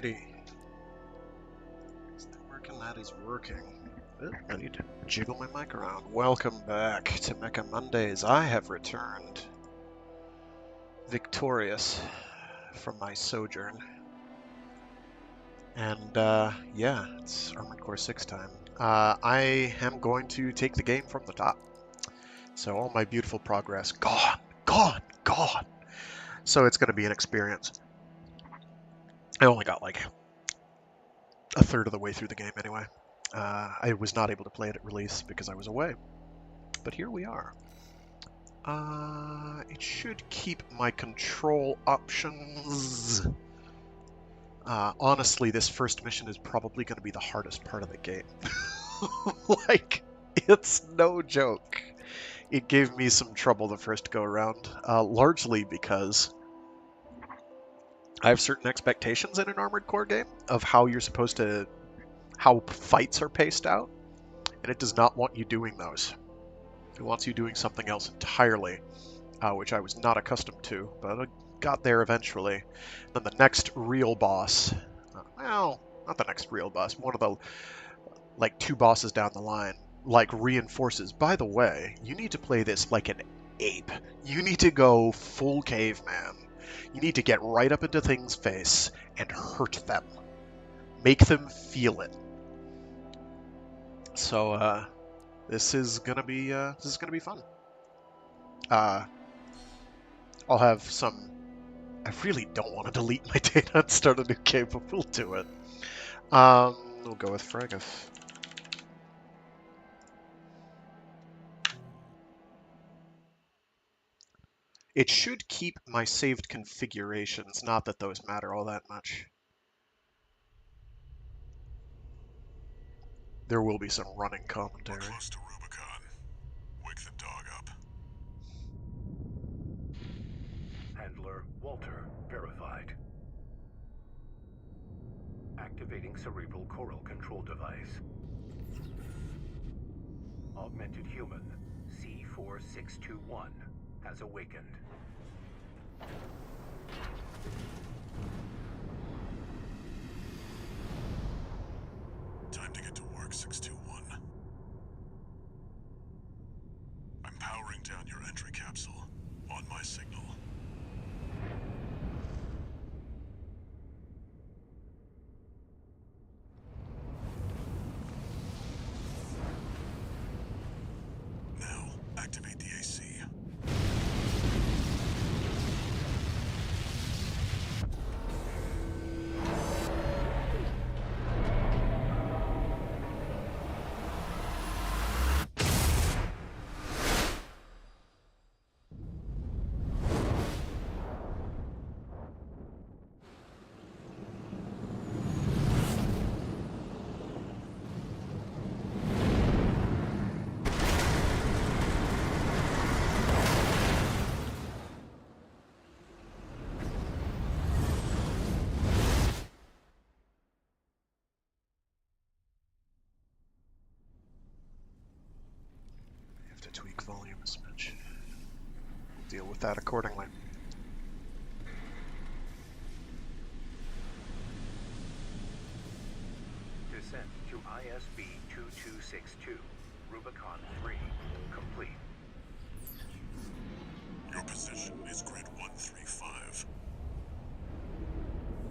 Alrighty. Is that working? That is working. I need to jiggle my mic around. Welcome back to Mecha Mondays. I have returned victorious from my sojourn. And yeah, it's Armored Core 6 time. I am going to take the game from the top. So all my beautiful progress, gone, gone, gone. So it's going to be an experience. I only got like a third of the way through the game anyway. I was not able to play it at release because I was away. But here we are. It should keep my control options. Honestly, this first mission is probably going to be the hardest part of the game. Like, it's no joke. It gave me some trouble the first go around, largely because I have certain expectations in an Armored Core game of how you're supposed to, how fights are paced out, and it does not want you doing those. It wants you doing something else entirely, which I was not accustomed to, but I got there eventually. Then the next real boss, well, not the next real boss, one of the, like, two bosses down the line, like, reinforces, by the way, you need to play this like an ape. You need to go full caveman. You need to get right up into things' face and hurt them. Make them feel it. So, this is gonna be fun. I'll have some. I really don't want to delete my data and start a new game, but we'll do it. We'll go with Fragif. It should keep my saved configurations, not that those matter all that much. There will be some running commentary. We're close to Rubicon. Wake the dog up. Handler Walter verified. Activating cerebral coral control device. Augmented human C4621 has awakened. Time to get to work, 621. I'm powering down your entry capsule. On my signal. Now, activate the AC. Tweak volume a smidge. We'll deal with that accordingly. Descent to ISB 2262, Rubicon 3, complete. Your position is grid 135.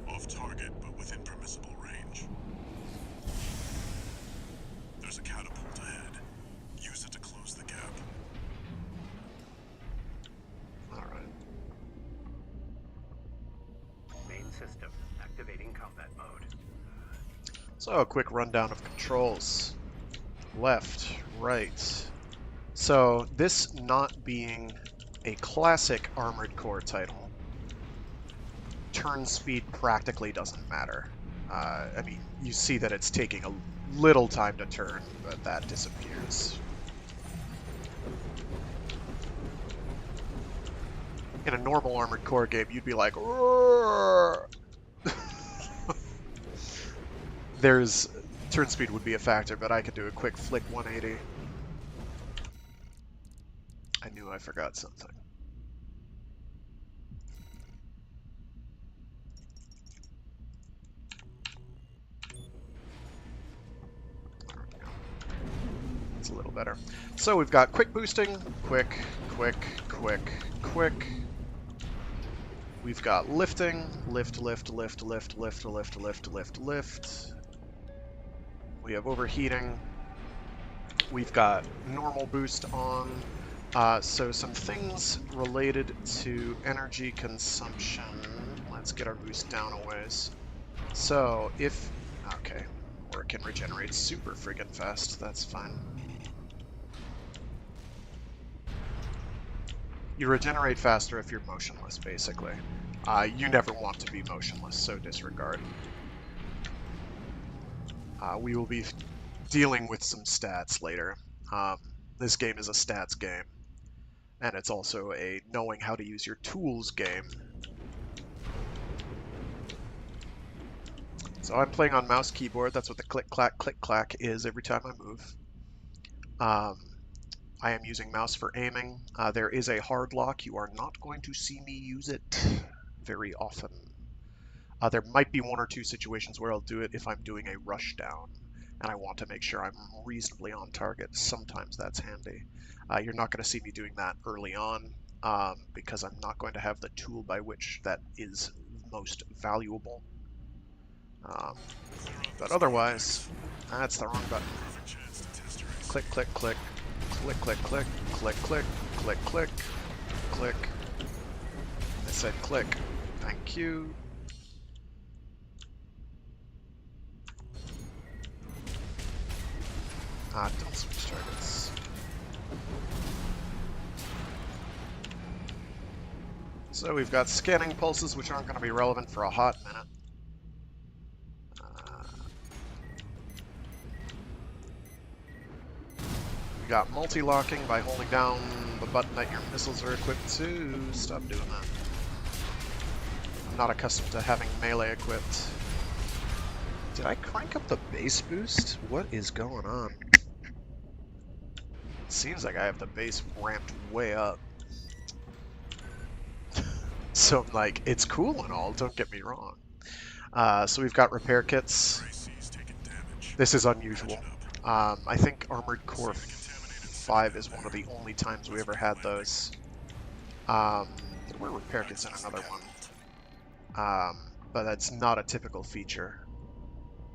Off target, but within permissible range. There's a catapult ahead. Use it to close the gap. Alright. Main system activating combat mode. So, a quick rundown of controls. Left, right. So, this not being a classic Armored Core title, turn speed practically doesn't matter. I mean, you see that it's taking a little time to turn, but that disappears. In a normal Armored Core game, you'd be like, roar! There's turn speed would be a factor, but I could do a quick flick 180. I knew I forgot something. little better. So we've got quick boosting, quick, quick, quick, quick. We've got lifting, lift, lift, lift, lift, lift, lift, lift, lift, lift. We have overheating. We've got normal boost on. So some things related to energy consumption. Let's get our boost down a ways. So if... Okay, or it can regenerate super friggin' fast. That's fine. You regenerate faster if you're motionless, basically. You never want to be motionless, so disregard. We will be dealing with some stats later. This game is a stats game, and it's also a knowing how to use your tools game. So I'm playing on mouse keyboard. That's what the click clack is every time I move. I am using mouse for aiming. There is a hard lock. You are not going to see me use it very often. There might be one or two situations where I'll do it if I'm doing a rush down, and I want to make sure I'm reasonably on target. Sometimes that's handy. You're not going to see me doing that early on, because I'm not going to have the tool by which that is most valuable. But otherwise, that's the wrong button. Click, click, click. Click, click, click, click, click, click, click, click. I said click. Thank you. Don't switch targets. So we've got scanning pulses, which aren't going to be relevant for a hot minute. We got multi-locking by holding down the button that your missiles are equipped to. Stop doing that. I'm not accustomed to having melee equipped. Did I crank up the base boost? What is going on? Seems like I have the base ramped way up. So, like, it's cool and all, don't get me wrong. So we've got repair kits. This is unusual. I think Armored Core 5 is one of the only times we ever had those. There were repair kits in another one. But that's not a typical feature.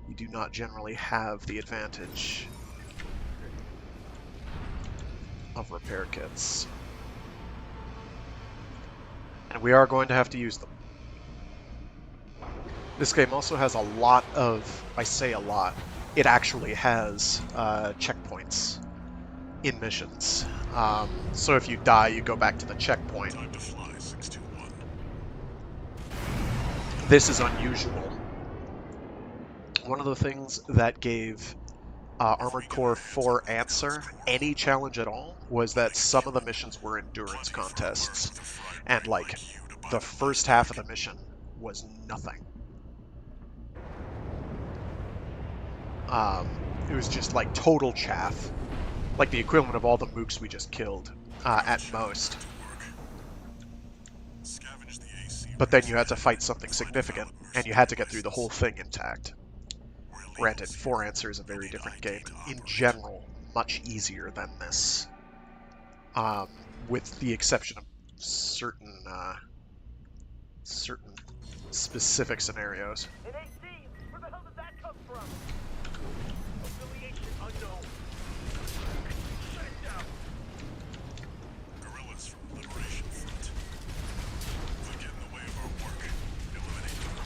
You do not generally have the advantage of repair kits. And we are going to have to use them. This game also has a lot of, I say a lot, it actually has checkpoints in missions. So if you die, you go back to the checkpoint. Time to fly, 621. This is unusual. One of the things that gave Armored Core 4 Answer any challenge at all was that some of the missions were endurance contests. And, like, the first half of the mission was nothing. It was just, like, total chaff. Like the equivalent of all the mooks we just killed, at most. But then you had to fight something significant, and you had to get through the whole thing intact. Granted, 4 Answer is a very different game. In general, much easier than this. With the exception of certain specific scenarios. An AC! Where the hell did that come from? Affiliation unknown. Shut it down. Guerrillas from Liberation Front. If they get in the way of our work, eliminate them.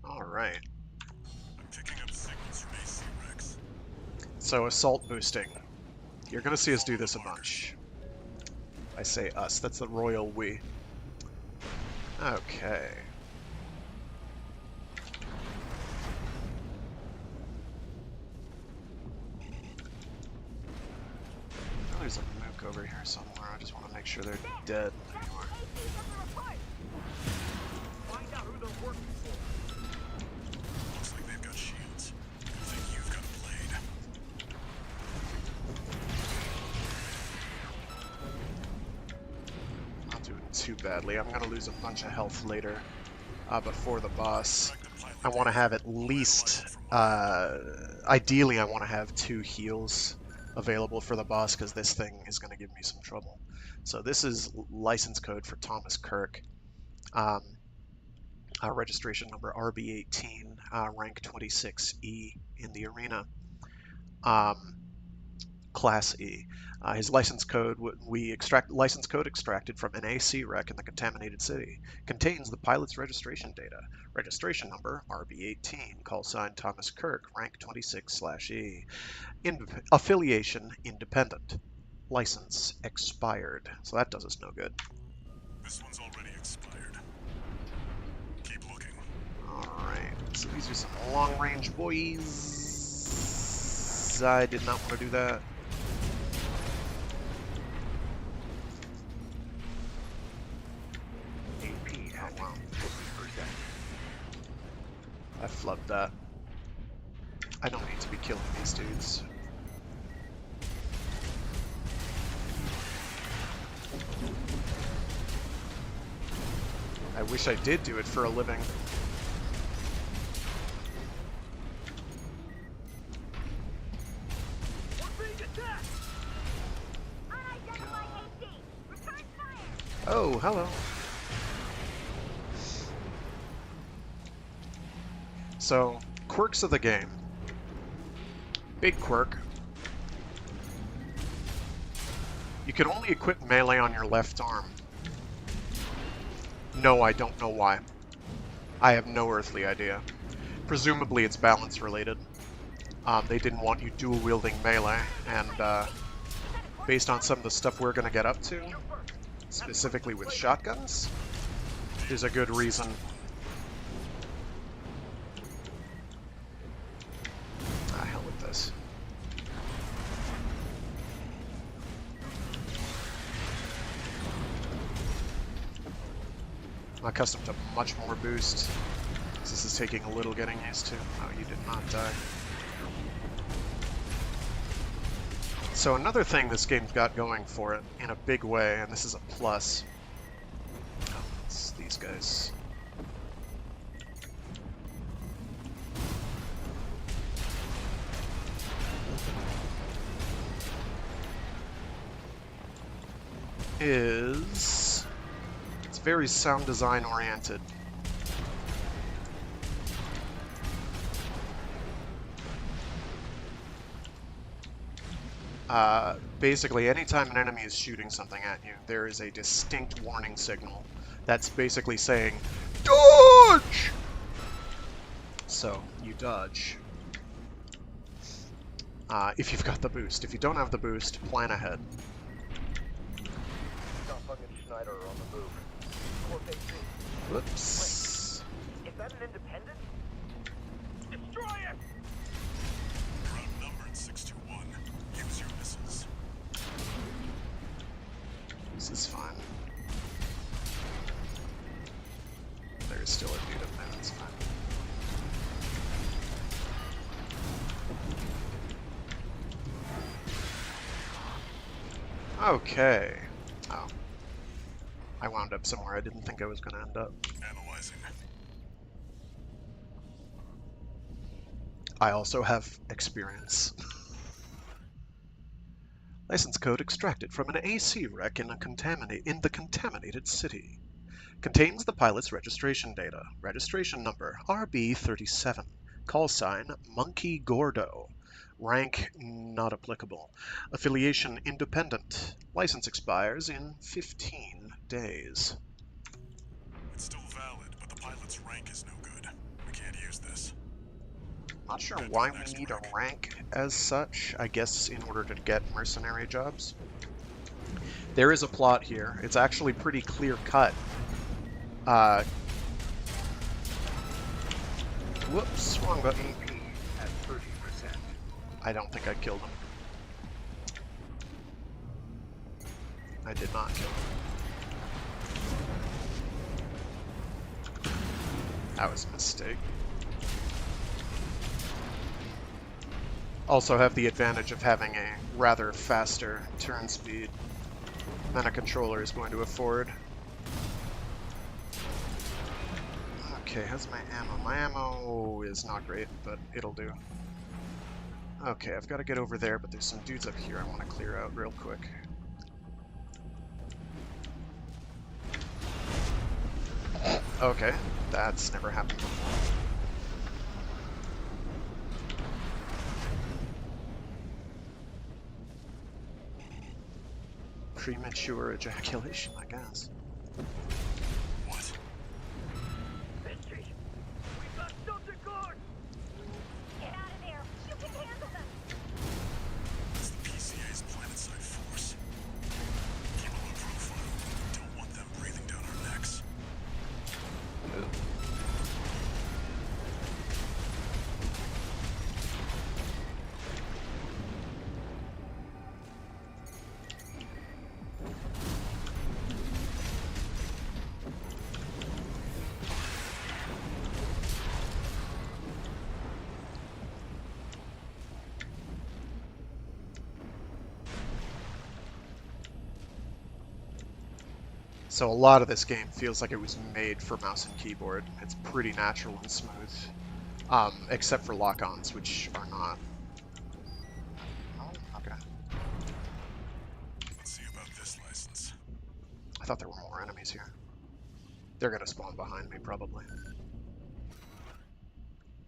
Alright. I'm picking up signals from AC Rex. So, assault boosting. You're gonna see us do this a bunch. I say us, that's the royal we. Okay. Oh, there's a mook over here somewhere. I just want to make sure they're dead. Find out who they're working for. Looks like they've got shields. Good thing you've got a blade. Not doing too badly. I'm gonna lose a bunch of health later. before the boss. I want to have at least, ideally I want to have 2 heals available for the boss because this thing is going to give me some trouble. So this is license code for Thomas Kirk. Registration number RB18, rank 26E in the arena. Class E. His license code, license code extracted from an AC wreck in the contaminated city, contains the pilot's registration data. Registration number RB18, call sign Thomas Kirk, rank 26/E. Affiliation independent. License expired. So that does us no good. This one's already expired. Keep looking. Alright, so these are some long-range boys. I did not want to do that. Oh, wow. I flubbed that. I don't need to be killing these dudes. I wish I did do it for a living. Oh, hello. So, quirks of the game. Big quirk. You can only equip melee on your left arm. No, I don't know why. I have no earthly idea. Presumably it's balance related. They didn't want you dual wielding melee, and based on some of the stuff we're going to get up to, specifically with shotguns, there's a good reason. Hell with this. I'm accustomed to much more boost. This is taking a little getting used to. Oh, you did not die. So another thing this game's got going for it in a big way, and this is a plus. Oh, it's these guys. It's very sound design oriented. Basically, anytime an enemy is shooting something at you, there is a distinct warning signal that's basically saying, dodge! So, you dodge. If you've got the boost. If you don't have the boost, plan ahead. Schneider are on the move. Whoops. Wait, is that an independent? Destroy it! You're outnumbered 6-1. Use your missiles. This is fine. There's still a dude up there, that's fine. Okay. Oh. I wound up somewhere I didn't think I was going to end up. Analyzing. I also have experience. License code extracted from an AC wreck in the contaminated city. Contains the pilot's registration data. Registration number RB37. Call sign Monkey Gordo. Rank not applicable. Affiliation independent. License expires in 15 days. It's still valid, but the pilot's rank is no good. We can't use this. Not sure why we need a rank as such. I guess in order to get mercenary jobs. There is a plot here. It's actually pretty clear cut. Whoops, wrong button. At 30%. I don't think I killed him. I did not kill him. That was a mistake. Also have the advantage of having a rather faster turn speed than a controller is going to afford. Okay, how's my ammo? My ammo is not great, but it'll do. Okay, I've got to get over there, but there's some dudes up here I want to clear out real quick. Okay, that's never happened before. Premature ejaculation, I guess. What? Mystery! We got something good! Get out of there! You can handle them! It's the PCA's planetside force. Keep a low profile. Don't want them breathing down our necks. So a lot of this game feels like it was made for mouse and keyboard. It's pretty natural and smooth. Except for lock-ons, which are not. Oh, okay. Let's see about this license. I thought there were more enemies here. They're gonna spawn behind me, probably.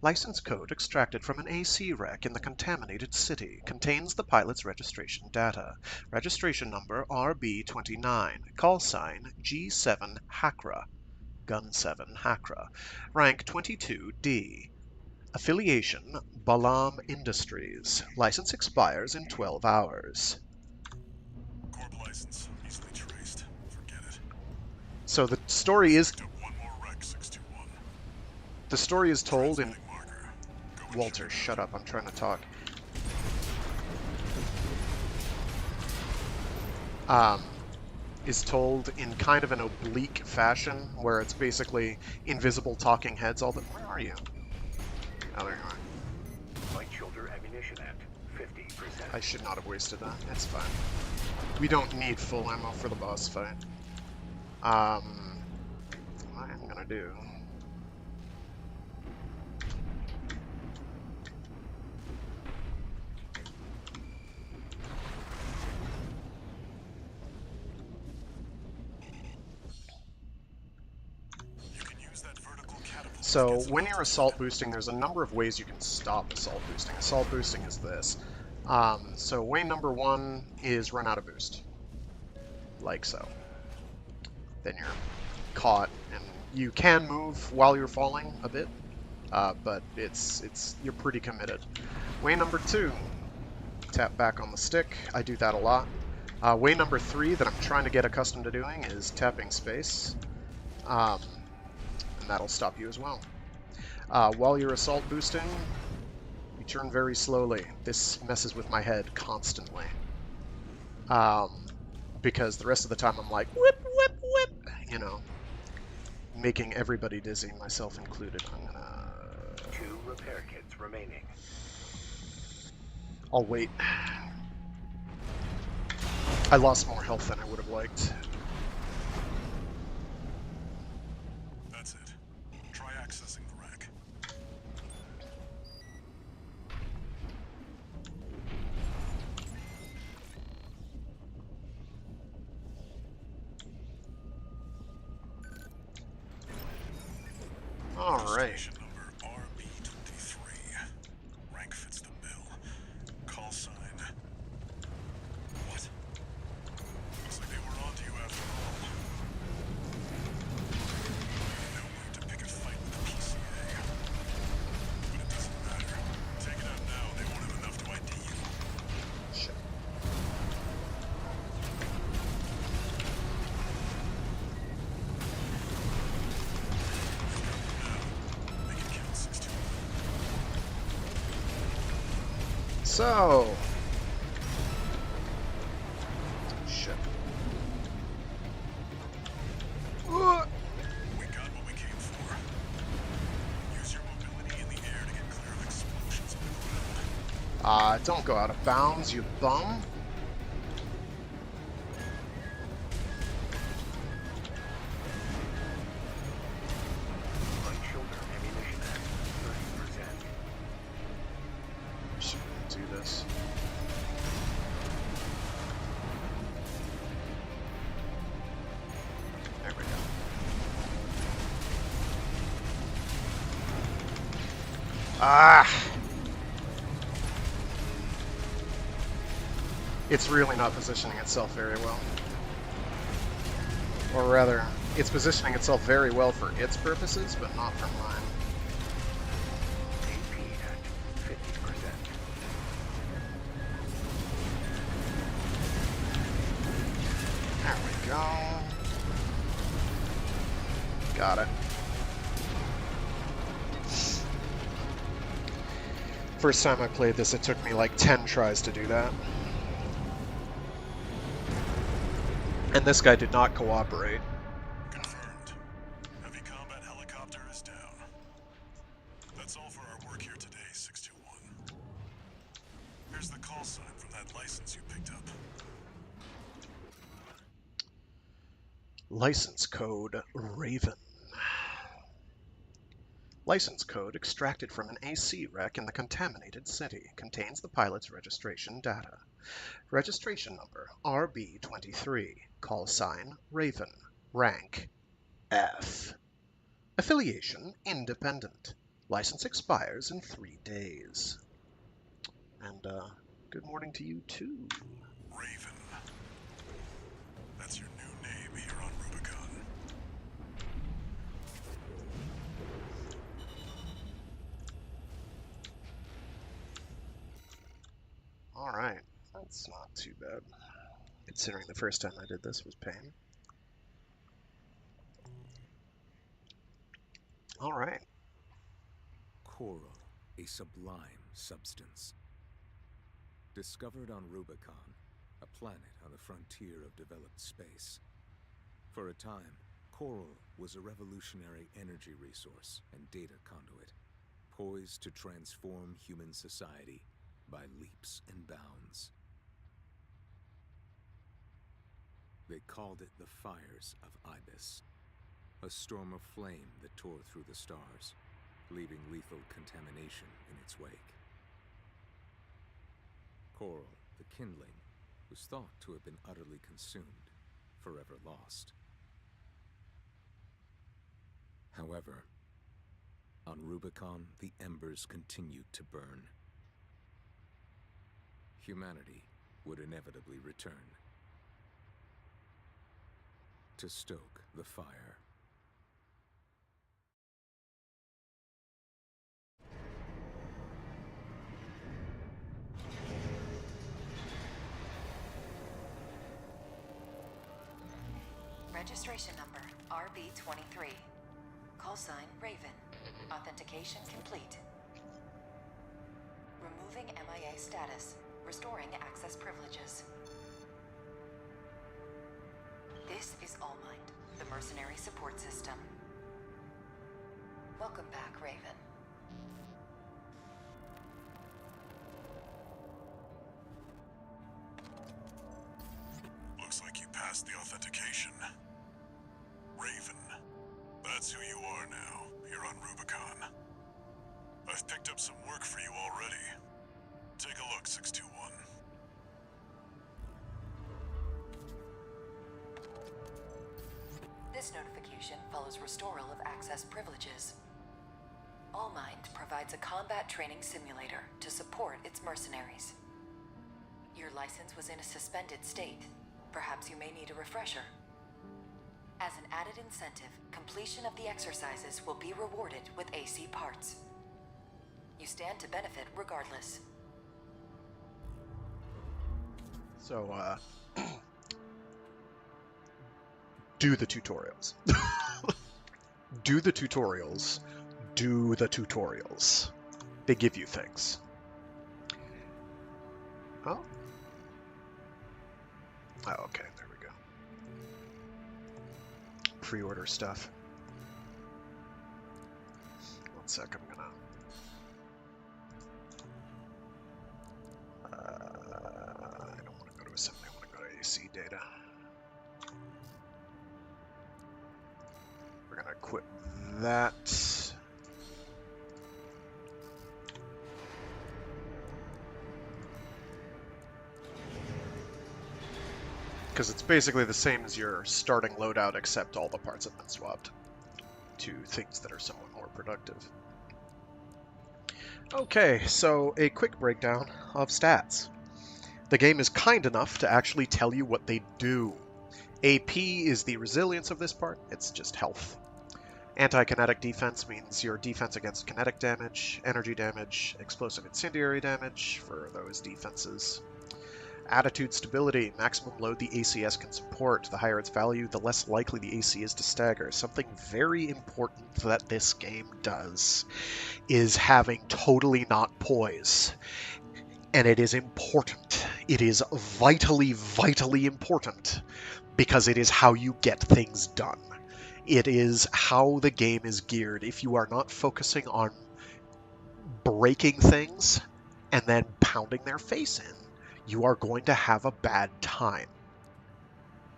License code extracted from an AC wreck in the contaminated city contains the pilot's registration data. Registration number RB29. Call sign G7 Hakra. Gun 7 Hakra. Rank 22D. Affiliation Balam Industries. License expires in 12 hours. Corp license. Easily traced. Forget it. So the story is Picked up one more wreck, 621. told in Transmitting marker. Go and Walter, check it shut up, I'm trying to talk. Is told in kind of an oblique fashion, where it's basically invisible talking heads all the... Where are you? Oh, there you are. Light shoulder ammunition at 50%. I should not have wasted that. That's fine. We don't need full ammo for the boss fight. What I'm gonna do... You can use that vertical catapult. So, when you're assault boosting, there's a number of ways you can stop assault boosting. Assault boosting is this. So, way number one is run out of boost. Like so. Then you're caught, and you can move while you're falling a bit, but you're pretty committed. Way number two, tap back on the stick. I do that a lot. Way number three that I'm trying to get accustomed to doing is tapping space. And that'll stop you as well. While you're assault boosting, you turn very slowly. This messes with my head constantly. Because the rest of the time I'm like, whip, whip, whip, you know, making everybody dizzy, myself included. I'm gonna... 2 repair kits remaining. I'll wait. I lost more health than I would have liked. That's it. Try accessing the rack. Alright. Station number RB23. Rank fits the bill. Call sign. What? Looks like they were onto you after all. No need to pick a fight with the PCA. But it doesn't matter. Take it out now, they won't have enough to ID you. Shit. They can count 6-2. So... Shit. We got what we came for. Use your mobility in the air to get clear of explosions on the ground. Don't go out of bounds, you bum. Light shoulder this. There we go. Ah! It's really not positioning itself very well. Or rather, it's positioning itself very well for its purposes, but not for mine. AP at 50%. There we go. Got it. First time I played this, it took me like 10 tries to do that. And this guy did not cooperate. Confirmed. Heavy combat helicopter is down. That's all for our work here today, 621. Here's the call sign from that license you picked up. License code Raven. License code extracted from an AC wreck in the contaminated city. Contains the pilot's registration data. Registration number RB23. Call sign Raven. Rank F. Affiliation independent. License expires in 3 days. And good morning to you too. Raven. That's your new name here on Rubicon. Alright, that's not too bad. Considering the first time I did this was pain. Alright. Coral, a sublime substance. Discovered on Rubicon, a planet on the frontier of developed space. For a time, coral was a revolutionary energy resource and data conduit, poised to transform human society by leaps and bounds. They called it the Fires of Ibis, a storm of flame that tore through the stars, leaving lethal contamination in its wake. Coral, the kindling, was thought to have been utterly consumed, forever lost. However, on Rubicon, the embers continued to burn. Humanity would inevitably return to stoke the fire. Registration number RB23. Call sign Raven. Authentication complete. Removing MIA status. Restoring access privileges. This is All Mind, the mercenary support system. Welcome back, Raven. Looks like you passed the authentication. Raven. That's who you are now, here on Rubicon. I've picked up some work for you already. Take a look, 621. This notification follows restoral of access privileges. All Mind provides a combat training simulator to support its mercenaries. Your license was in a suspended state. Perhaps you may need a refresher. As an added incentive, completion of the exercises will be rewarded with AC parts. You stand to benefit regardless. So, do the tutorials. Do the tutorials. Do the tutorials. They give you things. Oh? Oh, okay, there we go. Pre-order stuff. One sec, I'm gonna... I don't want to go to assembly, I want to go to AC data. We're gonna equip that. Because it's basically the same as your starting loadout, except all the parts have been swapped to things that are somewhat more productive. Okay, so a quick breakdown of stats. The game is kind enough to actually tell you what they do. AP is the resilience of this part, it's just health. Anti-kinetic defense means your defense against kinetic damage, energy damage, explosive incendiary damage for those defenses. Attitude stability, maximum load the ACS can support. The higher its value, the less likely the AC is to stagger. Something very important that this game does is having totally not poise. And it is important. It is vitally, vitally important because it is how you get things done. It is how the game is geared. If you are not focusing on breaking things and then pounding their face in, you are going to have a bad time.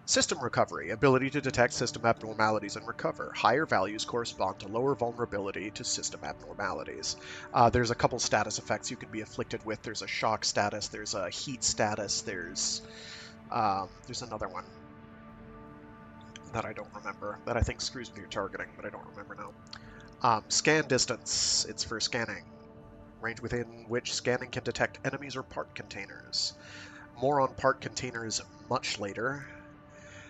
System recovery, ability to detect system abnormalities and recover. Higher values correspond to lower vulnerability to system abnormalities. There's a couple status effects you can be afflicted with. There's a shock status, there's a heat status, there's another one that I don't remember, that I think screws with your targeting, but I don't remember now. Scan distance, it's for scanning. Range within which scanning can detect enemies or part containers. More on part containers much later.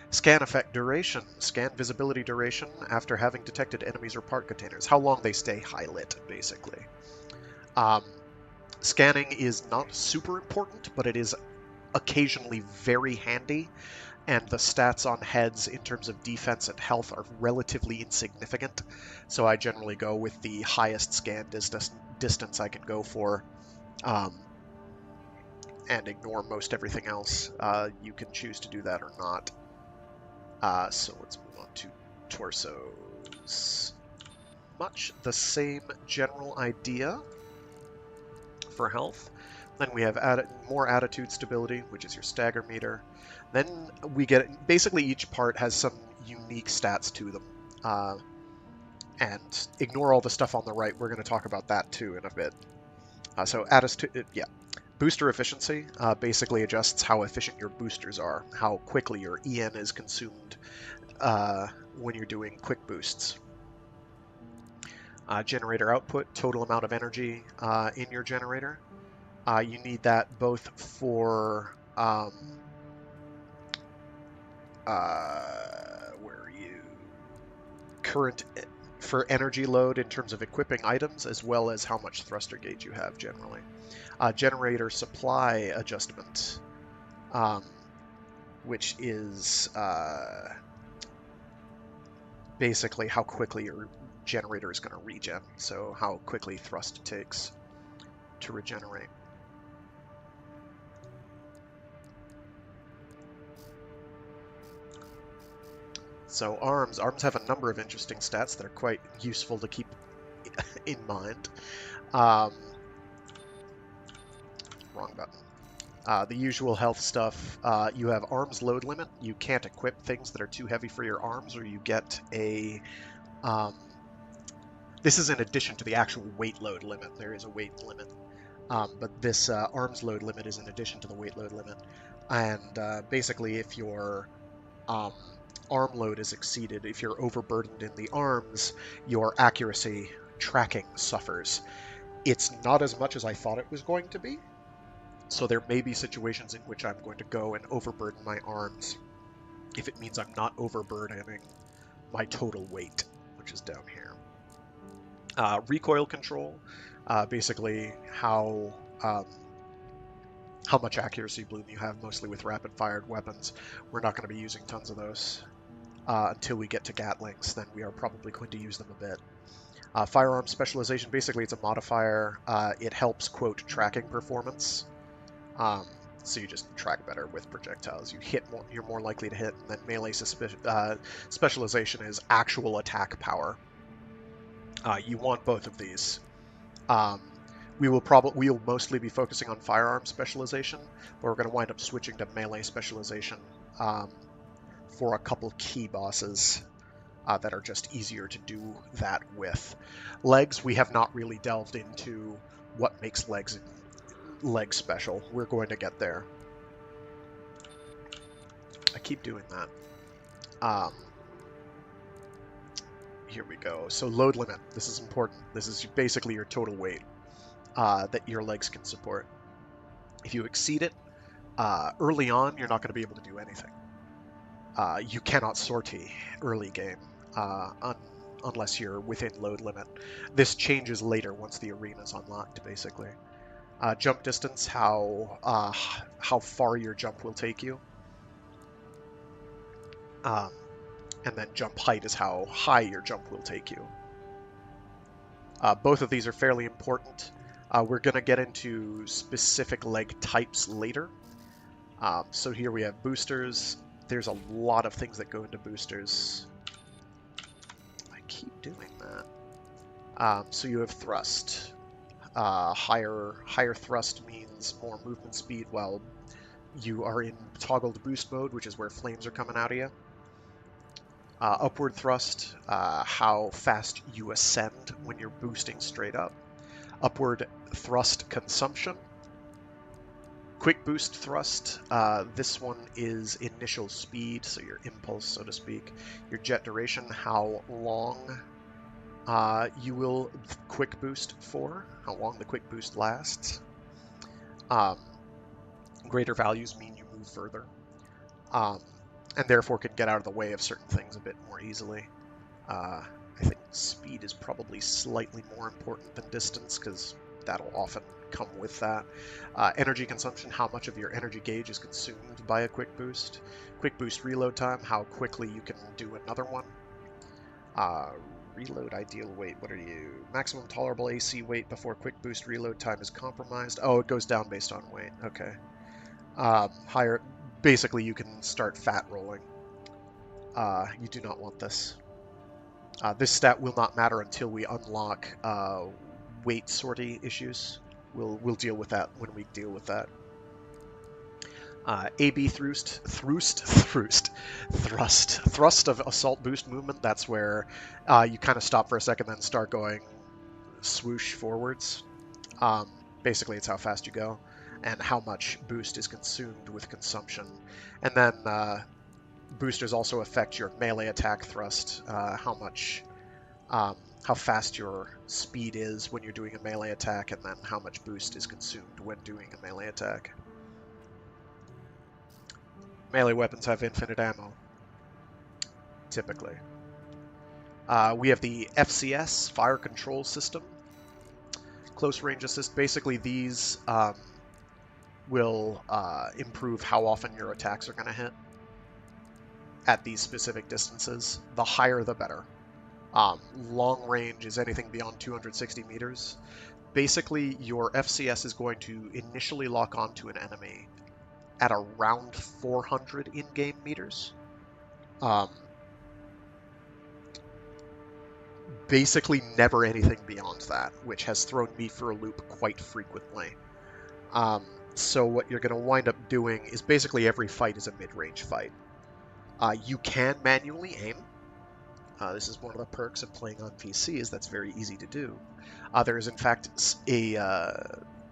Scan effect duration. Scan visibility duration after having detected enemies or part containers. How long they stay high lit, basically. Scanning is not super important, but it is occasionally very handy, and the stats on heads in terms of defense and health are relatively insignificant, so I generally go with the highest scan distance I can go for, and ignore most everything else. You can choose to do that or not. So let's move on to torsos. Much the same general idea for health. Then we have more attitude stability, which is your stagger meter. Then we get, basically each part has some unique stats to them. And ignore all the stuff on the right, we're going to talk about that too in a bit. So attitude, yeah. Booster efficiency basically adjusts how efficient your boosters are, how quickly your EN is consumed when you're doing quick boosts. Generator output, total amount of energy in your generator. You need that both for where are you? Current for energy load in terms of equipping items, as well as how much thruster gauge you have generally. Generator supply adjustment, which is basically how quickly your generator is going to regen, so how quickly thrust takes to regenerate. So arms have a number of interesting stats that are quite useful to keep in mind. Wrong button. The usual health stuff. You have arms load limit. You can't equip things that are too heavy for your arms, or you get a... this is in addition to the actual weight load limit. There is a weight limit. But this arms load limit is in addition to the weight load limit. And basically, if your arm load is exceeded, if you're overburdened in the arms, your accuracy tracking suffers. It's not as much as I thought it was going to be, so there may be situations in which I'm going to go and overburden my arms if it means I'm not overburdening my total weight, which is down here. Recoil control, basically how much accuracy bloom you have, mostly with rapid-fired weapons. We're not going to be using tons of those until we get to Gatlings, then we are probably going to use them a bit. Firearm specialization, basically it's a modifier. It helps, quote, tracking performance. So you just track better with projectiles. You hit more, you're more likely to hit, and then melee specialization is actual attack power. You want both of these. We will mostly be focusing on firearm specialization, but we're going to wind up switching to melee specialization for a couple key bosses that are just easier to do that with. Legs, we have not really delved into what makes legs special. We're going to get there. I keep doing that. Here we go. So load limit. This is important. This is basically your total weight that your legs can support. If you exceed it, early on, you're not going to be able to do anything. You cannot sortie early game unless you're within load limit. This changes later once the arena's unlocked, basically. Jump distance, how far your jump will take you. And then jump height is how high your jump will take you. Both of these are fairly important. We're going to get into specific leg types later. So here we have boosters. There's a lot of things that go into boosters. I keep doing that. So you have thrust. Higher thrust means more movement speed while you are in toggled boost mode, which is where flames are coming out of you. Upward thrust, how fast you ascend when you're boosting straight up. Upward thrust consumption. Quick boost thrust, this one is initial speed, so your impulse, so to speak. Your jet duration, how long you will quick boost for, how long the quick boost lasts. Greater values mean you move further. And therefore can get out of the way of certain things a bit more easily. I think speed is probably slightly more important than distance, because that'll often come with that. Energy consumption, how much of your energy gauge is consumed by a quick boost. Quick boost reload time, how quickly you can do another one. Reload ideal weight, what are you? Maximum tolerable AC weight before quick boost reload time is compromised. Oh, it goes down based on weight, okay. Higher, basically you can start fat rolling. You do not want this. This stat will not matter until we unlock weight sortie issues. We'll deal with that when we deal with that. AB thrust of assault boost movement. That's where you kind of stop for a second, then start going swoosh forwards. Basically, it's how fast you go and how much boost is consumed with consumption. And then boosters also affect your melee attack thrust, how fast your speed is when you're doing a melee attack, and then how much boost is consumed when doing a melee attack. Melee weapons have infinite ammo, typically. We have the FCS, Fire Control System. Close Range Assist, basically these will improve how often your attacks are going to hit at these specific distances. The higher the better. Long range is anything beyond 260 meters. Basically, your FCS is going to initially lock onto an enemy at around 400 in-game meters. Basically never anything beyond that, which has thrown me for a loop quite frequently. So what you're going to wind up doing is basically every fight is a mid-range fight. You can manually aim. This is one of the perks of playing on PC, is that's very easy to do. There is in fact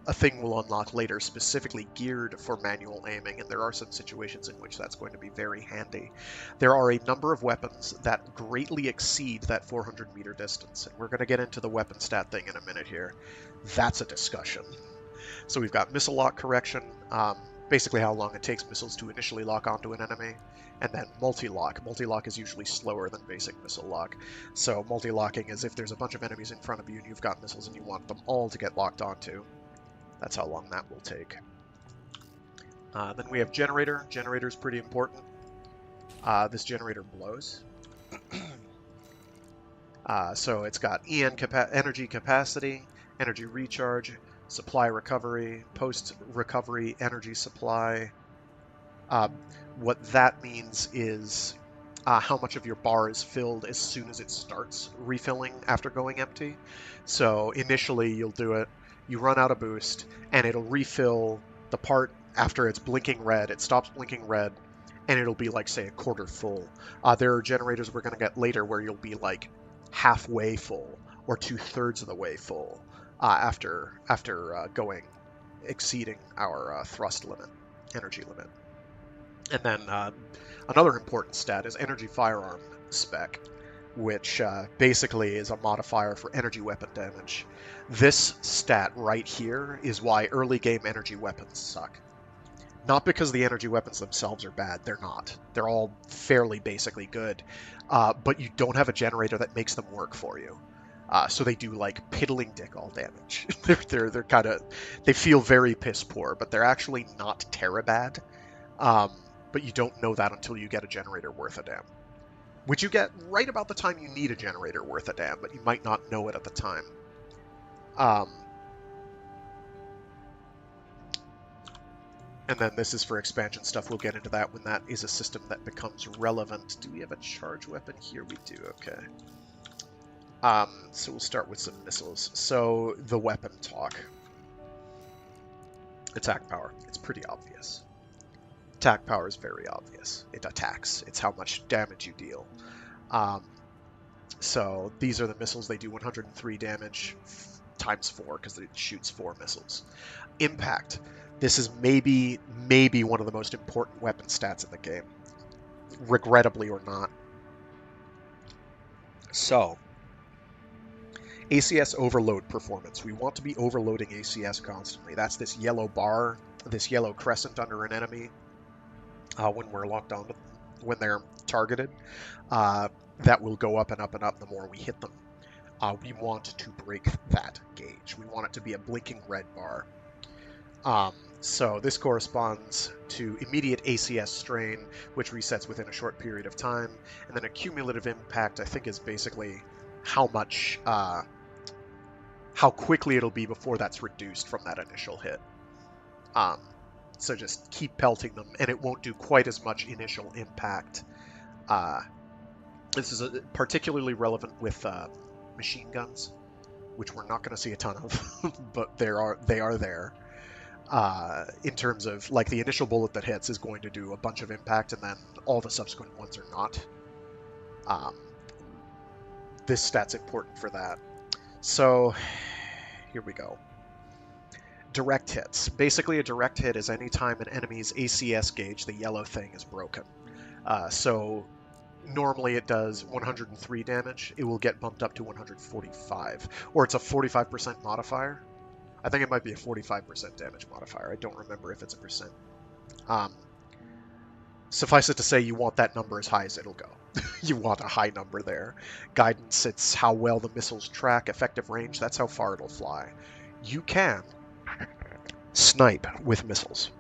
a thing we'll unlock later specifically geared for manual aiming, and there are some situations in which that's going to be very handy. There are a number of weapons that greatly exceed that 400 meter distance, and we're going to get into the weapon stat thing in a minute here. That's a discussion. So we've got missile lock correction, basically how long it takes missiles to initially lock onto an enemy, and then multi-lock. Multi-lock is usually slower than basic missile lock. So multi-locking is if there's a bunch of enemies in front of you and you've got missiles and you want them all to get locked onto. That's how long that will take. Then we have generator. Generator is pretty important. This generator blows. So it's got energy capacity, energy recharge, supply recovery, post-recovery energy supply. What that means is how much of your bar is filled as soon as it starts refilling after going empty. So initially you'll do it, you run out of boost, and it'll refill the part after it's blinking red. It stops blinking red, and it'll be like, say, a quarter full. There are generators we're going to get later where you'll be like halfway full or 2/3 of the way full after exceeding our thrust limit, energy limit. And then another important stat is energy firearm spec, which basically is a modifier for energy weapon damage. This stat right here is why early game energy weapons suck. Not because the energy weapons themselves are bad, they're not. They're all fairly basically good, but you don't have a generator that makes them work for you. So they do like piddling dick all damage. they're kind of, they feel very piss poor, but they're actually not terabad. But you don't know that until you get a generator worth a damn. Which you get right about the time you need a generator worth a damn, but you might not know it at the time. And then this is for expansion stuff. We'll get into that when that is a system that becomes relevant. Do we have a charge weapon here? We do, okay. So we'll start with some missiles. So, the weapon talk. Attack power. It's pretty obvious. Attack power is very obvious. It attacks. It's how much damage you deal. So these are the missiles. They do 103 damage times 4 because it shoots 4 missiles. Impact. This is maybe one of the most important weapon stats in the game. Regrettably or not. So, ACS overload performance. We want to be overloading ACS constantly. That's this yellow bar, this yellow crescent under an enemy. When we're locked on, when they're targeted, that will go up and up and up the more we hit them. We want to break that gauge. We want it to be a blinking red bar. So this corresponds to immediate ACS strain, which resets within a short period of time, and then a cumulative impact, I think, is basically how much, how quickly it'll be before that's reduced from that initial hit. So just keep pelting them, and it won't do quite as much initial impact. This is particularly relevant with machine guns, which we're not going to see a ton of, but they are there. In terms of, like, the initial bullet that hits is going to do a bunch of impact, and then all the subsequent ones are not. This stat's important for that. So, here we go. Direct hits. Basically, a direct hit is any time an enemy's ACS gauge, the yellow thing, is broken. So, normally it does 103 damage. It will get bumped up to 145. Or it's a 45% modifier. I think it might be a 45% damage modifier. I don't remember if it's a percent. Suffice it to say, you want that number as high as it'll go. You want a high number there. Guidance, it's how well the missiles track. Effective range, that's how far it'll fly. You can snipe with missiles.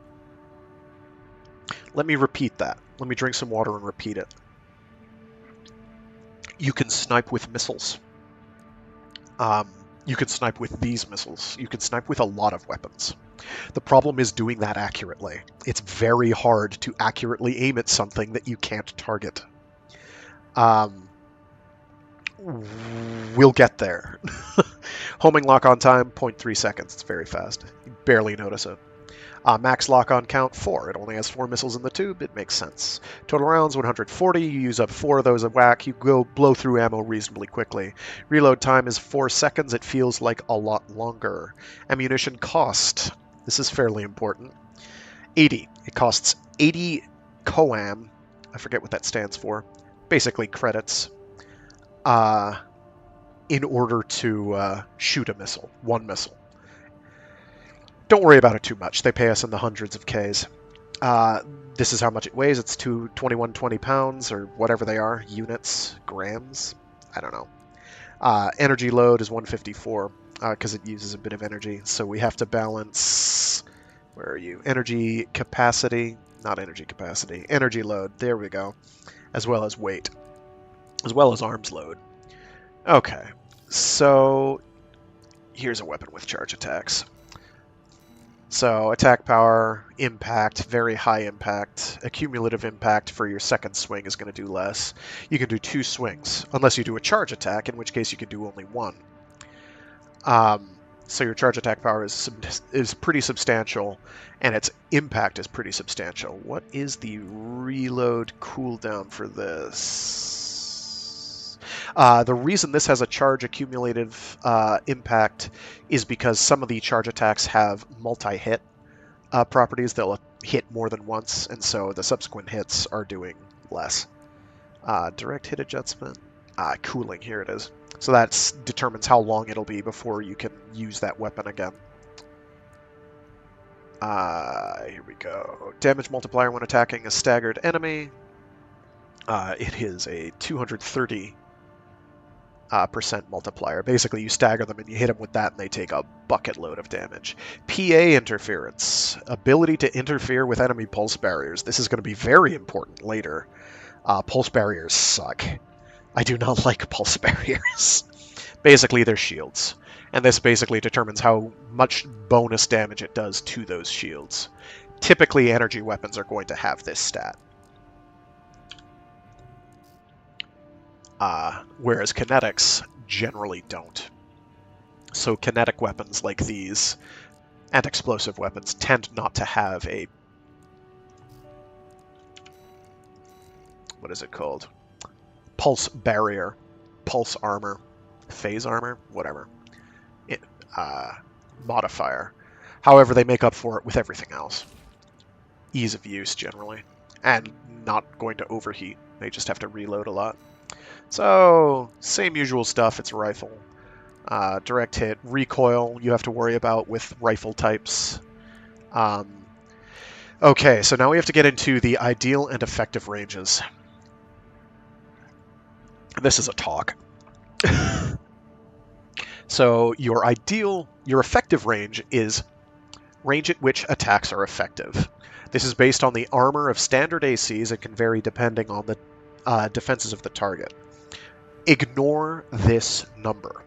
Let me repeat that. Let me drink some water and repeat it. You can snipe with missiles. You can snipe with these missiles. You can snipe with a lot of weapons. The problem is doing that accurately. It's very hard to accurately aim at something that you can't target. We'll get there. Homing lock-on time, 0.3 seconds. It's very fast. You barely notice it. Max lock-on count, 4. It only has 4 missiles in the tube. It makes sense. Total rounds, 140. You use up 4 of those a whack. You go blow through ammo reasonably quickly. Reload time is 4 seconds. It feels like a lot longer. Ammunition cost. This is fairly important. 80. It costs 80 coam. I forget what that stands for. Basically credits. In order to shoot a missile. One missile. Don't worry about it too much. They pay us in the hundreds of Ks. This is how much it weighs. It's 2120 pounds, or whatever they are. Units, grams, I don't know. Energy load is 154, because it uses a bit of energy. So we have to balance, where are you? Energy capacity, not energy capacity. Energy load, there we go. As well as weight. As well as arms load. Okay, so here's a weapon with charge attacks. So, attack power, impact, very high impact. A cumulative impact for your second swing is going to do less. You can do 2 swings, unless you do a charge attack, in which case you can do only 1. So your charge attack power is pretty substantial, and its impact is pretty substantial. What is the reload cooldown for this? The reason this has a charge accumulative impact is because some of the charge attacks have multi-hit. properties, they'll hit more than once, and so the subsequent hits are doing less. Direct hit adjustment. Cooling, here it is. So that determines how long it'll be before you can use that weapon again. Here we go. Damage multiplier when attacking a staggered enemy. It is a 230% multiplier. Basically, you stagger them and you hit them with that, and they take a bucket load of damage. PA interference. Ability to interfere with enemy pulse barriers. This is going to be very important later. Pulse barriers suck. I do not like pulse barriers. Basically, they're shields. And this basically determines how much bonus damage it does to those shields. Typically, energy weapons are going to have this stat. Whereas kinetics generally don't. So kinetic weapons like these and explosive weapons tend not to have a... what is it called? Pulse barrier, pulse armor, phase armor, whatever. Modifier. However, they make up for it with everything else. Ease of use, generally. And not going to overheat. They just have to reload a lot. So, same usual stuff. It's a rifle. Direct hit. Recoil, you have to worry about with rifle types. Okay, so now we have to get into the ideal and effective ranges. This is a talk. So your effective range is range at which attacks are effective. This is based on the armor of standard ACs and can vary depending on the defenses of the target. Ignore this number.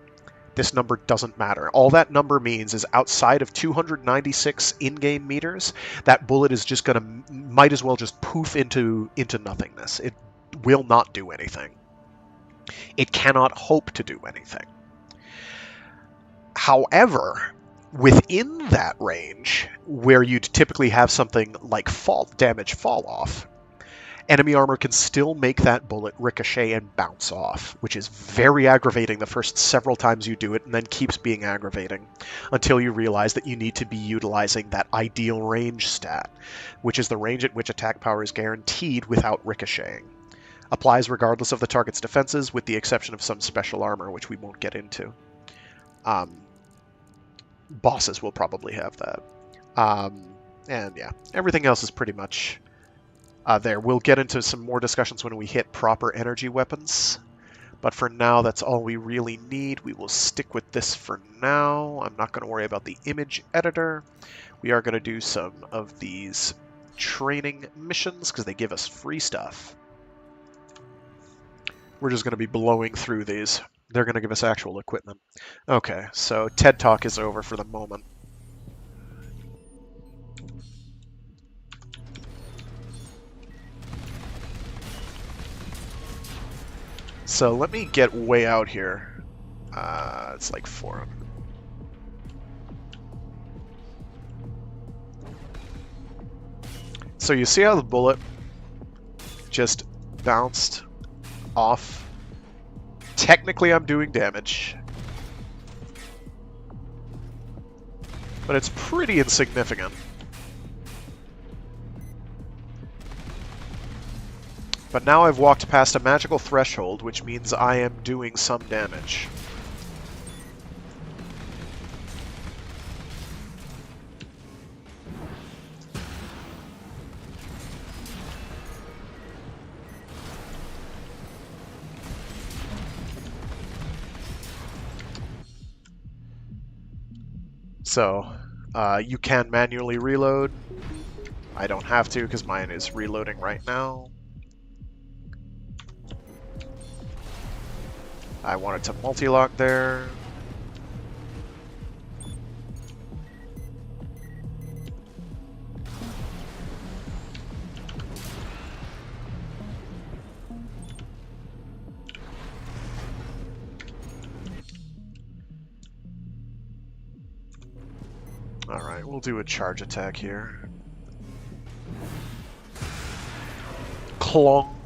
This number doesn't matter. All that number means is outside of 296 in-game meters, that bullet is just might as well just poof into nothingness. It will not do anything. It cannot hope to do anything. However, within that range, where you'd typically have something like damage fall off, enemy armor can still make that bullet ricochet and bounce off, which is very aggravating the first several times you do it, and then keeps being aggravating until you realize that you need to be utilizing that ideal range stat, which is the range at which attack power is guaranteed without ricocheting. Applies regardless of the target's defenses, with the exception of some special armor, which we won't get into. Bosses will probably have that. And yeah, everything else is pretty much there. We'll get into some more discussions when we hit proper energy weapons. But for now, that's all we really need. We will stick with this for now. I'm not going to worry about the image editor. We are going to do some of these training missions because they give us free stuff. We're just going to be blowing through these. They're going to give us actual equipment. Okay, so TED Talk is over for the moment. So let me get way out here. It's like 400. So you see how the bullet just bounced off? Technically, I'm doing damage, but it's pretty insignificant. But now I've walked past a magical threshold, which means I am doing some damage. So, you can manually reload. I don't have to because mine is reloading right now. I wanted to multi-lock there. Alright, we'll do a charge attack here. Clong.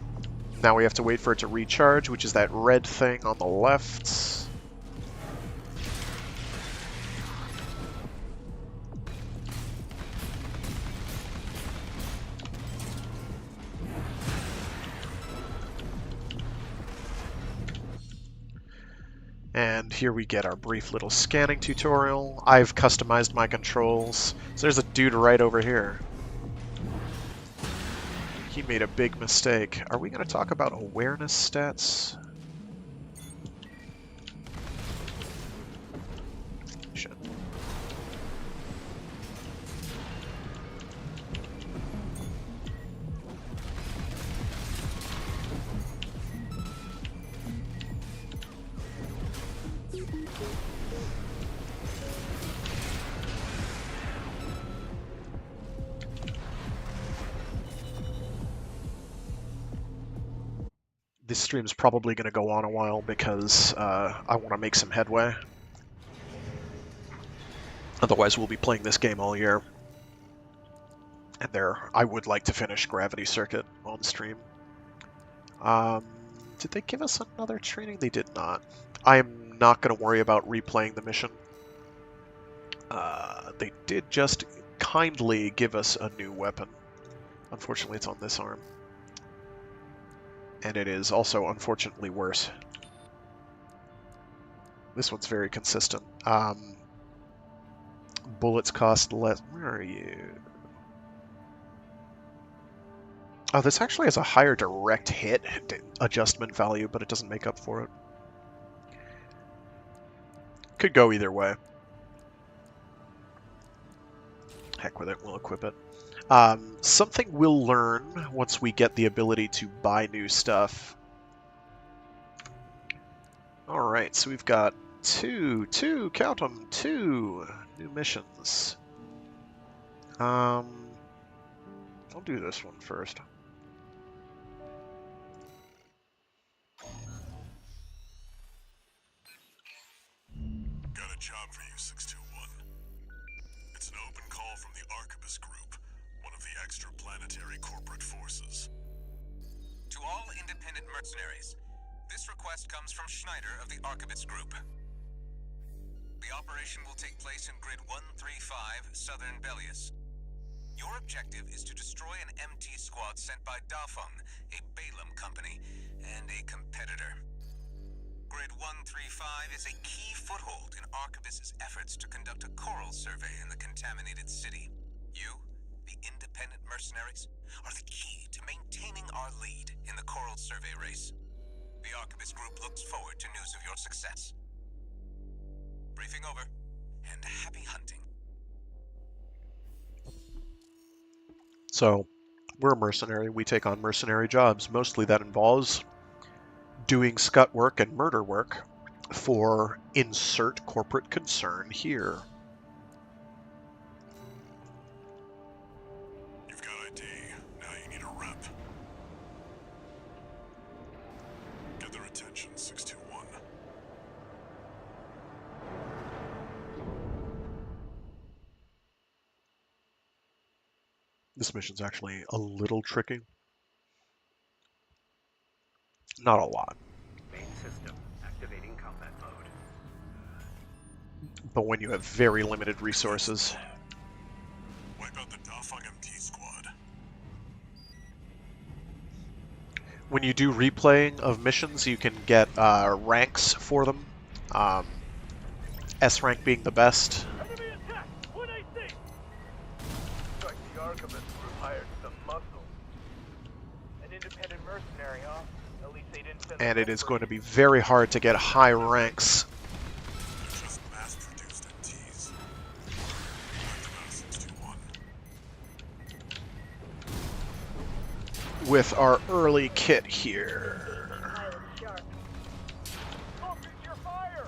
Now we have to wait for it to recharge, which is that red thing on the left. And here we get our brief little scanning tutorial. I've customized my controls. So there's a dude right over here. He made a big mistake. Are we going to talk about awareness stats? Shit. This stream's probably going to go on a while because I want to make some headway. Otherwise, we'll be playing this game all year. And I would like to finish Gravity Circuit on stream. Did they give us another training? They did not. I'm not going to worry about replaying the mission. They did just kindly give us a new weapon. Unfortunately, it's on this arm. And it is also, unfortunately, worse. This one's very consistent. Bullets cost less. Where are you? Oh, this actually has a higher direct hit adjustment value, but it doesn't make up for it. Could go either way. Heck with it, we'll equip it. Something we'll learn once we get the ability to buy new stuff. Alright, so we've got count them, 2 new missions. I'll do this one first. Got a job for you, 621. It's an open call from the Arquebus Group, one of the extraplanetary corporate forces. To all independent mercenaries, this request comes from Schneider of the Arquebus Group. The operation will take place in Grid 135, Southern Belius. Your objective is to destroy an MT squad sent by Dafeng, a Balaam company, and a competitor. Grid 135 is a key foothold in Arquebus's efforts to conduct a coral survey in the contaminated city. You, the independent mercenaries, are the key to maintaining our lead in the coral survey race. The Arquebus Group looks forward to news of your success. Briefing over, and happy hunting. So, we're a mercenary. We take on mercenary jobs. Mostly that involves doing scut work and murder work for insert corporate concern here. You've got ID. Now you need a rep. Get their attention, 621. This mission's actually a little tricky. Not a lot. Main system activating combat mode. But when you have very limited resources. Wipe out the Dafeng MT squad. When you do replaying of missions, you can get ranks for them. S rank being the best. Enemy attack! 1AC! Strike the Arquebus Group hired some muscle. An independent mercenary, huh? At least they didn't send And the it is Reaper. going to be very hard to get high ranks They're just mass-produced MTs. Wipe them out, 621. with our early kit here. Focus your fire!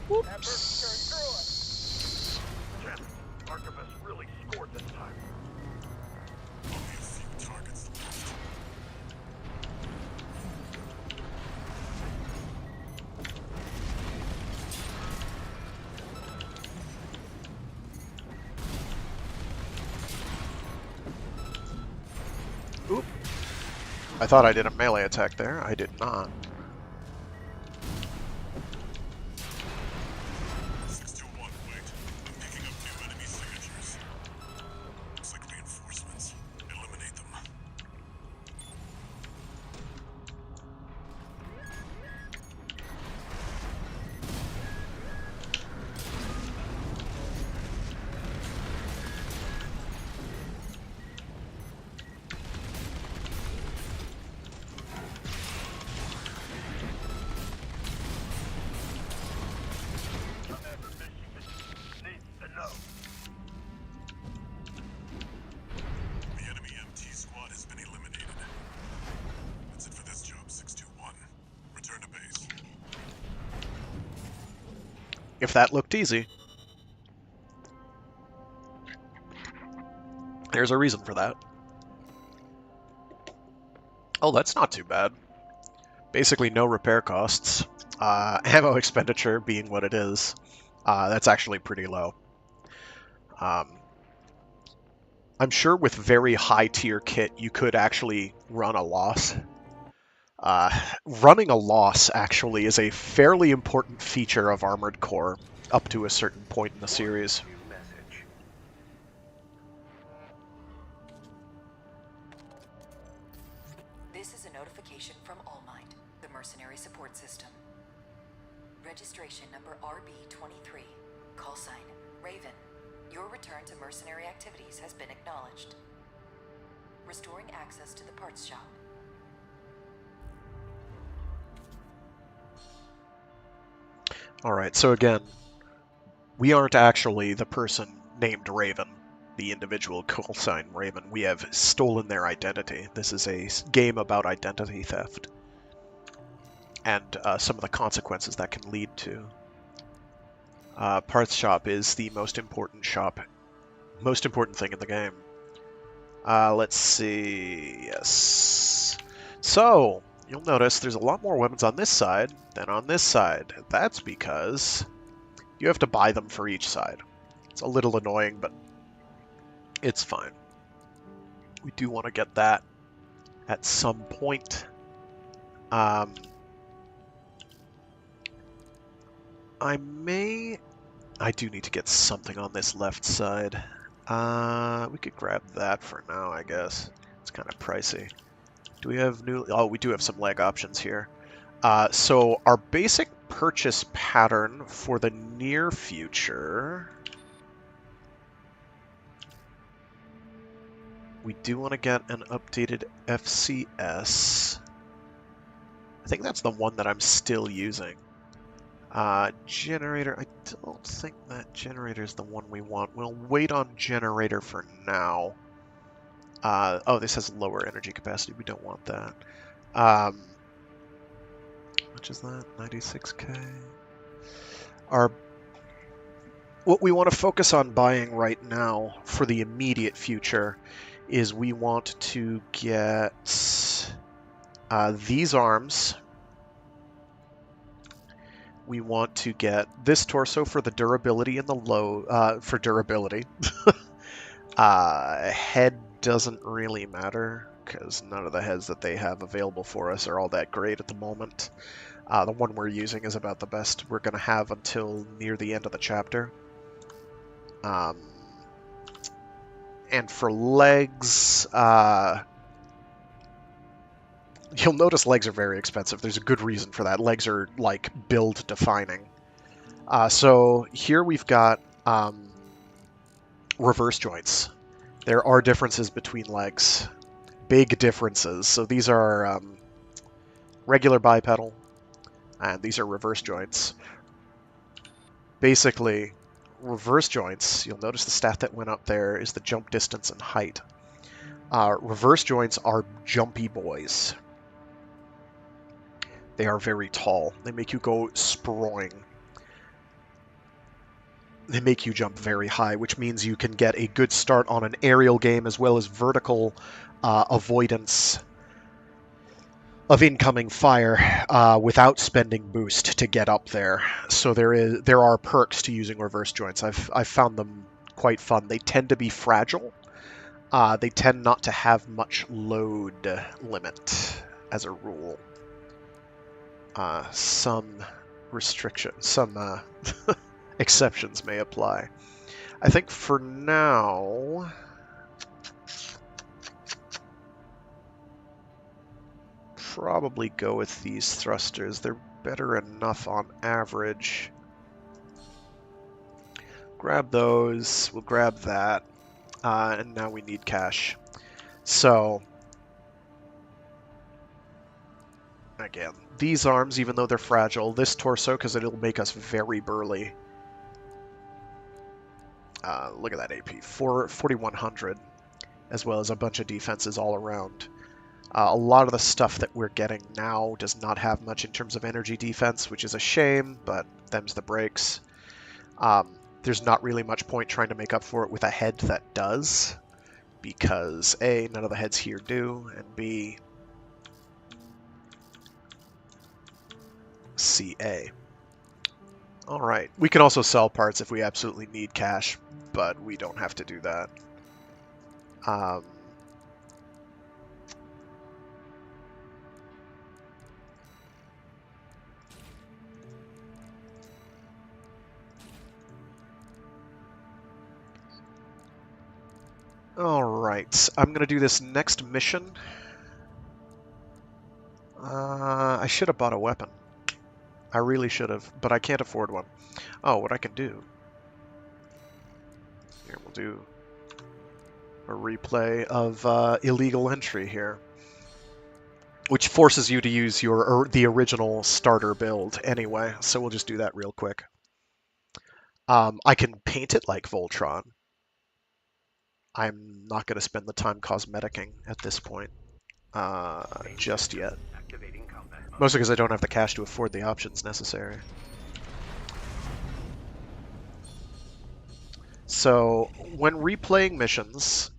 That bird's tearing through us. Arquebus really scored this time. Only a few targets left. Oop. I thought I did a melee attack there. I did not. if that looked easy. There's a reason for that. Oh, that's not too bad. Basically no repair costs. Ammo expenditure being what it is, that's actually pretty low. I'm sure with very high tier kit you could actually run a loss. Running a loss actually is a fairly important feature of Armored Core up to a certain point in the series. Message. This is a notification from All Might, the mercenary support system. Registration number RB23. Call sign Raven. Your return to mercenary activities has been acknowledged. Restoring access to the parts shop. Alright, so again, we aren't actually the person named Raven, the individual call sign Raven. We have stolen their identity. This is a game about identity theft. And some of the consequences that can lead to. Parts shop is the most important thing in the game. Let's see, yes. So, you'll notice there's a lot more weapons on this side than on this side. That's because you have to buy them for each side. It's a little annoying, but it's fine. We do want to get that at some point. I do need to get something on this left side. We could grab that for now, I guess. It's kind of pricey. Do we have new... Oh, we do have some leg options here. So our basic purchase pattern for the near future... We do want to get an updated FCS. I think that's the one that I'm still using. Generator, I don't think that generator is the one we want. We'll wait on generator for now. Oh, this has lower energy capacity. We don't want that. How much is that? 96k. What we want to focus on buying right now for the immediate future is we want to get these arms. We want to get this torso for the durability and the low, for durability. Head doesn't really matter, because none of the heads that they have available for us are all that great at the moment. The one we're using is about the best we're going to have until near the end of the chapter. And for legs, you'll notice legs are very expensive. There's a good reason for that. Legs are, like, build defining. So here we've got reverse joints. There are differences between legs. Big differences. So these are regular bipedal, and these are reverse joints. Basically, reverse joints, you'll notice the stat that went up there is the jump distance and height. Reverse joints are jumpy boys. They are very tall. They make you go sproing. They make you jump very high, which means you can get a good start on an aerial game as well as vertical avoidance of incoming fire without spending boost to get up there. So there are perks to using reverse joints. I've found them quite fun. They tend to be fragile. They tend not to have much load limit as a rule. Some restrictions, some exceptions may apply. I think for now, probably go with these thrusters. They're better enough on average. Grab those, we'll grab that, and now we need cash. So, again, these arms, even though they're fragile, this torso, because it'll make us very burly. Look at that AP, 4,100, as well as a bunch of defenses all around. A lot of the stuff that we're getting now does not have much in terms of energy defense, which is a shame, but them's the breaks. There's not really much point trying to make up for it with a head that does, because A, none of the heads here do, and B, CA. Alright, we can also sell parts if we absolutely need cash, but we don't have to do that. Alright, I'm going to do this next mission. I should have bought a weapon. I really should have, but I can't afford one. Oh, what I can do... Here, we'll do a replay of illegal entry here, which forces you to use the original starter build anyway, so we'll just do that real quick. I can paint it like Voltron. I'm not going to spend the time cosmeticing at this point, just yet. Mostly because I don't have the cash to afford the options necessary. So, when replaying missions,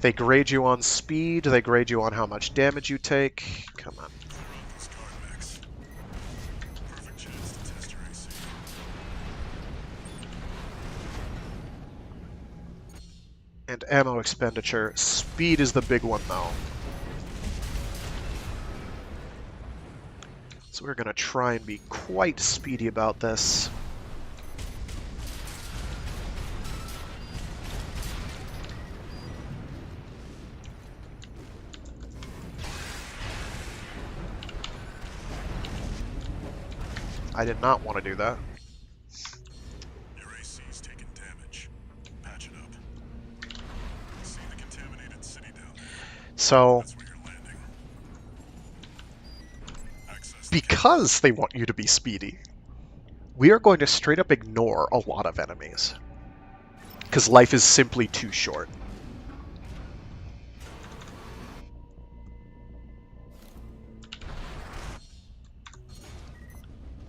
they grade you on speed, they grade you on how much damage you take. Come on. Perfect chance to test your AC. And ammo expenditure. Speed is the big one, though. So we're going to try and be quite speedy about this. I did not want to do that. Your AC's taking damage. Patch it up. See the contaminated city down there? So, That's where you're landing. Access the because they want you to be speedy, we are going to straight up ignore a lot of enemies. Because life is simply too short.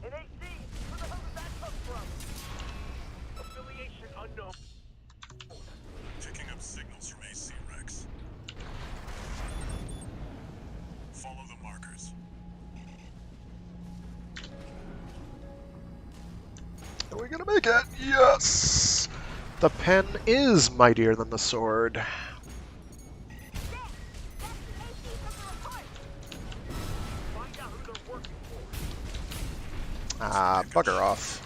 An AC? Where the hell did that come from? Affiliation unknown. Picking up signals from AC Rex. Follow the markers. Are we gonna make it? Yes! The pen is mightier than the sword. That's the AC from the report. Find out who they're working for. Ah, bugger off.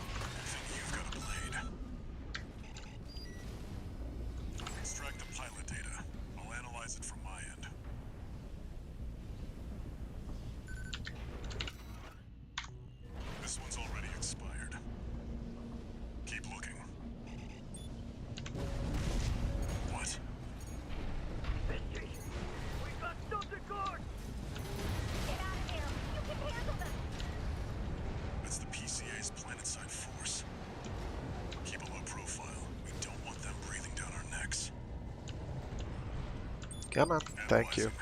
You've got a blade. Extract the pilot data. I'll analyze it from my end. This one's already expired. Keep looking. What? We got something good! Get out of here. You can handle them. That's the PCA's planetside force. Keep a low profile. We don't want them breathing down our necks. Come on, thank you. Analyzing.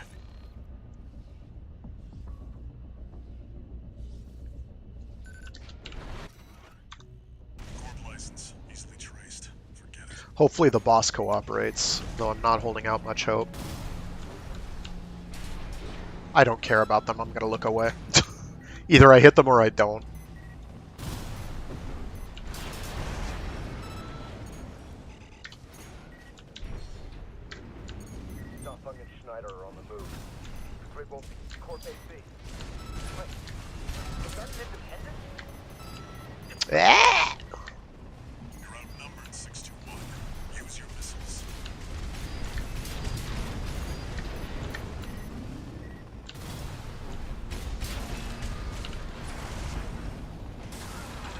Corp license, easily traced. Forget it. Hopefully the boss cooperates, though I'm not holding out much hope. I don't care about them, I'm gonna look away. Either I hit them or I don't. Stoffung and Schneider are on the move. Grid won't be Corp AC. Wait, is that an independent? Ah! You're outnumbered 6-1. Use your missiles.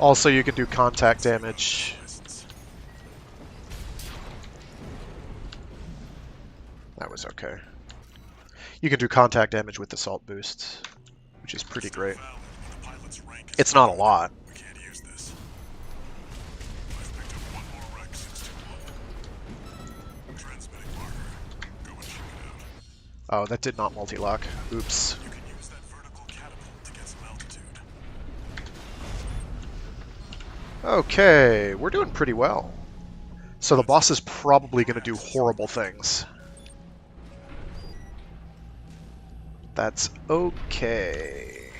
Also, you can do contact damage. License. That was okay. You can do contact damage with assault boosts, which is pretty Still great. valid, but the pilot's rank is It's not a lot. We can't use this. I've picked up one more Rex 6-1. Transmitting marker. Go and check it out. Oh, that did not multi-lock. Oops. You can use that vertical catapult to get some altitude. Okay, we're doing pretty well. So the boss is probably going to do horrible things. That's okay.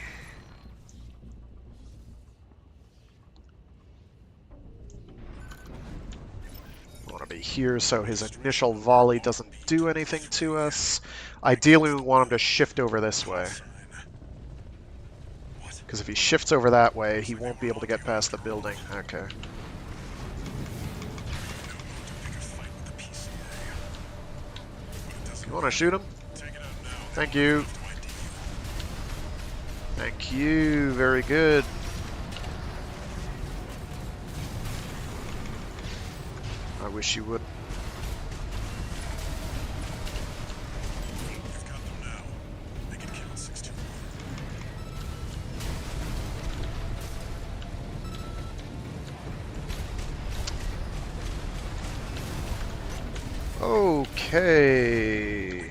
We want to be here so his initial volley doesn't do anything to us. Ideally, we want him to shift over this way. Because if he shifts over that way, he won't be able to get past the building. Okay. You want to shoot him? Thank you. Thank you. Very good. I wish you would. Okay.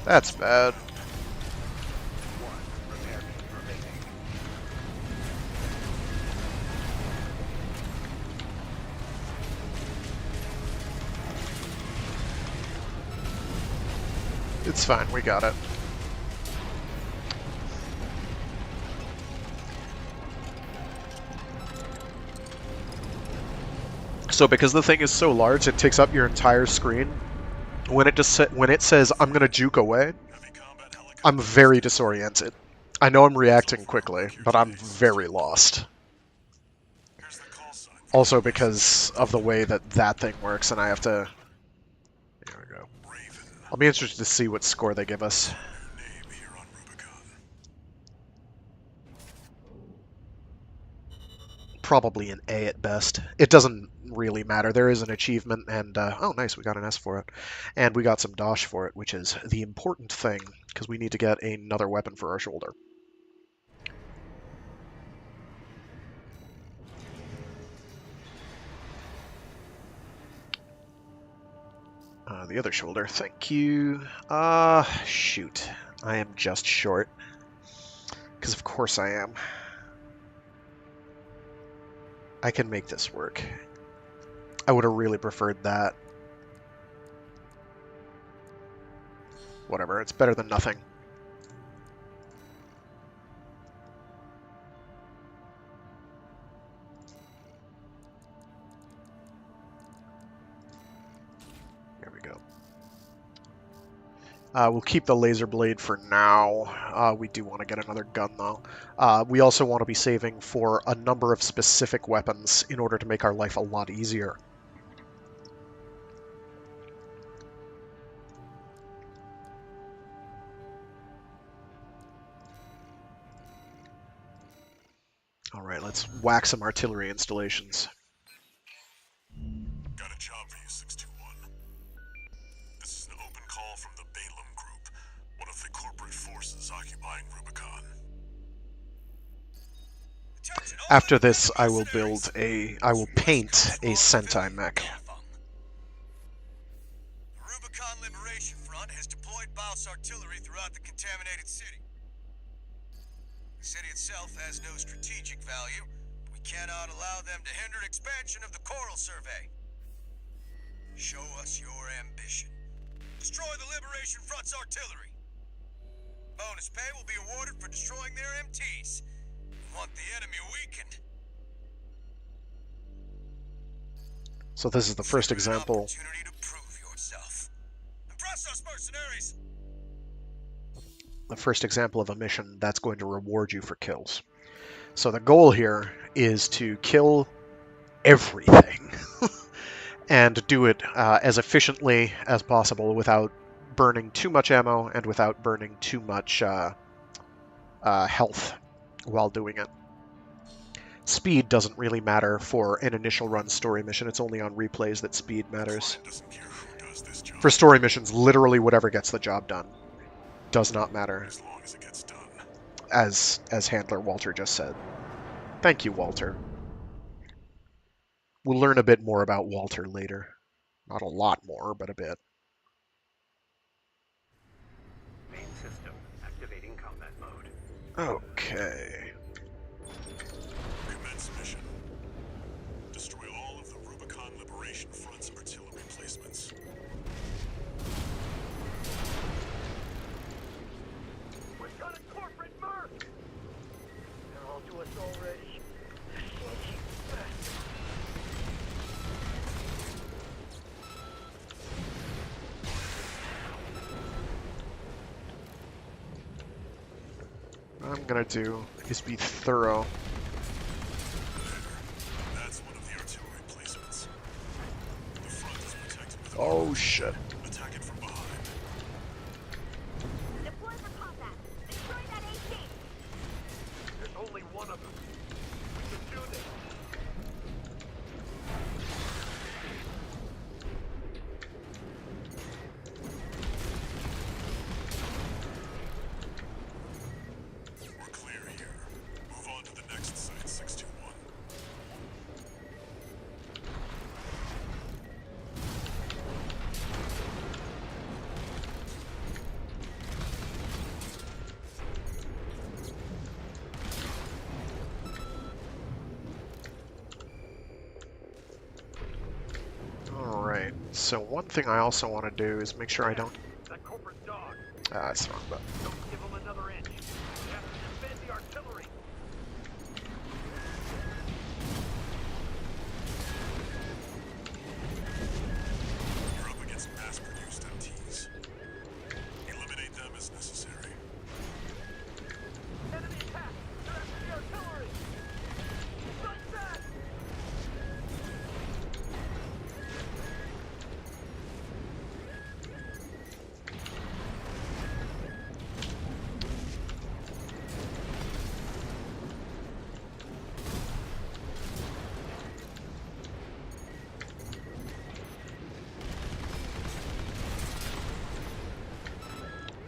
That's bad. It's fine, we got it. So because the thing is so large, it takes up your entire screen. When it says I'm gonna juke away, I'm very disoriented. I know I'm reacting quickly, but I'm very lost. Also because of the way that that thing works, and I have to... There we go. I'll be interested to see what score they give us. Probably an A at best. It doesn't really matter. There is an achievement, and oh nice, we got an S for it. And we got some dosh for it, which is the important thing, because we need to get another weapon for our shoulder. The other shoulder, thank you. Shoot. I am just short. Because of course I am. I can make this work. I would have really preferred that. Whatever, it's better than nothing. There we go. We'll keep the laser blade for now. We do want to get another gun, though. We also want to be saving for a number of specific weapons in order to make our life a lot easier. Alright, let's whack some artillery installations. Got a job for you, 621. This is an open call from the Balaam Group, one of the corporate forces occupying Rubicon. After this, I will paint a Sentai mech. The Rubicon Liberation Front has deployed Baus artillery throughout the contaminated city. The city itself has no strategic value. We cannot allow them to hinder expansion of the Coral Survey. Show us your ambition. Destroy the Liberation Front's artillery. Bonus pay will be awarded for destroying their MTs. We want the enemy weakened. So this is the first example. Opportunity to prove yourself. Impress us, mercenaries. The first example of a mission that's going to reward you for kills. So the goal here is to kill everything and do it as efficiently as possible without burning too much ammo and without burning too much health while doing it. Speed doesn't really matter for an initial run story mission. It's only on replays that speed matters. For story missions, literally whatever gets the job done does not matter. As long as it gets done. As Handler Walter just said. Thank you, Walter. We'll learn a bit more about Walter later. Not a lot more, but a bit. Main system activating combat mode. Okay. Commence mission. Destroy all of the Rubicon Liberation Front's artillery placements. We've got a corporate merc! They're all to us already. Sneaky bastard. What I'm gonna do is be thorough. That's one of the artillery placements. The front is protected with Oh shit. attack it from behind. Deploy for combat. Destroy that AT. There's only one of them. We can do this. We're clear here. Move on to the next site, 621. Alright, so one thing I also want to do is make sure I don't... That corporate dog. Ah, that's the wrong button. Don't give him another inch. We have to defend the artillery. You're up against mass-produced MTs. Eliminate them as necessary. Enemy attack! They're after the artillery! Strike back!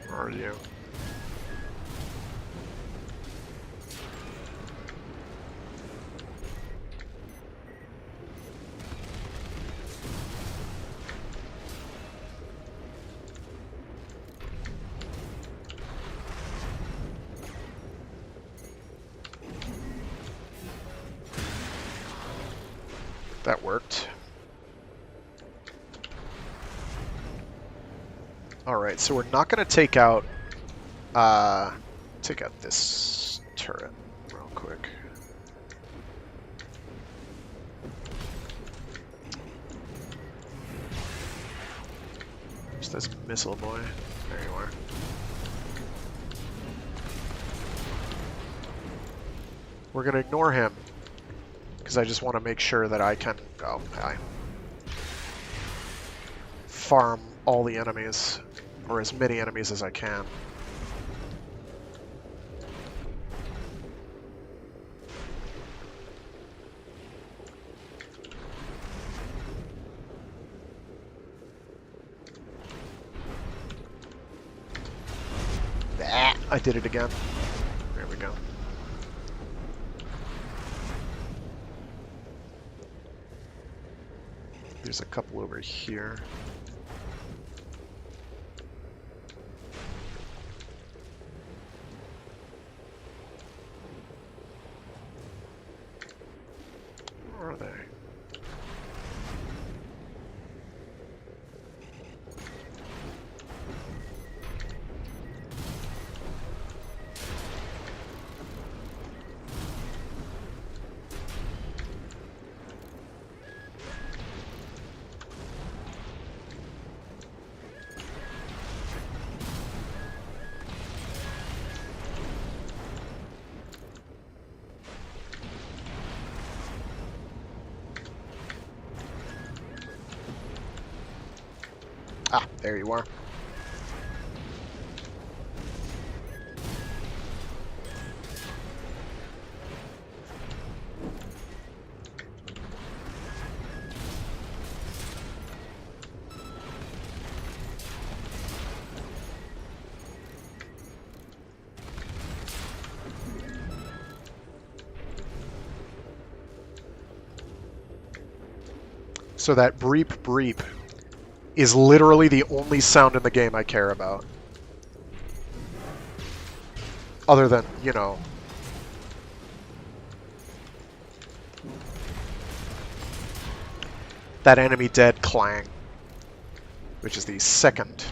Where are you? That worked. Alright, so we're not going to take out this turret real quick. Just this missile boy. There you are. We're going to ignore him because I just want to make sure that I can farm all the enemies, or as many enemies as I can. Ah, I did it again. There we go. There's a couple over here. Where are they? Ah, there you are. So that breep breep is literally the only sound in the game I care about. Other than, you know, that enemy dead clang, which is the second.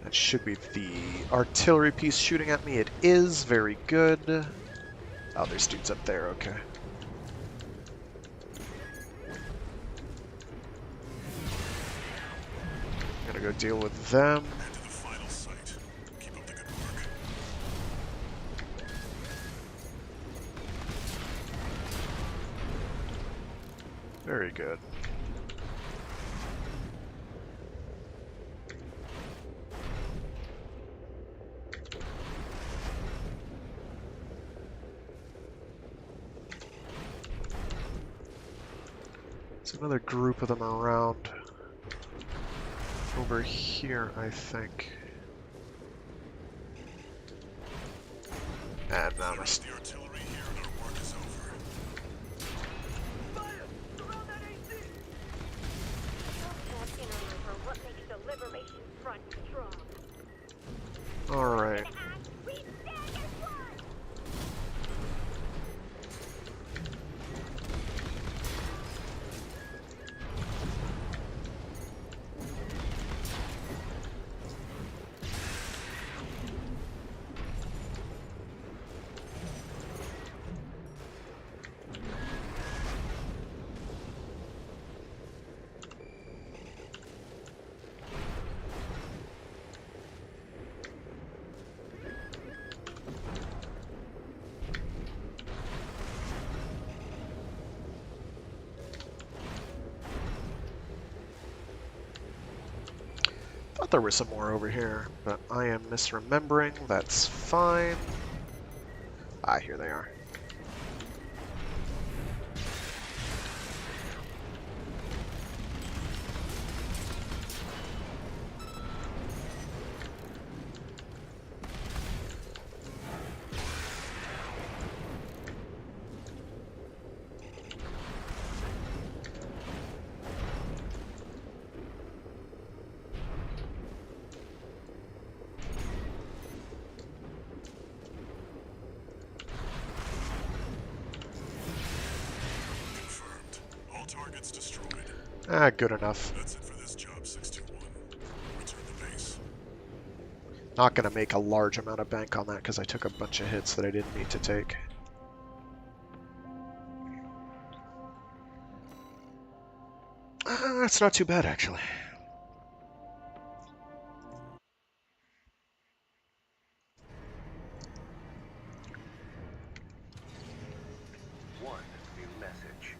That should be the artillery piece shooting at me. It is. Very good. Oh, there's dudes up there. Okay. Gonna go deal with them. Head to the final site. Keep up the good work. Very good. There's another group of them around over here, I think. And now Clear out the artillery here and our work is over. Fire! Surround that AC! Can't see no room for what makes the Liberation Front strong. all right. And we stand as one! Thought there were some more over here, but I am misremembering. That's fine. Ah, here they are. Confirmed. All targets destroyed. Ah, good enough. That's it for this job, 621. Return to base. Not gonna make a large amount of bank on that because I took a bunch of hits that I didn't need to take. That's not too bad, actually. One new message.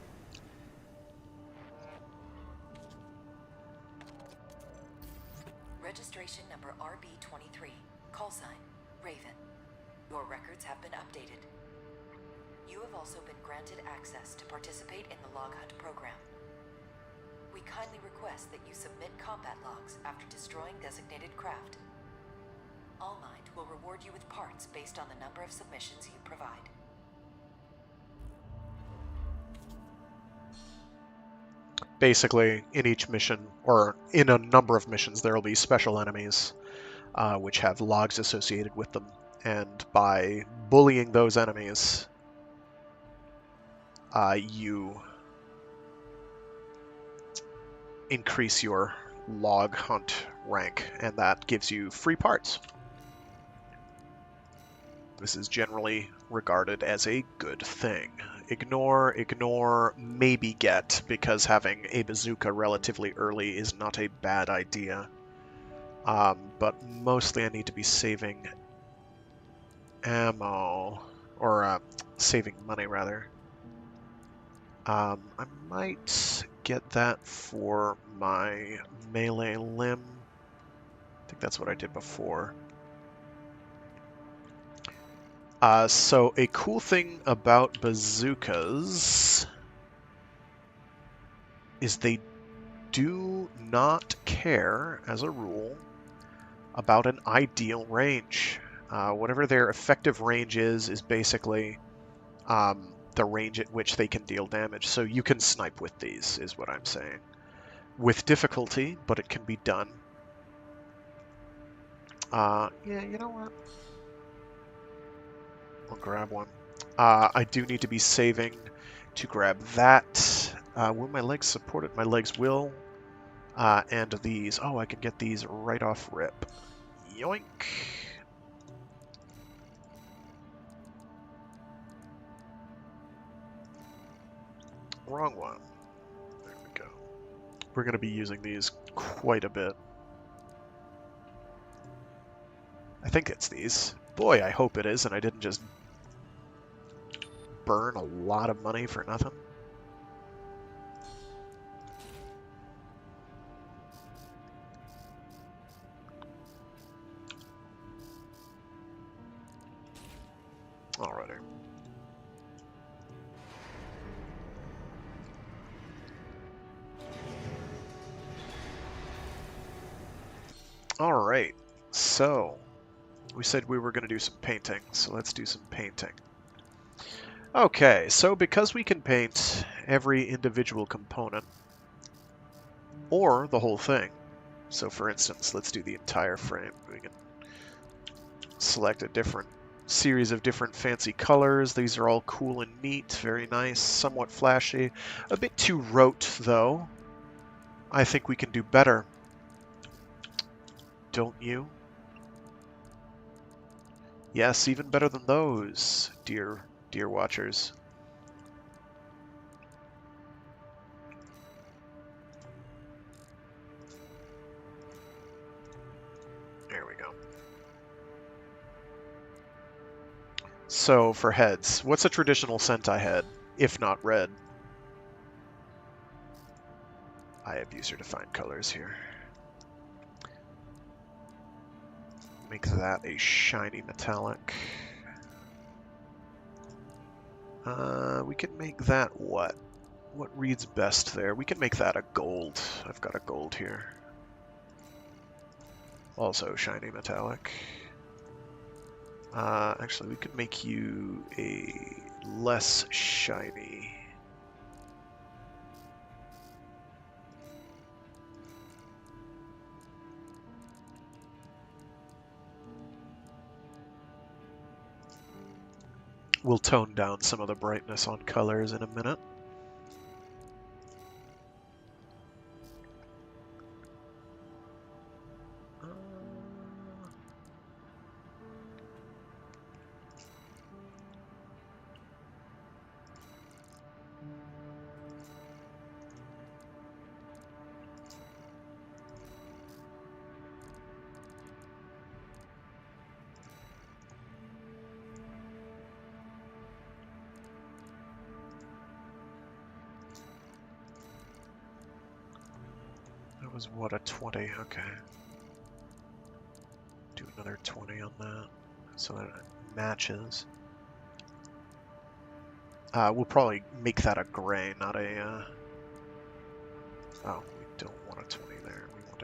Registration number RB23, call sign, Raven. Your records have been updated. You have also been granted access to participate in the log hunt program. We kindly request that you submit combat logs after destroying designated craft. All Mind will reward you with parts based on the number of submissions you provide. Basically, in each mission, or in a number of missions, there will be special enemies which have logs associated with them. And by bullying those enemies, you increase your log hunt rank, and that gives you free parts. This is generally regarded as a good thing. Ignore, maybe get, because having a bazooka relatively early is not a bad idea. But mostly I need to be saving ammo, or saving money rather. I might get that for my melee limb. I think that's what I did before. So a cool thing about bazookas is they do not care, as a rule, about an ideal range. Whatever their effective range is basically the range at which they can deal damage. So you can snipe with these, is what I'm saying. With difficulty, but it can be done. Yeah, you know what? I'll grab one. I do need to be saving to grab that. Will my legs support it? My legs will. And these. Oh, I can get these right off rip. Yoink. Wrong one. There we go. We're going to be using these quite a bit. I think it's these. Boy, I hope it is, and I didn't just burn a lot of money for nothing. Alrighty. Alright, so we said we were going to do some painting, so let's do some painting. Okay, so because we can paint every individual component, or the whole thing, so for instance, let's do the entire frame. We can select a different series of different fancy colors. These are all cool and neat, very nice, somewhat flashy. A bit too rote, though. I think we can do better. Don't you? Yes, even better than those, dear watchers. There we go. So, for heads, what's a traditional Sentai head, if not red? I have user-defined colors here. Make that a shiny metallic. We can make that what? What reads best there? We can make that a gold. I've got a gold here. Also shiny metallic. Actually, we could make you a less shiny. We'll tone down some of the brightness on colors in a minute. That was what, a 20? Okay. Do another 20 on that so that it matches. We'll probably make that a gray, not a... Oh, we don't want a 20 there. We want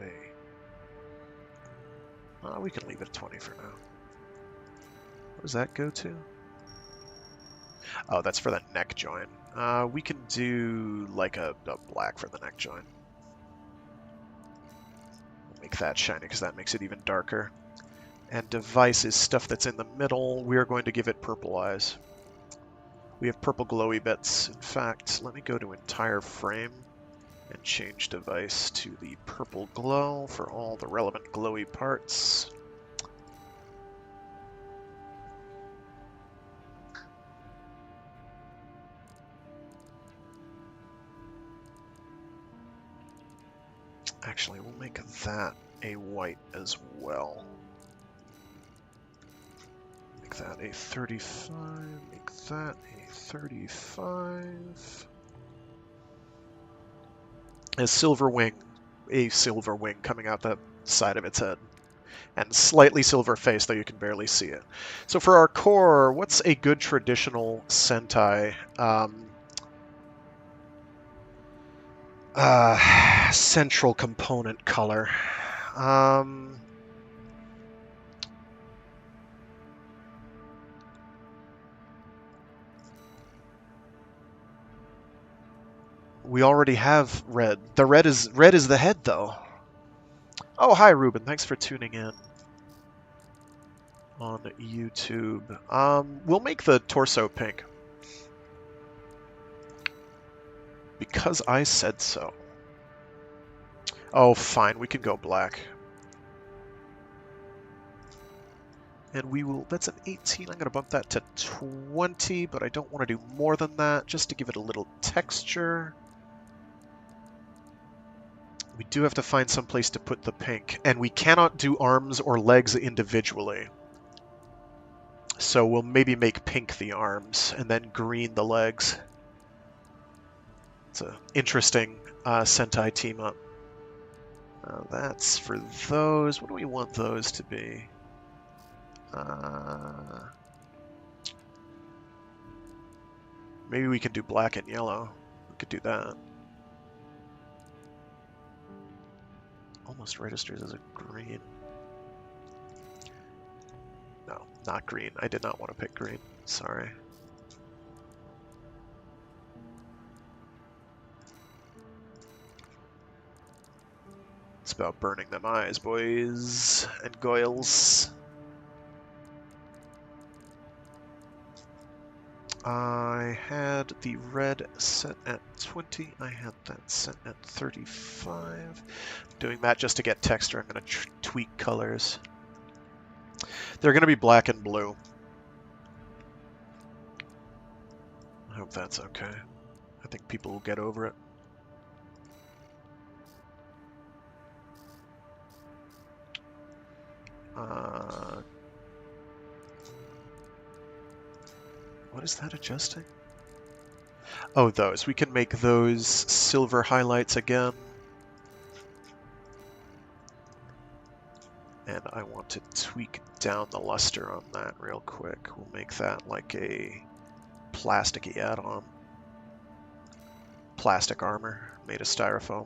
a... we can leave it 20 for now. What does that go to? Oh, that's for the neck joint. We can do like a black for the neck joint. We'll make that shiny because that makes it even darker. And device is stuff that's in the middle. We are going to give it purple eyes. We have purple glowy bits. In fact, let me go to entire frame and change device to the purple glow for all the relevant glowy parts. Actually, we'll make that a white as well. Make that a 35, make that a 35. A silver wing coming out the side of its head. And slightly silver face, though you can barely see it. So for our core, what's a good traditional Sentai? Central component color. We already have red. The red is the head, though. Oh, hi, Ruben. Thanks for tuning in on YouTube. We'll make the torso pink. Because I said so. Oh, fine. We can go black. And we will... That's an 18. I'm going to bump that to 20, but I don't want to do more than that, just to give it a little texture. We do have to find some place to put the pink. And we cannot do arms or legs individually. So we'll maybe make pink the arms, and then green the legs. It's an interesting Sentai team-up. That's for those. What do we want those to be? Maybe we can do black and yellow. We could do that. Almost registers as a green. No, not green. I did not want to pick green. Sorry. It's about burning them eyes, boys and goyles. I had the red set at 20. I had that set at 35. Doing that just to get texture. I'm going to tweak colors. They're going to be black and blue. I hope that's okay. I think people will get over it. What is that adjusting? Oh, those. We can make those silver highlights again. And I want to tweak down the luster on that real quick. We'll make that like a plasticky add-on. Plastic armor made of styrofoam.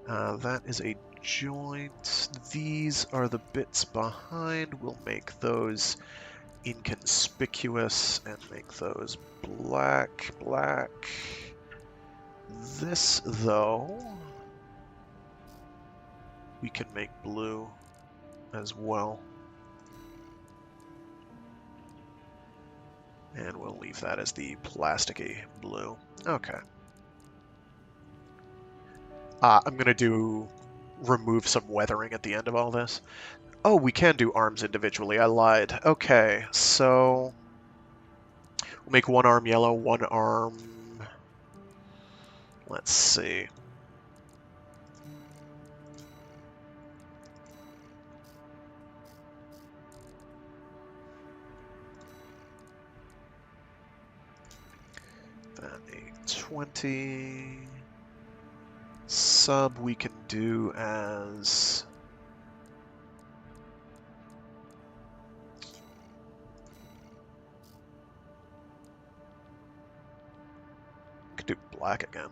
That is a joint. These are the bits behind. We'll make those inconspicuous and make those black. This, though, we can make blue as well. And we'll leave that as the plasticky blue. Okay. I'm going to remove some weathering at the end of all this. Oh, we can do arms individually. I lied. Okay, so we'll make one arm yellow, one arm... Let's see. That a 20... Sub we can do as... We could do black again.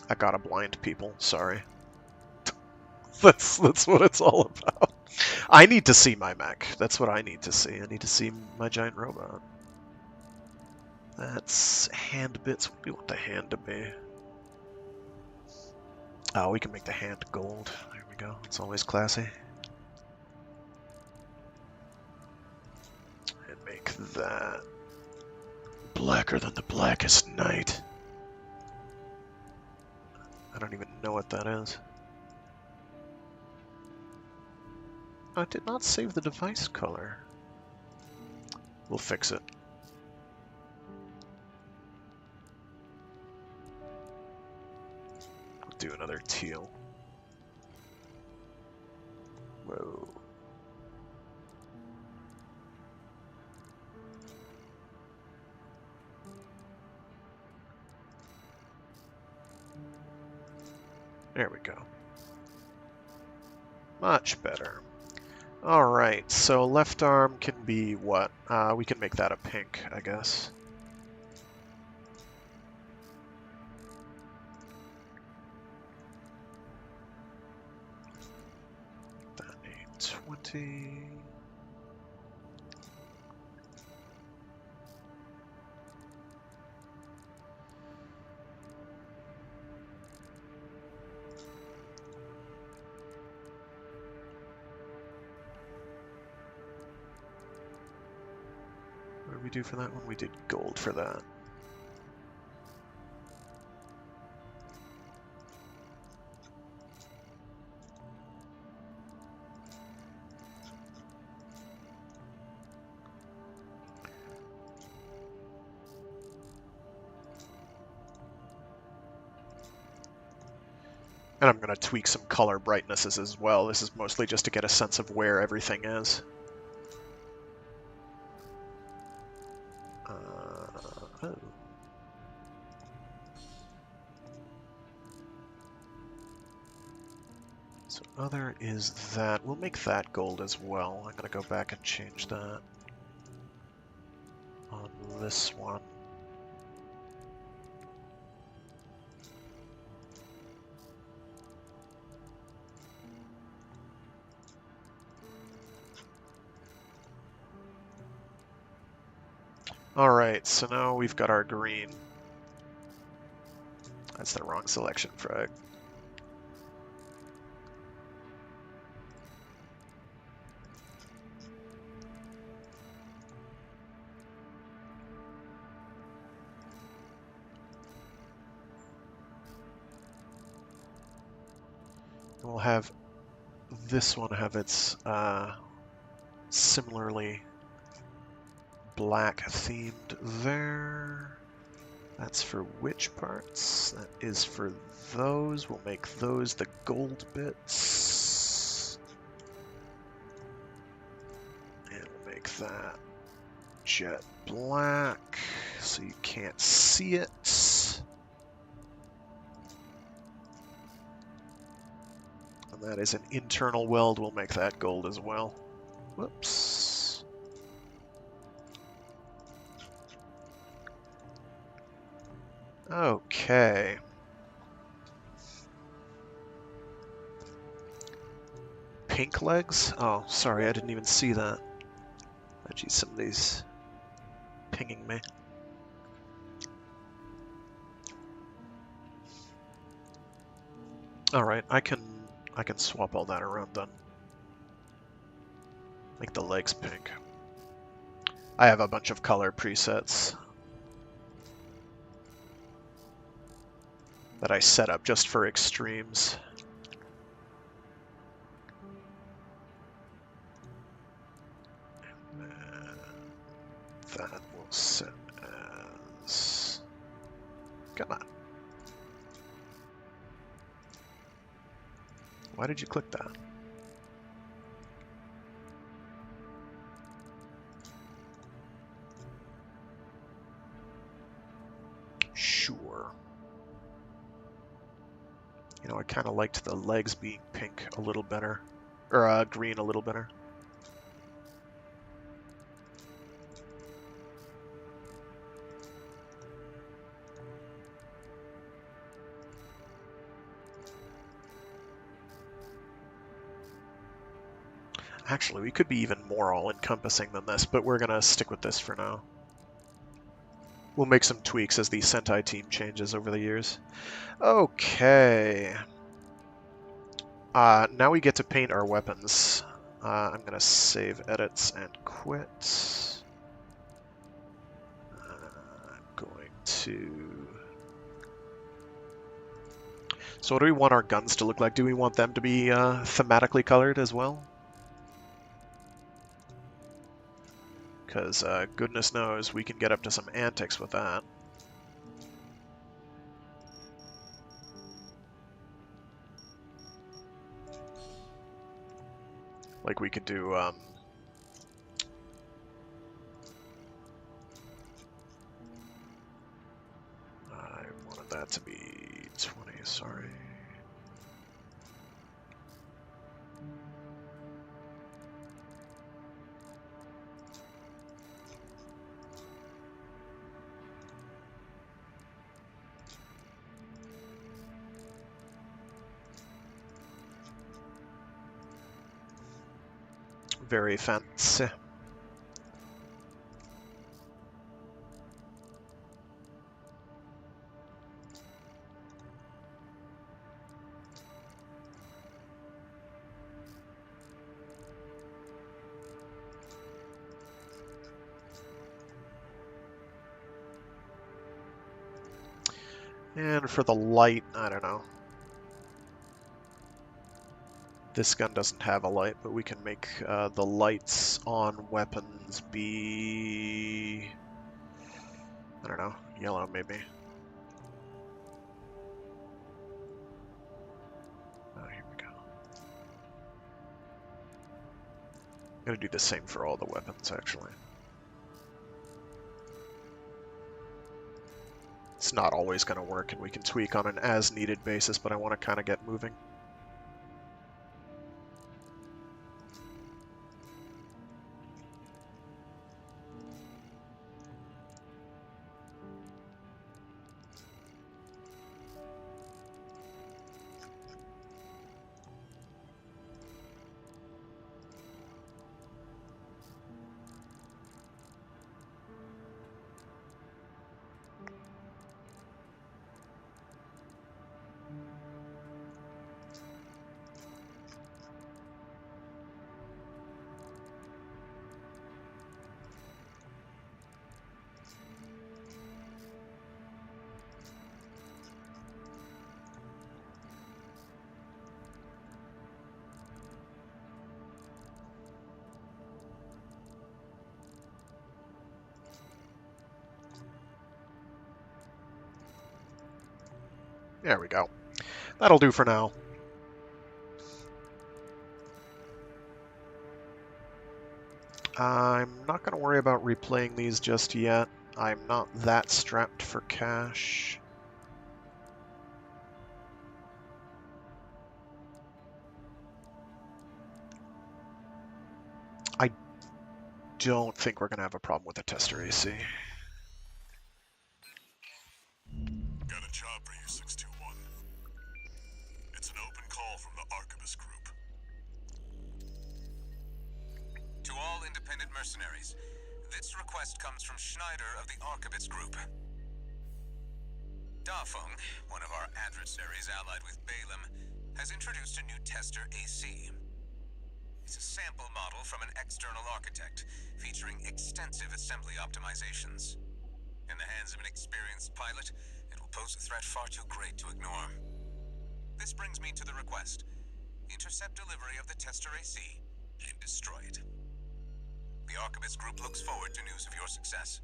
I gotta blind people, sorry. That's what it's all about. I need to see my mech. That's what I need to see. I need to see my giant robot. That's hand bits. What do we want the hand to be? Oh, we can make the hand gold. There we go. It's always classy. And make that blacker than the blackest night. I don't even know what that is. I did not save the device color. We'll fix it. I'll do another teal. Whoa. There we go. Much better. Alright, so left arm can be what? We can make that a pink, I guess. That a 20. What did we do for that one? We did gold for that. And I'm going to tweak some color brightnesses as well. This is mostly just to get a sense of where everything is. Oh. So other is that. We'll make that gold as well. I'm going to go back and change that on this one. Alright, so now we've got our green. That's the wrong selection, Frag. We'll have this one have its similarly black themed there. That's for which parts? That is for those. We'll make those the gold bits. And we'll make that jet black so you can't see it. And that is an internal weld. We'll make that gold as well. Whoops. Okay. Pink legs? Oh, sorry, I didn't even see that. Oh, geez, somebody's pinging me. Alright, I can swap all that around then. Make the legs pink. I have a bunch of color presets that I set up just for extremes. And that will set as... Come on. Why did you click that? Sure. You know, I kind of liked the legs being pink a little better. Or green a little better. Actually, we could be even more all-encompassing than this, but we're going to stick with this for now. We'll make some tweaks as the Sentai team changes over the years. Okay. Now we get to paint our weapons. I'm going to save edits and quit. I'm going to... So what do we want our guns to look like? Do we want them to be thematically colored as well? Because goodness knows we can get up to some antics with that. Like we could do I wanted that to be 20, sorry. very fancy. And for the light, I don't know. This gun doesn't have a light, but we can make the lights on weapons be... I don't know, yellow maybe. Oh, here we go. I'm going to do the same for all the weapons, actually. It's not always going to work, and we can tweak on an as-needed basis, but I want to kind of get moving. There we go. That'll do for now. I'm not going to worry about replaying these just yet. I'm not that strapped for cash. I don't think we're going to have a problem with the tester AC. Got a job for you, 621. It's an open call from the Arquebus Group. To all independent mercenaries, this request comes from Schneider of the Arquebus Group. Dafeng, one of our adversaries allied with Balaam, has introduced a new tester AC. It's a sample model from an external architect, featuring extensive assembly optimizations. In the hands of an experienced pilot, it will pose a threat far too great to ignore. This brings me to the request. Intercept delivery of the tester AC and destroy it. The Arquebus Group looks forward to news of your success.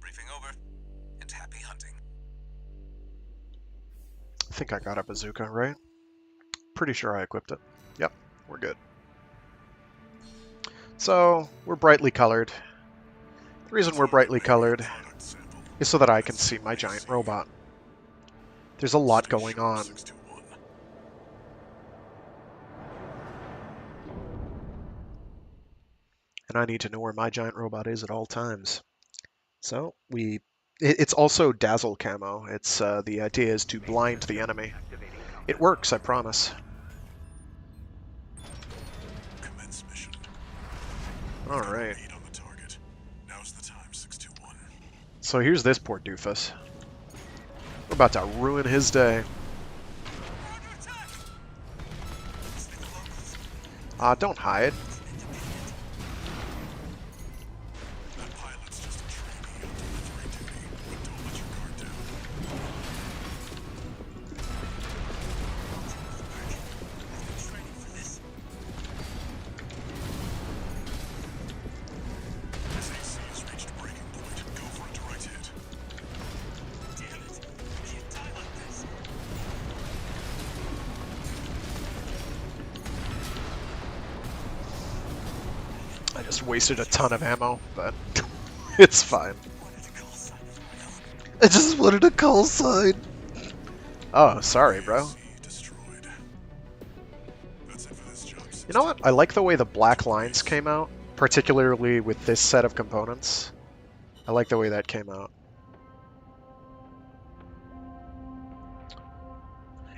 Briefing over, and happy hunting. I think I got a bazooka, right? Pretty sure I equipped it. Yep, we're good. So, we're brightly colored. The reason we're brightly colored is so that I can see my giant robot. There's a lot going on. And I need to know where my giant robot is at all times. So, it's also dazzle camo. It's the idea is to blind the enemy. It works, I promise. Commence mission. Alright. Lead on the target. Now's the time, 621. So here's this poor doofus. We're about to ruin his day. Don't hide. That pilot's just a trainee on delivery duty, but don't let your guard down. This AC has reached breaking point. Go for a direct hit. Damn it! I can't die like this. I just wasted a ton of ammo, but it's fine. I just wanted a call sign. Oh, sorry, bro. AC destroyed. That's it for this job. You know what? I like the way the black lines came out, particularly with this set of components. I like the way that came out.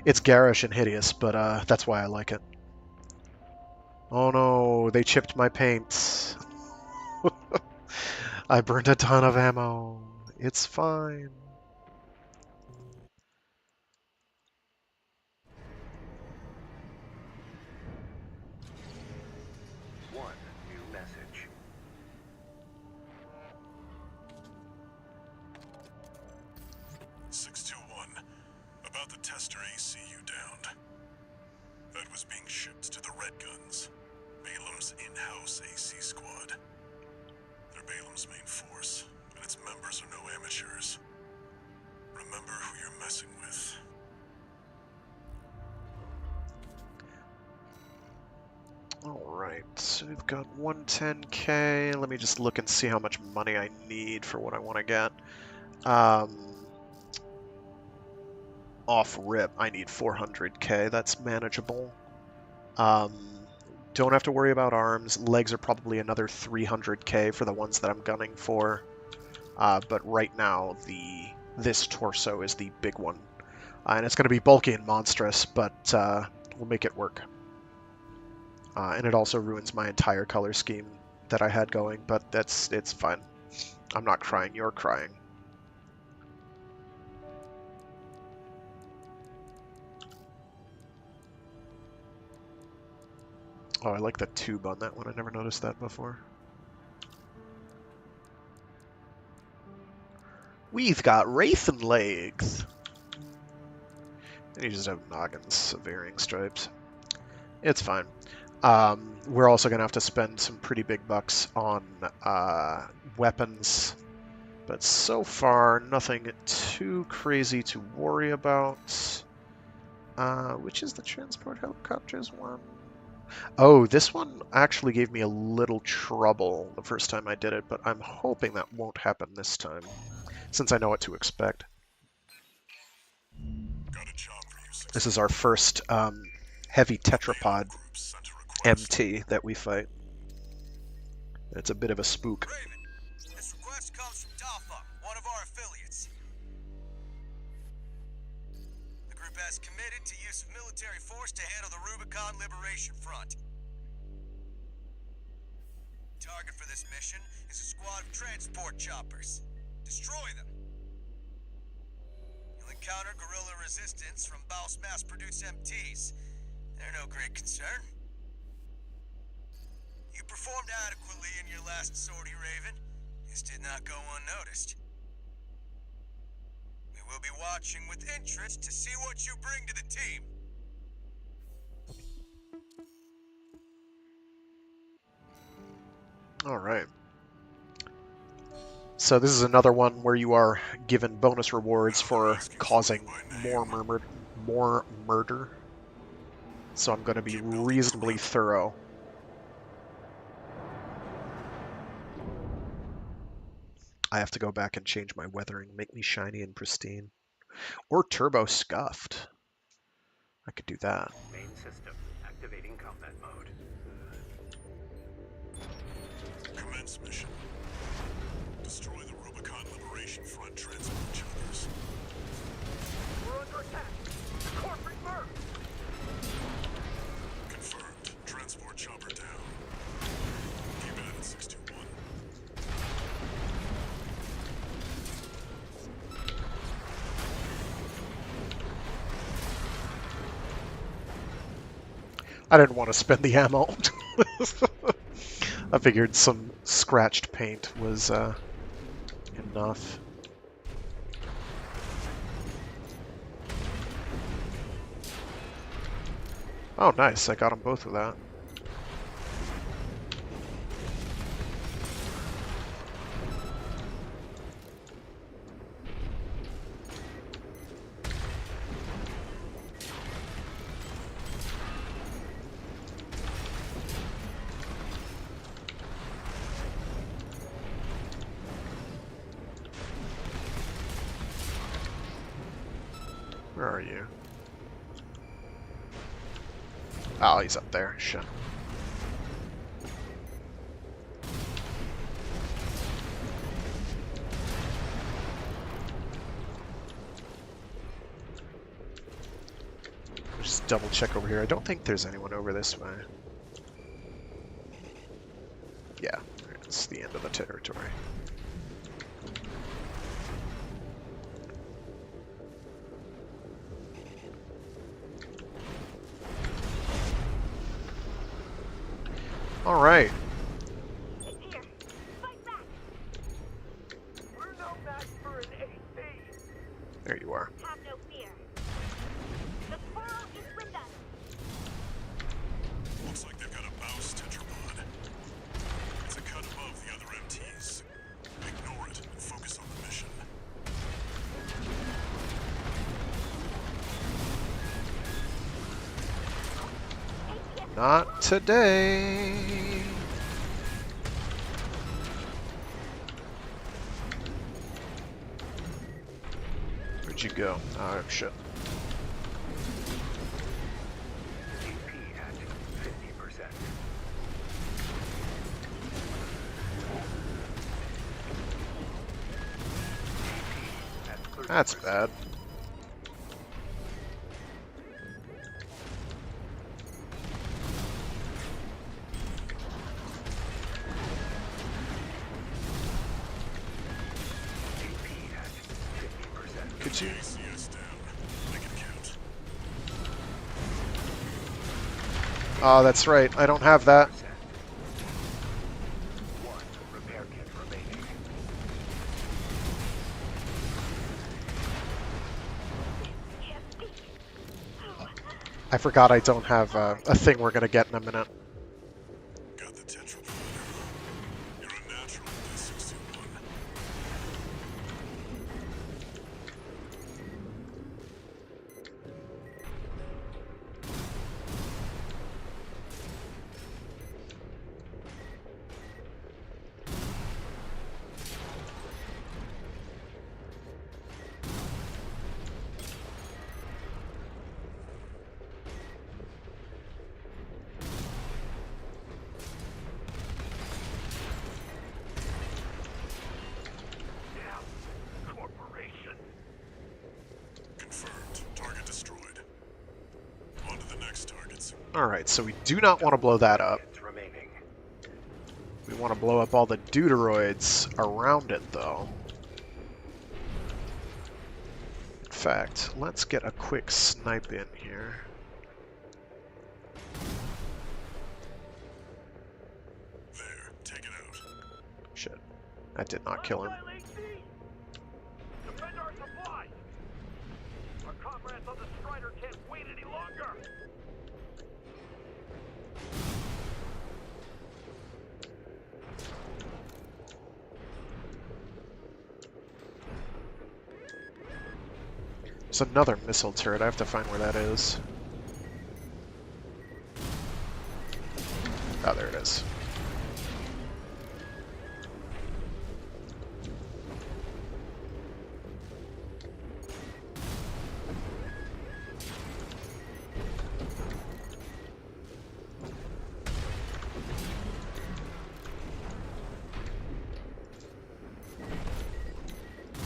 It's garish and hideous, but that's why I like it. Oh no, they chipped my paint. I burned a ton of ammo. It's fine. One new message. About the tester AC you downed. That was being shipped to the Red Guns, Balam's in-house AC squad. They're Balam's main force, and its members are no amateurs. Remember who you're messing with. Alright, so we've got 110k. Let me just look and see how much money I need for what I want to get. Off rip, I need 400k. That's manageable. Don't have to worry about arms. Legs are probably another 300k for the ones that I'm gunning for. But right now, this torso is the big one. And it's going to be bulky and monstrous, but we'll make it work. And it also ruins my entire color scheme that I had going, but it's fine. I'm not crying, you're crying. Oh, I like the tube on that one. I never noticed that before. We've got Wraithen legs! And you just have noggins of varying stripes. It's fine. We're also going to have to spend some pretty big bucks on weapons. But so far, nothing too crazy to worry about. Which is the transport helicopters one? Oh, this one actually gave me a little trouble the first time I did it, but I'm hoping that won't happen this time, since I know what to expect. Got a job for you, This is our first heavy tetrapod Group sent a request. MT that we fight. It's a bit of a spook. Raven, this request comes from Dafa, one of our affiliates. The group has committed to use of military force to handle the Rubicon Liberation Front. Target for this mission is a squad of transport choppers. Destroy them. You'll encounter guerrilla resistance from Baus mass-produced MTs. They're no great concern. You performed adequately in your last sortie, Raven. This did not go unnoticed. We will be watching with interest to see what you bring to the team. Alright. So this is another one where you are given bonus rewards for causing more murder. So I'm going to be reasonably thorough. I have to go back and change my weathering, make me shiny and pristine. Or turbo scuffed. I could do that. Main system activating combat mode. Commence mission. Destroy the Rubicon Liberation Front transport choppers. We're under attack. Corporate merc. Confirmed. Transport chopper down. Keep at it, 621. I didn't want to spend the ammo. I figured some scratched paint was enough. Oh, nice. I got them both with that. Where are you? Oh, he's up there. Shit. Just double check over here. I don't think there's anyone over this way. the end of the territory. All right. It's here. Fight back. We're no match for an AC. There you are. Have no fear. The squirrel is with us. Looks like they've got a mouse tetrapod. It's a cut above the other MTs. Ignore it and focus on the mission. Not today. Where'd you go? Oh, shit. AP at 50%. That's bad. Could you? ACS down. Make it count. Oh, that's right. I don't have that. One repair kit remaining. I forgot I don't have a thing we're gonna get in a minute. Got the tetrapod. You're a natural at this 621. Corporation. Confirmed. Target destroyed. On to the next targets. Alright, so we do not want to blow that up. Kits remaining. We want to blow up all the deuteroids around it, though. In fact, let's get a quick snipe in here. There. Take it out. Shit. That did not kill him. Hostile AC. Defend our supplies. Our comrades on the Strider can't wait any longer. There's another missile turret. I have to find where that is. Oh, there it is.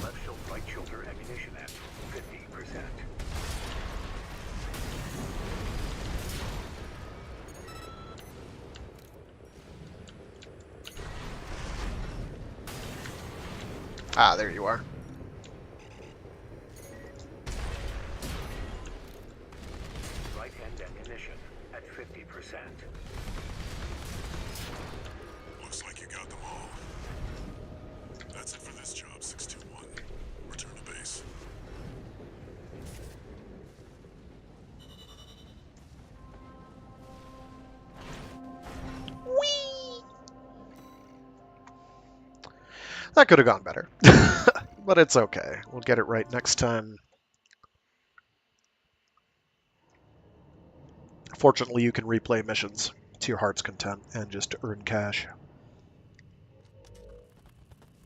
Left shoulder, right shoulder ammunition at 50%. Ah, there you are. Right hand ammunition at 50%. Looks like you got them all. That's it for this job, 621. Return to base. That could have gone better. But it's okay. We'll get it right next time. Fortunately, you can replay missions to your heart's content and just earn cash.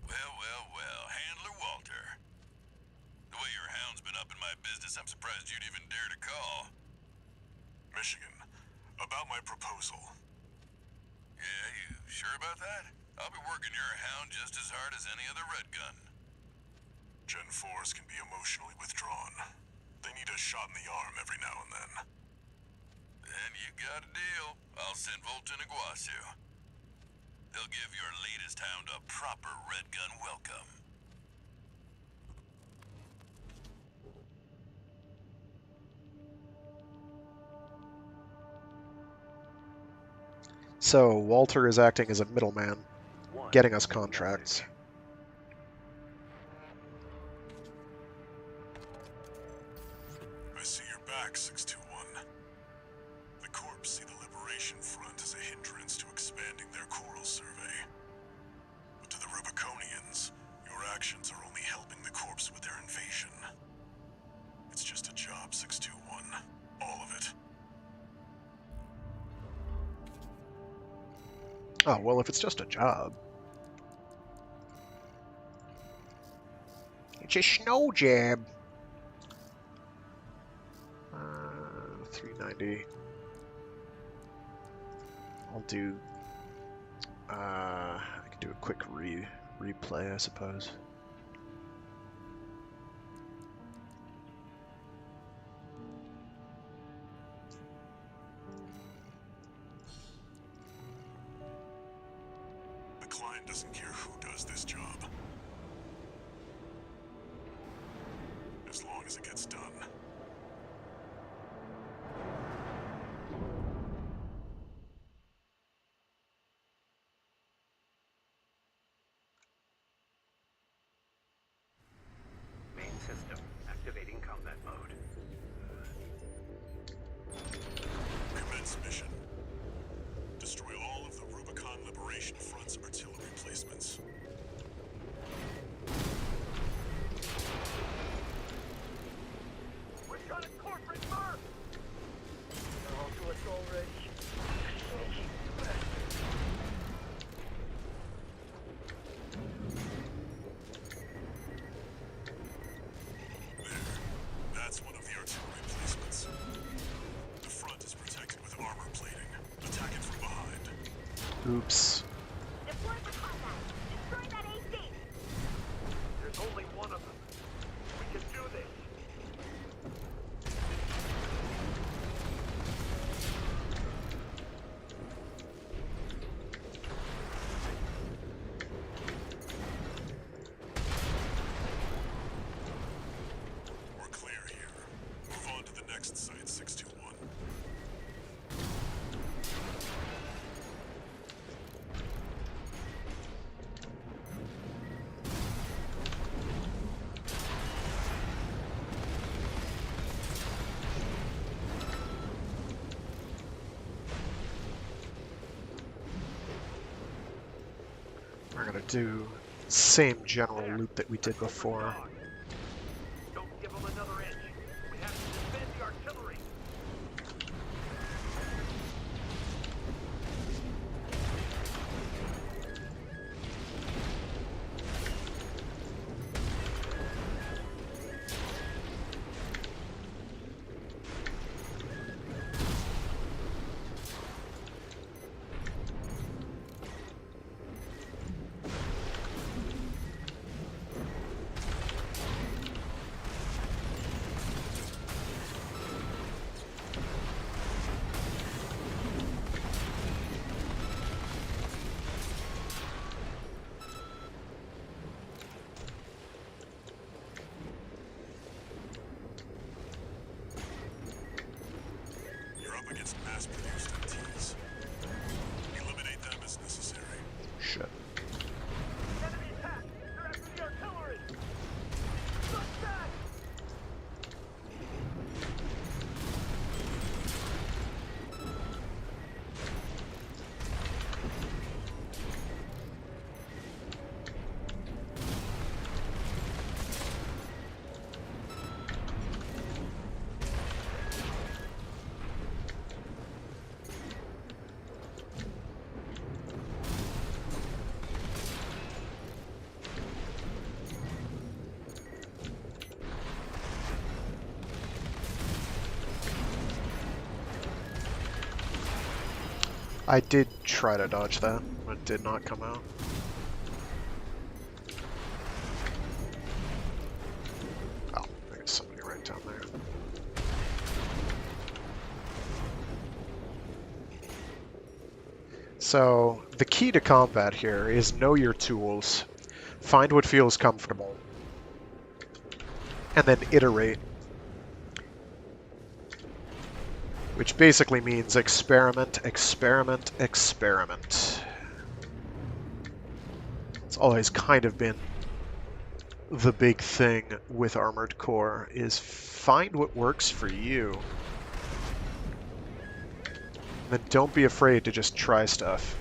Well, Handler Walter. The way your hound's been up in my business, I'm surprised you'd even dare to call. Michigan, about my proposal. Yeah, you sure about that? I'll be working your hound just as hard as any other red gun. Gen 4s can be emotionally withdrawn. They need a shot in the arm every now and then. Then you got a deal. I'll send Volta and Iguazu. They'll give your latest hound a proper red gun welcome. So Walter is acting as a middleman, getting us contracts. I see your back, 621. The Corps see the Liberation Front as a hindrance to expanding their coral survey. But to the Rubiconians, your actions are only helping the Corps with their invasion. It's just a job, 621. All of it. Oh, well, if it's just a job. It's a snow job. 390. I'll do... I can do a quick replay, I suppose. The client doesn't care who does this job. As long as it gets done. Main system activating combat mode. Commence mission. Destroy all of the Rubicon Liberation Front's artillery placements. We've got a corporate mark! They're all to us already. There. That's one of the artillery placements. The front is protected with armor plating. Attack it from behind. Oops. Deploy for combat. Destroy that AC. There's only one of them. We can do this. We're clear here. Move on to the next site, 621. We're gonna do same general loop that we did before. Don't give them another inch. We have to defend the artillery. You're up against mass-produced MTs. Eliminate them as necessary. Shit. Enemy attack! They're after the artillery! Look back! I did try to dodge that, but it did not come out. Oh, there's somebody right down there. So the key to combat here is know your tools, find what feels comfortable, and then iterate. Which basically means experiment, experiment, experiment. It's always kind of been the big thing with Armored Core, is find what works for you. And then don't be afraid to just try stuff.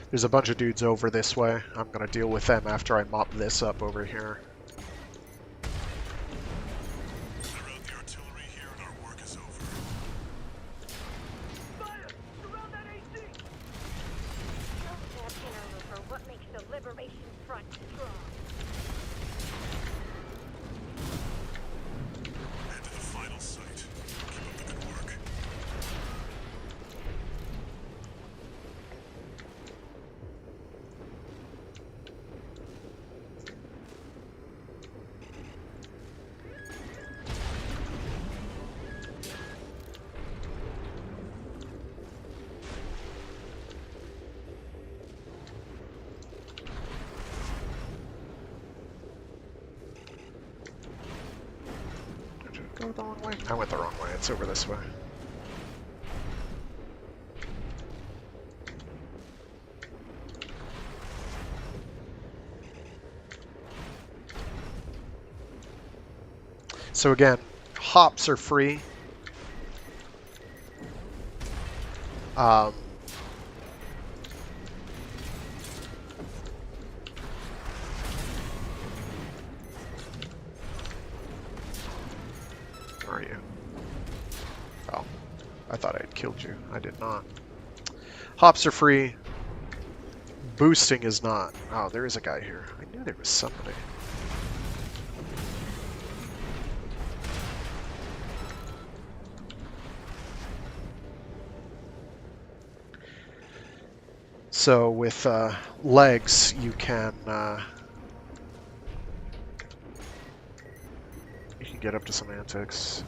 There's a bunch of dudes over this way. I'm gonna deal with them after I mop this up over here. Clear out the artillery here and our work is over. Fire! Surround that AC! Don't have dinner over what makes the Liberation Front strong. Head to the final site. Keep up the good work. Did I go the wrong way? I went the wrong way. It's over this way. So again, hops are free. Where are you? Oh, I thought I had killed you. I did not. Hops are free. Boosting is not. Oh, there is a guy here. I knew there was somebody. So with legs, you can get up to semantics.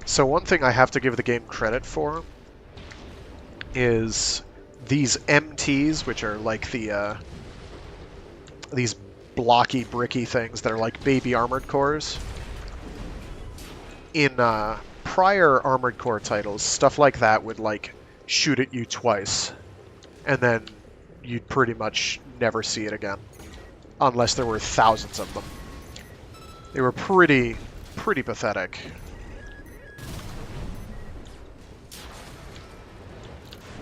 So one thing I have to give the game credit for is these MTs, which are like the these blocky, bricky things that are like baby Armored Cores. In prior Armored Core titles, stuff like that would like shoot at you twice, and then you'd pretty much never see it again, unless there were thousands of them. They were pretty pathetic.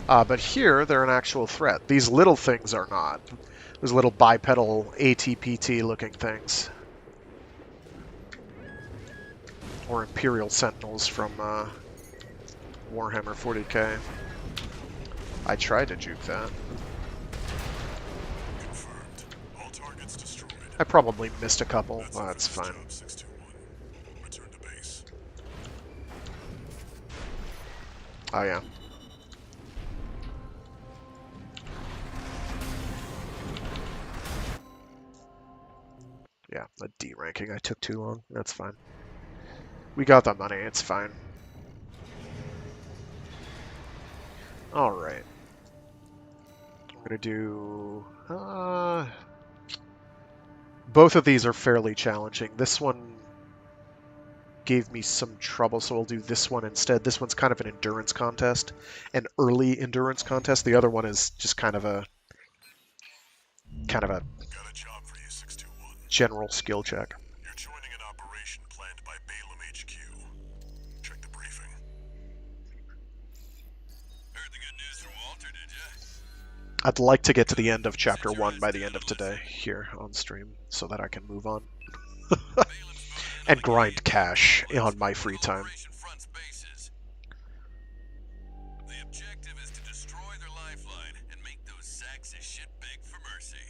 But here, they're an actual threat. These little things are not. Those little bipedal ATPT looking things. Or Imperial Sentinels from Warhammer 40k. I tried to juke that. Confirmed. All targets destroyed. I probably missed a couple. That's fine. Job 621. Return to base. Oh yeah. Yeah, the D ranking. I took too long. That's fine. We got the money. It's fine. Alright. I'm gonna do... both of these are fairly challenging. This one gave me some trouble, so I'll do this one instead. This one's kind of an endurance contest. An early endurance contest. The other one is just kind of a Got a job for you, 621. general skill check. You're joining an operation planned by Balaam HQ. Check the briefing. Heard the good news from Walter, did ya? I'd like to get to the end of Chapter 1 by the end of today here on stream, so that I can move on. And grind cash on my free time. Operation Front's bases. The objective to destroy their lifeline and make those sacks of shit beg for mercy.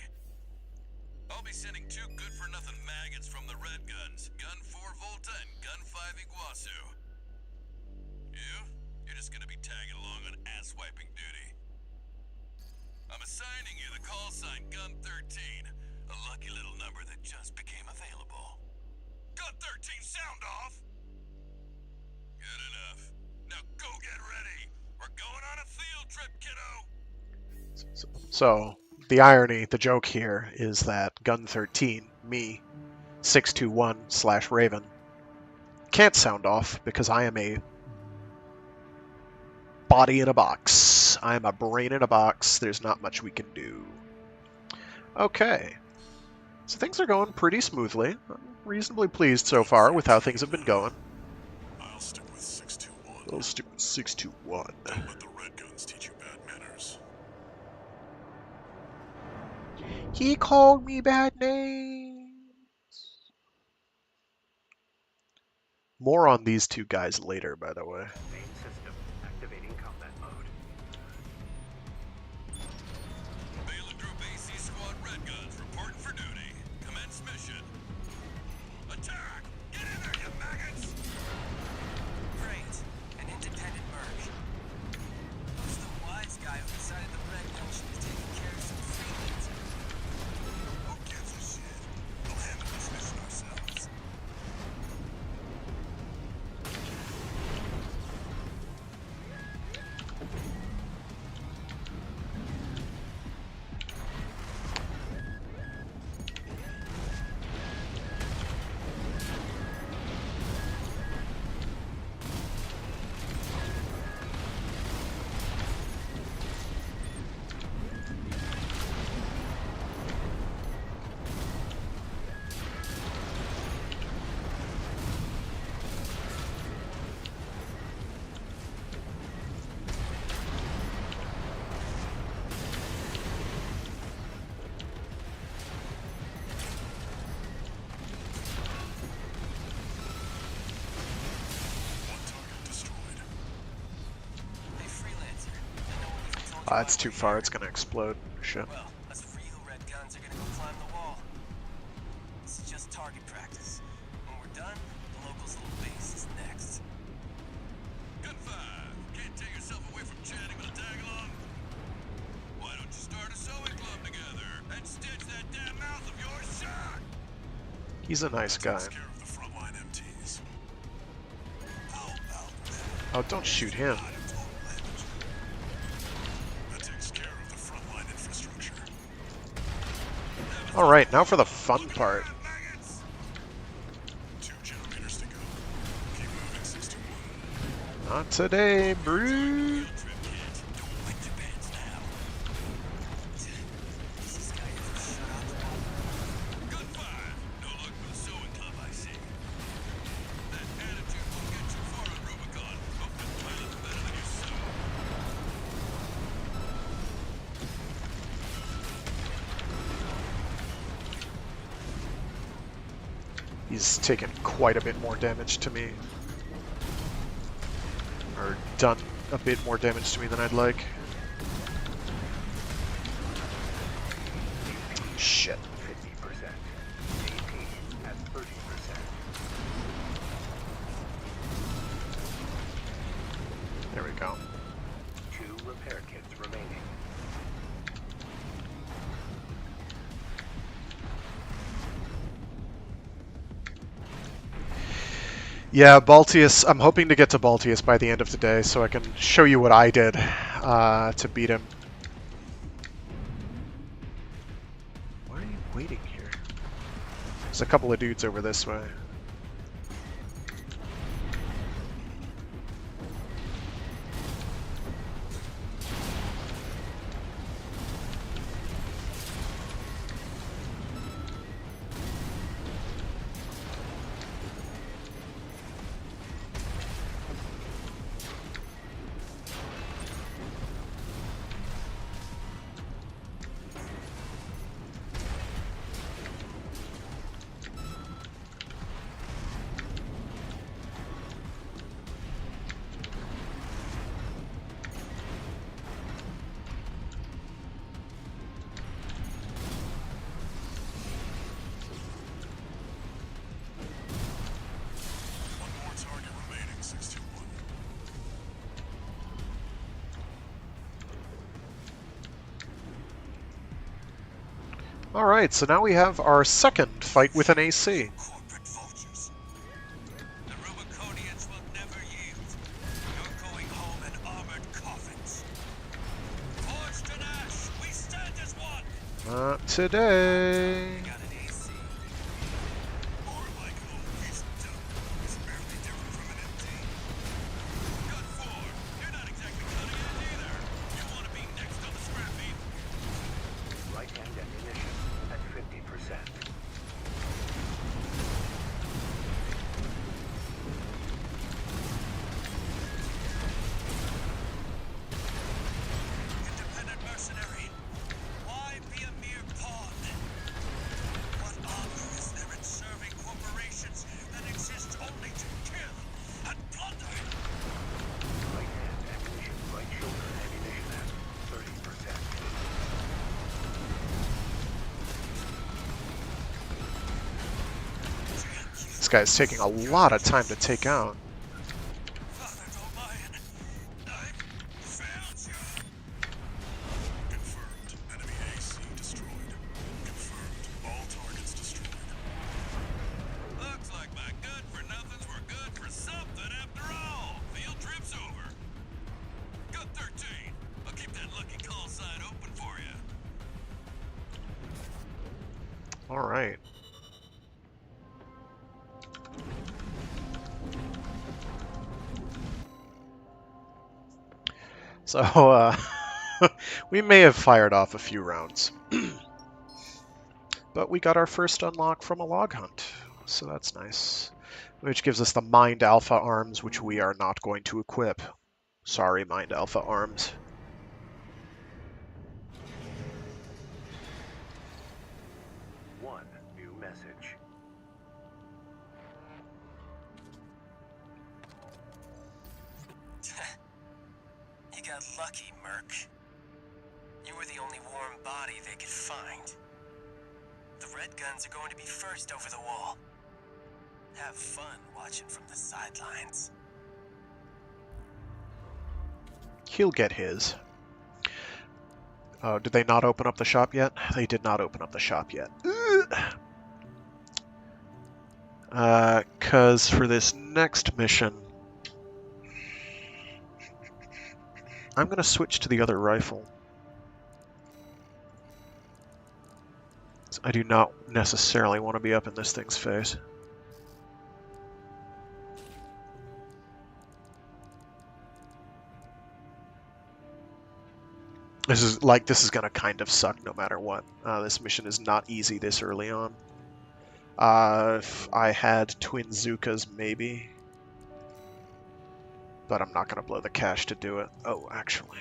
I'll be sending 2 good-for-nothing maggots from the Red Guns, Gun 4 Volta and Gun 5 Iguazu. You? You're just gonna be tagging along on ass-wiping duty. I'm assigning you the call sign Gun 13, a lucky little number that just became available. Gun 13, sound off! Good enough. Now go get ready. We're going on a field trip, kiddo! So, the irony, the joke here, is that Gun 13, me, 621/Raven, can't sound off because I am a body in a box. I am a brain in a box. There's not much we can do. Okay. So things are going pretty smoothly. I'm reasonably pleased so far with how things have been going. I'll stick with 621. I'll stick with 621. Don't let the Red Guns teach you bad manners. He called me bad names. More on these 2 guys later, by the way. Main system activating combat mode. Baylor Group AC Squad Red Guns reporting for duty. Commence mission. Attack! Get in there, you maggots! Great. An independent merge. Who's the wise guy who decided the Red Gun should be taking care of some freelancers? Who gives a shit? We'll handle this mission ourselves. One target destroyed. Hey, freelancer. I know what we've told you It's too far. It's gonna explode. Shit. Well, us real Red Guns are gonna go climb the wall. This is just target practice. When we're done, the locals' little base is next. Gun 5, can't take yourself away from chatting with a tag-along? Why don't you start a sewing club together and stitch that damn mouth of yours shut? He's a nice guy. Takes care of the frontline MTs. How about Oh, don't shoot him. that takes care of the frontline infrastructure. Alright, now for the fun part. Maggots! 2 generators to go. Keep moving, 621. Not today, Brew. Field trip kit. Don't wet your pants now. Does this guy ever shut up? Gun 5. No luck with the sewing club, I see. That attitude won't get you far on Rubicon. Hope the toilet's better than you sew. He's taken quite a bit more damage to me. Or done a bit more damage to me than I'd like. Shit. 50%. AP at 30%. There we go. 2 repair kits remaining. Yeah, Baltius, I'm hoping to get to Baltius by the end of today so I can show you what I did to beat him. Why are you waiting here? There's a couple of dudes over this way. Alright, so now we have our second fight with an AC. Corporate vultures. The Rubiconians will never yield. You're going home in armored coffins. Forged in ash, we stand as one. Not today. We got an AC. More like an old piece of dope. It's barely different from an MT. Gun 4, you're not exactly cutting edge either. You want to be next on the scrap heap? Right-hand ammunition at 50%. Independent mercenary. Why be a mere pawn? What honor is there in serving corporations that exist only to kill and plunder? Right-hand ammunition, right shoulder ammunition at 30%. This guy's taking a lot of time to take out. Father D'Olion, I've found you. Confirmed. Enemy AC destroyed. Confirmed. All targets destroyed. Looks like my good-for-nothings were good for something after all. Field trip's over. Gun 13. I'll keep that lucky call sign open for you. Alright. So, we may have fired off a few rounds. But we got our first unlock from a log hunt, so that's nice. Which gives us the Mind Alpha arms, which we are not going to equip. Sorry, Mind Alpha arms. One new message. You got lucky, Merc. You were the only warm body they could find. The red guns are going to be first over the wall. Have fun watching from the sidelines. He'll get his. Did they not open up the shop yet? They did not open up the shop yet. Because for this next mission, I'm going to switch to the other rifle. I do not necessarily want to be up in this thing's face. This is going to kind of suck no matter what. This mission is not easy this early on. If I had twin Zukas, maybe. But I'm not going to blow the cash to do it. Oh, actually.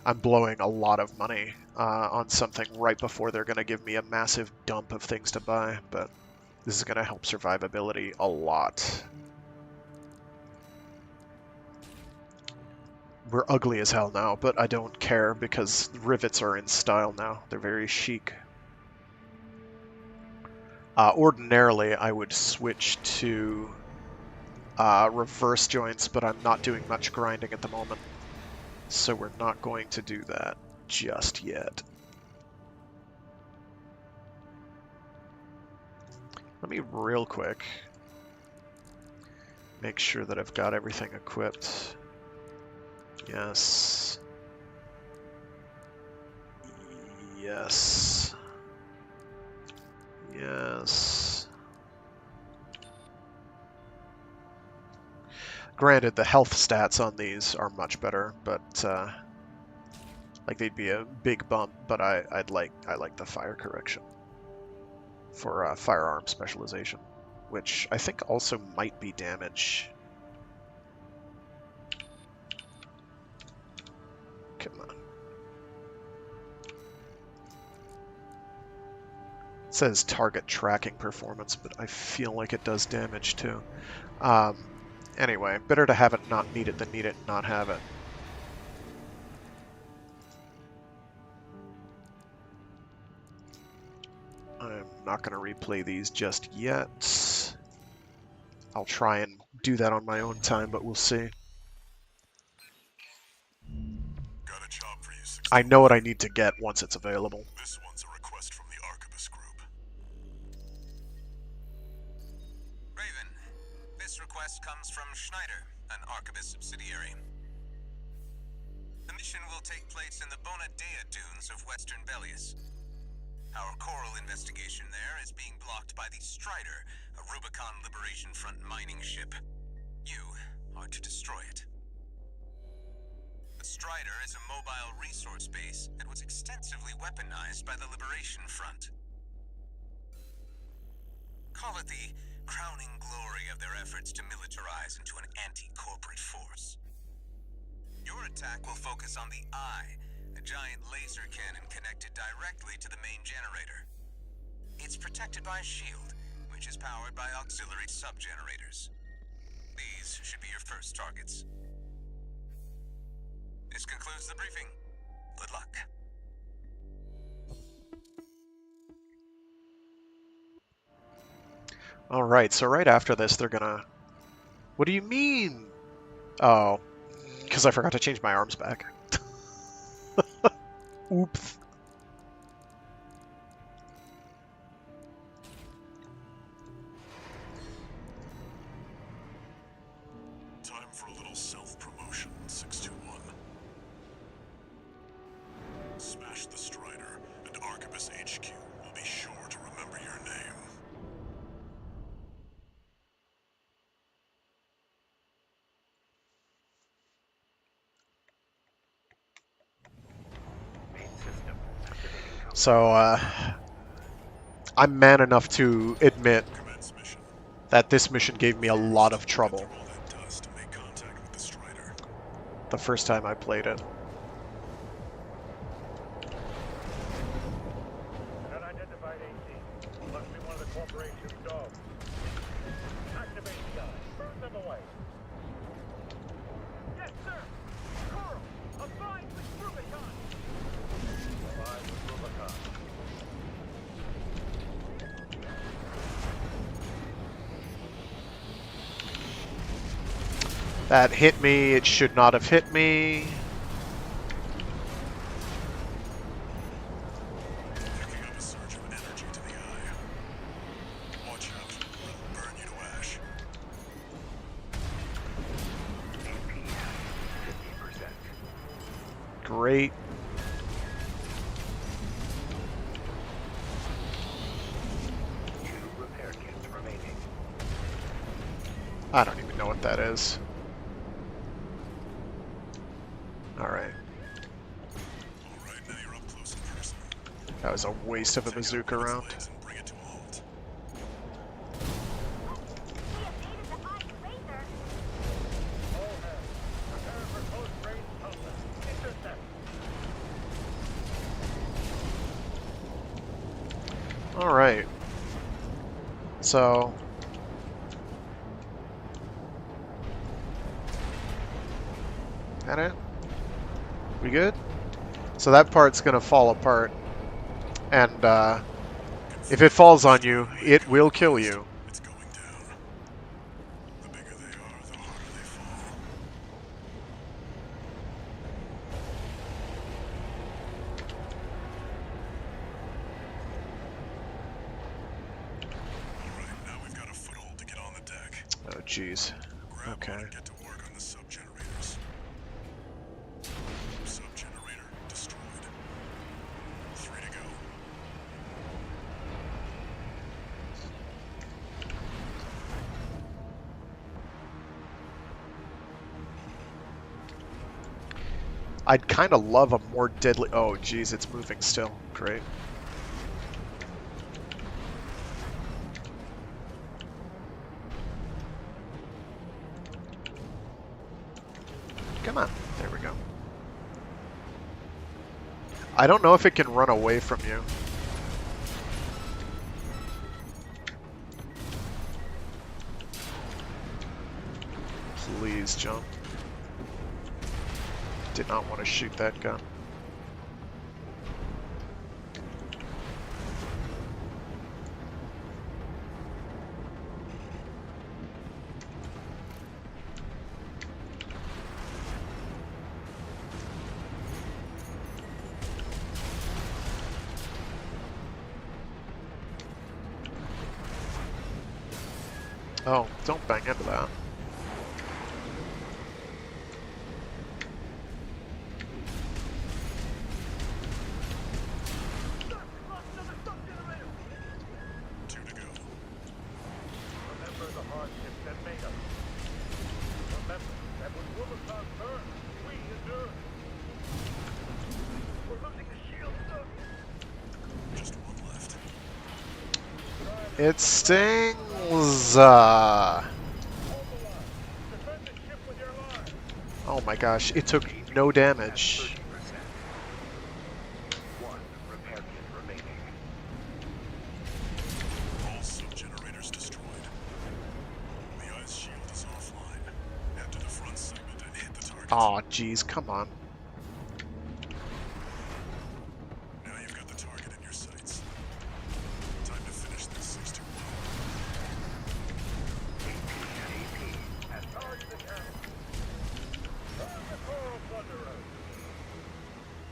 I'm blowing a lot of money on something right before they're going to give me a massive dump of things to buy, but this is going to help survivability a lot. We're ugly as hell now, but I don't care because rivets are in style now. They're very chic. Ordinarily, I would switch to reverse joints, but I'm not doing much grinding at the moment. So we're not going to do that just yet. Let me real quick make sure that I've got everything equipped. Yes. Yes. Yes. Granted, the health stats on these are much better, but like they'd be a big bump. But I like the fire correction for firearm specialization, which I think also might be damage. Come on. It says target tracking performance, but I feel like it does damage too. Anyway, better to have it not need it than need it and not have it. I'm not going to replay these just yet. I'll try and do that on my own time, but we'll see. Got a job for you, 61. I know what I need to get once it's available. This one's a request from the Arquebus Group. Raven, this request comes from Schneider, an Arquebus subsidiary. The mission will take place in the Bonadea dunes of Western Bellius. Our coral investigation there is being blocked by the Strider, a Rubicon Liberation Front mining ship. You are to destroy it. The Strider is a mobile resource base that was extensively weaponized by the Liberation Front. Call it the crowning glory of their efforts to militarize into an anti-corporate force. Your attack will focus on the Eye, a giant laser cannon connected directly to the main generator. It's protected by a shield, which is powered by auxiliary sub-generators. These should be your first targets. This concludes the briefing. Good luck. Alright, so right after this, they're gonna... What do you mean? Oh, because I forgot to change my arms back. Oops. Time for a little self-promotion, 621. Smash the Strider, and Arquebus HQ will be sure to remember your name. So, I'm man enough to admit Commence mission. that this mission gave me a lot of trouble Get through all that dust and make contact with the Strider. the first time I played it. Unidentified AC. Must be one of the corporation's dogs. Activate the eye. Burn them away. Yes, sir. Coral, abide with Rubicon. Abide with Rubicon. That hit me, it should not have hit me. Picking up a surge of energy to the eye. Watch out. It'll burn you to ash. Great. Repair kits remaining. I don't even know what that is. Alright. Alright, now you're up close and personal. That was a waste of a Take out bazooka one of its round. legs and bring it to a halt. We evaded the eye's laser. All hands. Prepare for close-range combat. Intercept. Alright. So... That it? We good? So that part's gonna fall apart. And, if it falls on you, it will kill you. It's going down. The bigger they are, the harder they fall. Alright, now we've got a foothold to get on the deck. Oh, jeez. Grab Okay. one and get to work on the sub-generators. Sub-generator destroyed. 3 to go. I'd kind of love a more deadly... Oh, jeez, it's moving still. Great. Come on. There we go. I don't know if it can run away from you. Please jump. Did not want to shoot that gun. Oh, don't bang into that. Two to go. Remember the hardships that made us. Remember that when Rubicon burned, we endured. We're losing the shield, sir. Just one left. It stings! Defend the ship with your line. Oh my gosh, it took no damage. 30%. One repair kit remaining. All sub-generators destroyed. The ice shield is offline. Head to the front segment and hit the target. Aw, jeez, come on. Now you've got the target in your sights. Time to finish this 6-1. AP at target account. On the coral plunderer.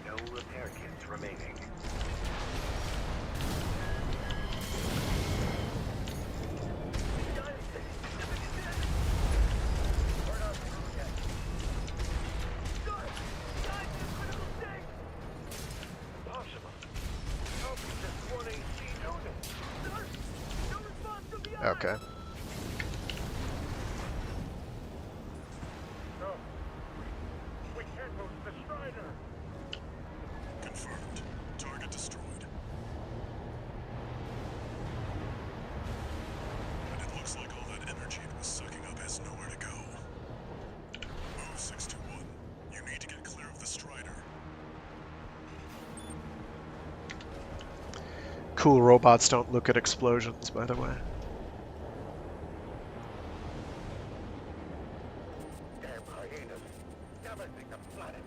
No repair kits remaining. We're not through yet. Guys, the critical stage! Impossible. How can just one AC do this? Sir, no response from the eye. Okay. No. We can't lose the Strider. Confirmed. Target destroyed. And it looks like all that energy it was sucking up has nowhere to go. Move 621. You need to get clear of the Strider. Cool robots don't look at explosions, by the way. Damn hyenas. Damaging the planet.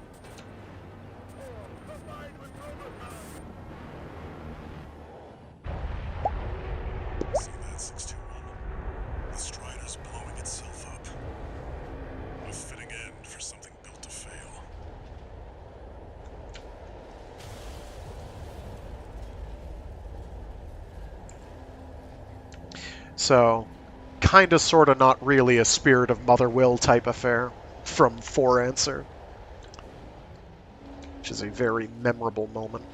Oh, combined with Rubicon. See that 621? The Strider's blowing itself up. A fitting end for something built to fail. So, kinda sorta not really a spirit of Mother Will type affair from 4 Answer. Which is a very memorable moment.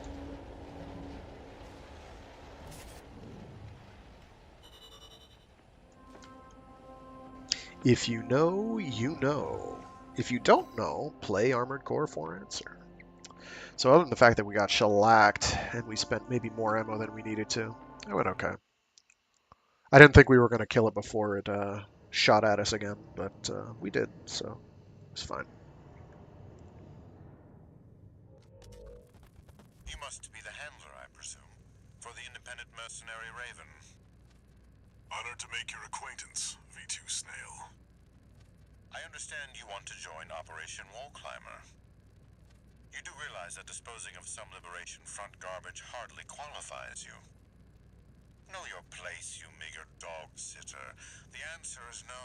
If you know, you know. If you don't know, play Armored Core 4 Answer. So other than the fact that we got shellacked and we spent maybe more ammo than we needed to, it went okay. I didn't think we were going to kill it before it shot at us again, but we did, so it's fine. You must be the handler, I presume, for the independent mercenary Raven. Honored to make your acquaintance, V2 Snail. I understand you want to join Operation Wall Climber. You do realize that disposing of some Liberation Front garbage hardly qualifies you. Know your place, you meager dog sitter. The answer is no.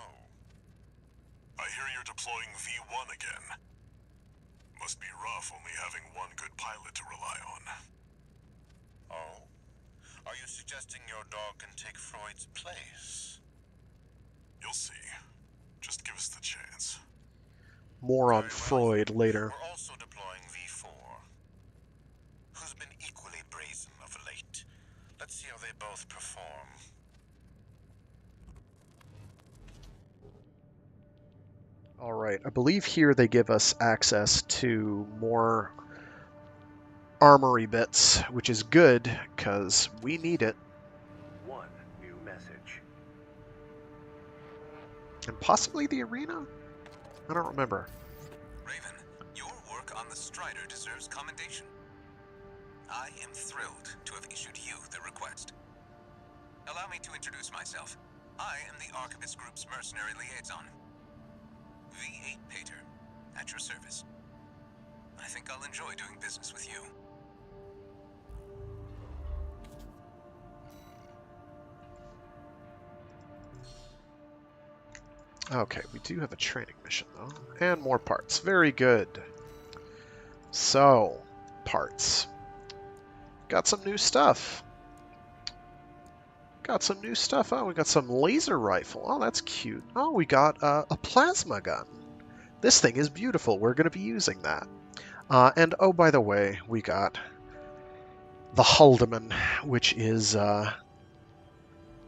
I hear you're deploying V1 again. Must be rough only having one good pilot to rely on. Oh? Are you suggesting your dog can take Freud's place? You'll see. Just give us the chance. More on Very well. Freud later. We're also deploying V4. Who's been equally brazen of late. Let's see how they both perform. Alright, I believe here they give us access to more armory bits, which is good, because we need it. One new message. And possibly the arena? I don't remember. Raven, your work on the Strider deserves commendation. I am thrilled to have issued you the request. Allow me to introduce myself. I am the Archivist Group's mercenary liaison. V8 Pater, at your service. I think I'll enjoy doing business with you. Okay, we do have a training mission, though. And more parts. Very good. So, parts. Got some new stuff. Got some new stuff. Oh, we got some laser rifle. Oh, that's cute. Oh, we got a plasma gun. This thing is beautiful. We're going to be using that. And oh, by the way, we got the Haldeman, which is going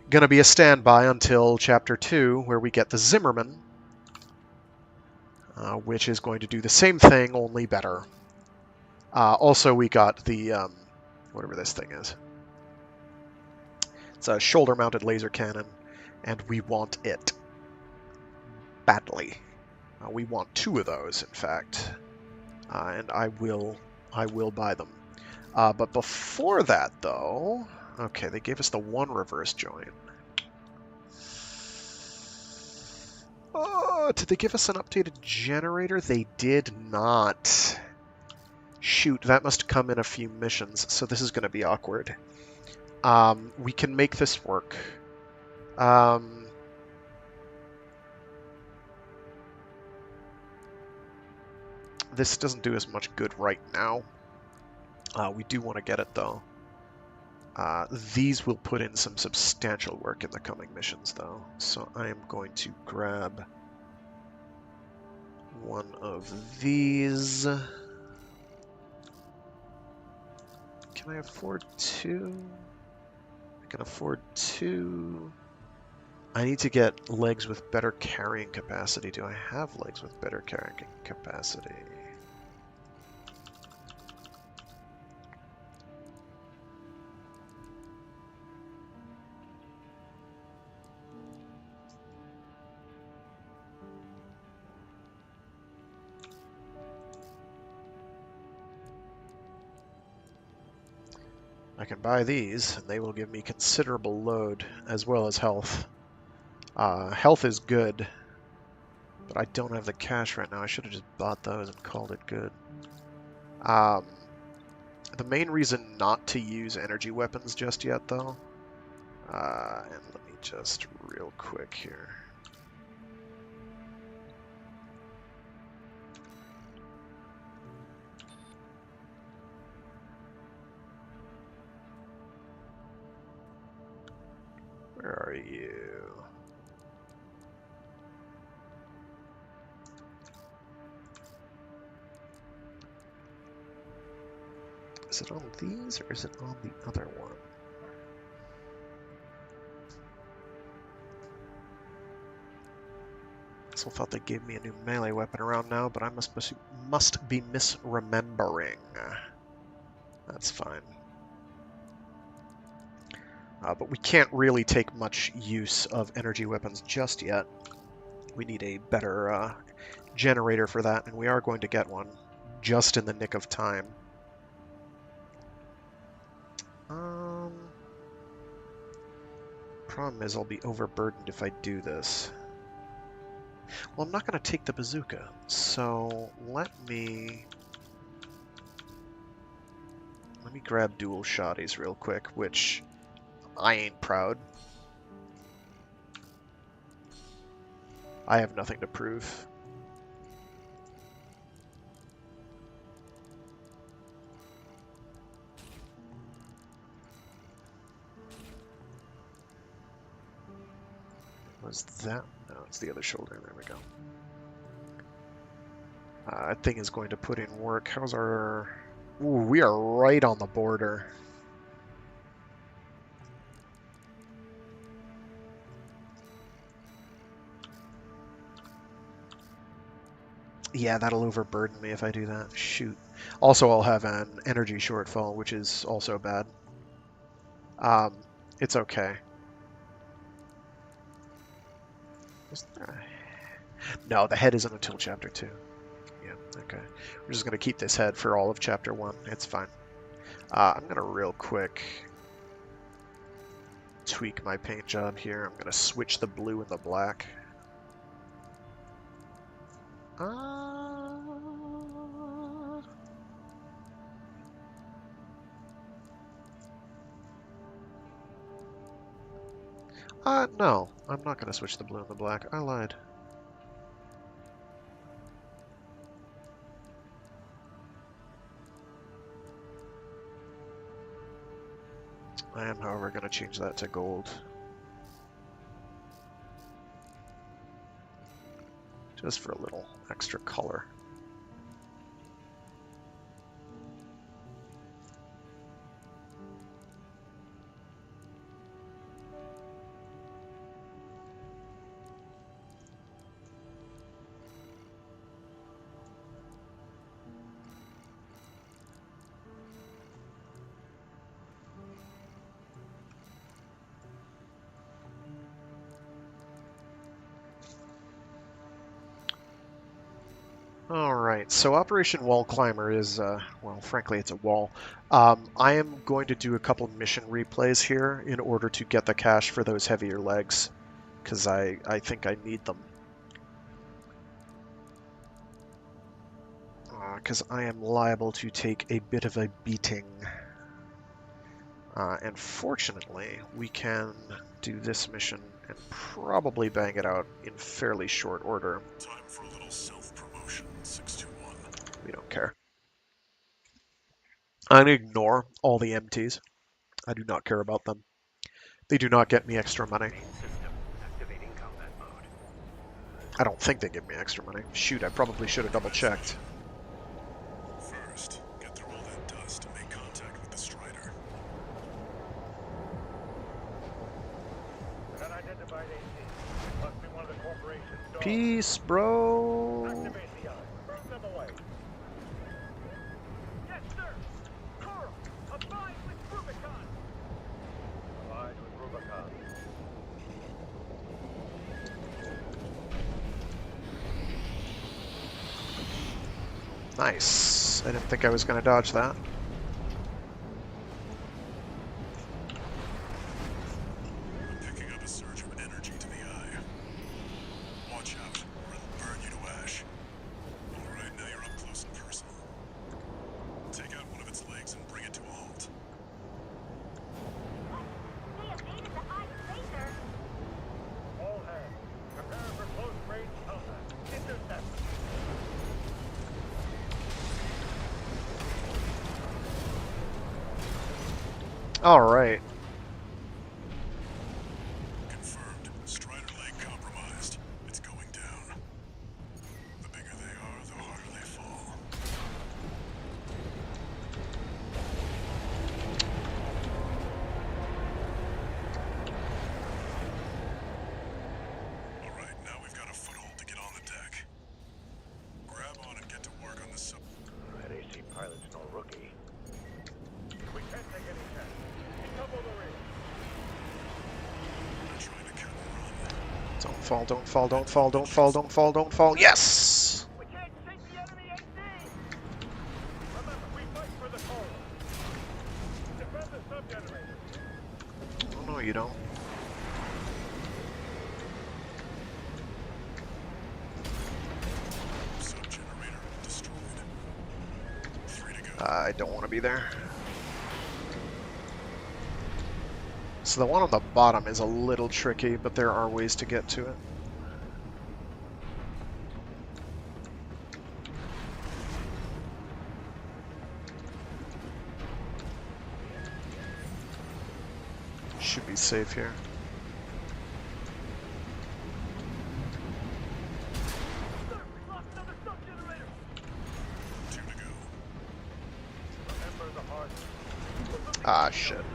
to be a standby until Chapter 2, where we get the Zimmerman, which is going to do the same thing, only better. Also, we got the, whatever this thing is. It's a shoulder-mounted laser cannon, and we want it badly. We want 2 of those, in fact, and I will buy them. But before that, though, okay, they gave us the 1 reverse join. Oh, did they give us an updated generator? They did not. Shoot, that must come in a few missions, so this is going to be awkward. We can make this work. This doesn't do as much good right now. We do want to get it, though. These will put in some substantial work in the coming missions, though. So I am going to grab one of these. Can I afford 2? I can afford 2. I need to get legs with better carrying capacity. Do I have legs with better carrying capacity? I can buy these, and they will give me considerable load, as well as health. Health is good, but I don't have the cash right now. I should have just bought those and called it good. The main reason not to use energy weapons just yet, though, and let me just real quick here. Where are you? Is it on these, or is it on the other one? I still thought they gave me a new melee weapon around now, but I must be misremembering. That's fine. But we can't really take much use of energy weapons just yet. We need a better generator for that, and we are going to get one just in the nick of time. Problem is I'll be overburdened if I do this. Well, I'm not going to take the bazooka, so let me grab dual shotties real quick, which I ain't proud. I have nothing to prove. Was that? No, it's the other shoulder. There we go. That thing is going to put in work. How's our... Ooh, we are right on the border. Yeah, that'll overburden me if I do that. Shoot. Also, I'll have an energy shortfall, which is also bad. It's okay. No, the head isn't until Chapter 2. Yeah, okay. We're just going to keep this head for all of Chapter 1. It's fine. I'm going to real quick tweak my paint job here. I'm going to switch the blue and the black. No. I'm not going to switch the blue and the black. I lied. I am, however, going to change that to gold. Just for a little extra color. Alright, so Operation Wall Climber is, well, frankly, it's a wall. I am going to do a couple mission replays here in order to get the cash for those heavier legs, because I think I need them. Because I am liable to take a bit of a beating. And fortunately, we can do this mission and probably bang it out in fairly short order. Time for a little self-promotion, 621. We don't care. I'm going to ignore all the MTs. I do not care about them. They do not get me extra money. Main system activating combat mode. I don't think they give me extra money. Shoot, I probably should have double-checked. First, get through all that dust and make contact with the Strider. Unidentified AC. Must be one of the corporation's dogs. Peace, bro! Activate the eye. Burn them away. Yes, sir. Coral, abide with Rubicon. Abide with Rubicon. Nice. I didn't think I was going to dodge that. I'm picking up a surge of energy to the eye. Watch out, or it'll burn you to ash. Alright, now you're up close and personal. Take out one of its legs and bring it to a halt. They evaded the eye laser. All hands, prepare for close range combat. Intercept. Alright. Confirmed. Strider leg compromised. It's going down. The bigger they are, the harder they fall. Alright, now we've got a foothold to get on the deck. Grab on and get to work on the sub. That AC pilot's no rookie. We can't take any chance. Double the ring. They're trying to cut and run. Don't fall, don't fall, don't fall, don't fall, don't fall, don't fall. Yes! We can't sink the enemy AC! Remember, we fight for the coral. Defend the sub-generator. Oh, no, you don't. Sub-generator destroyed. 3 to go. I don't want to be there. So the one on the bottom is a little tricky, but there are ways to get to it. Should be safe here. Sir, we lost another sub-generator. 2 to go. Remember the heart. Ah, shit.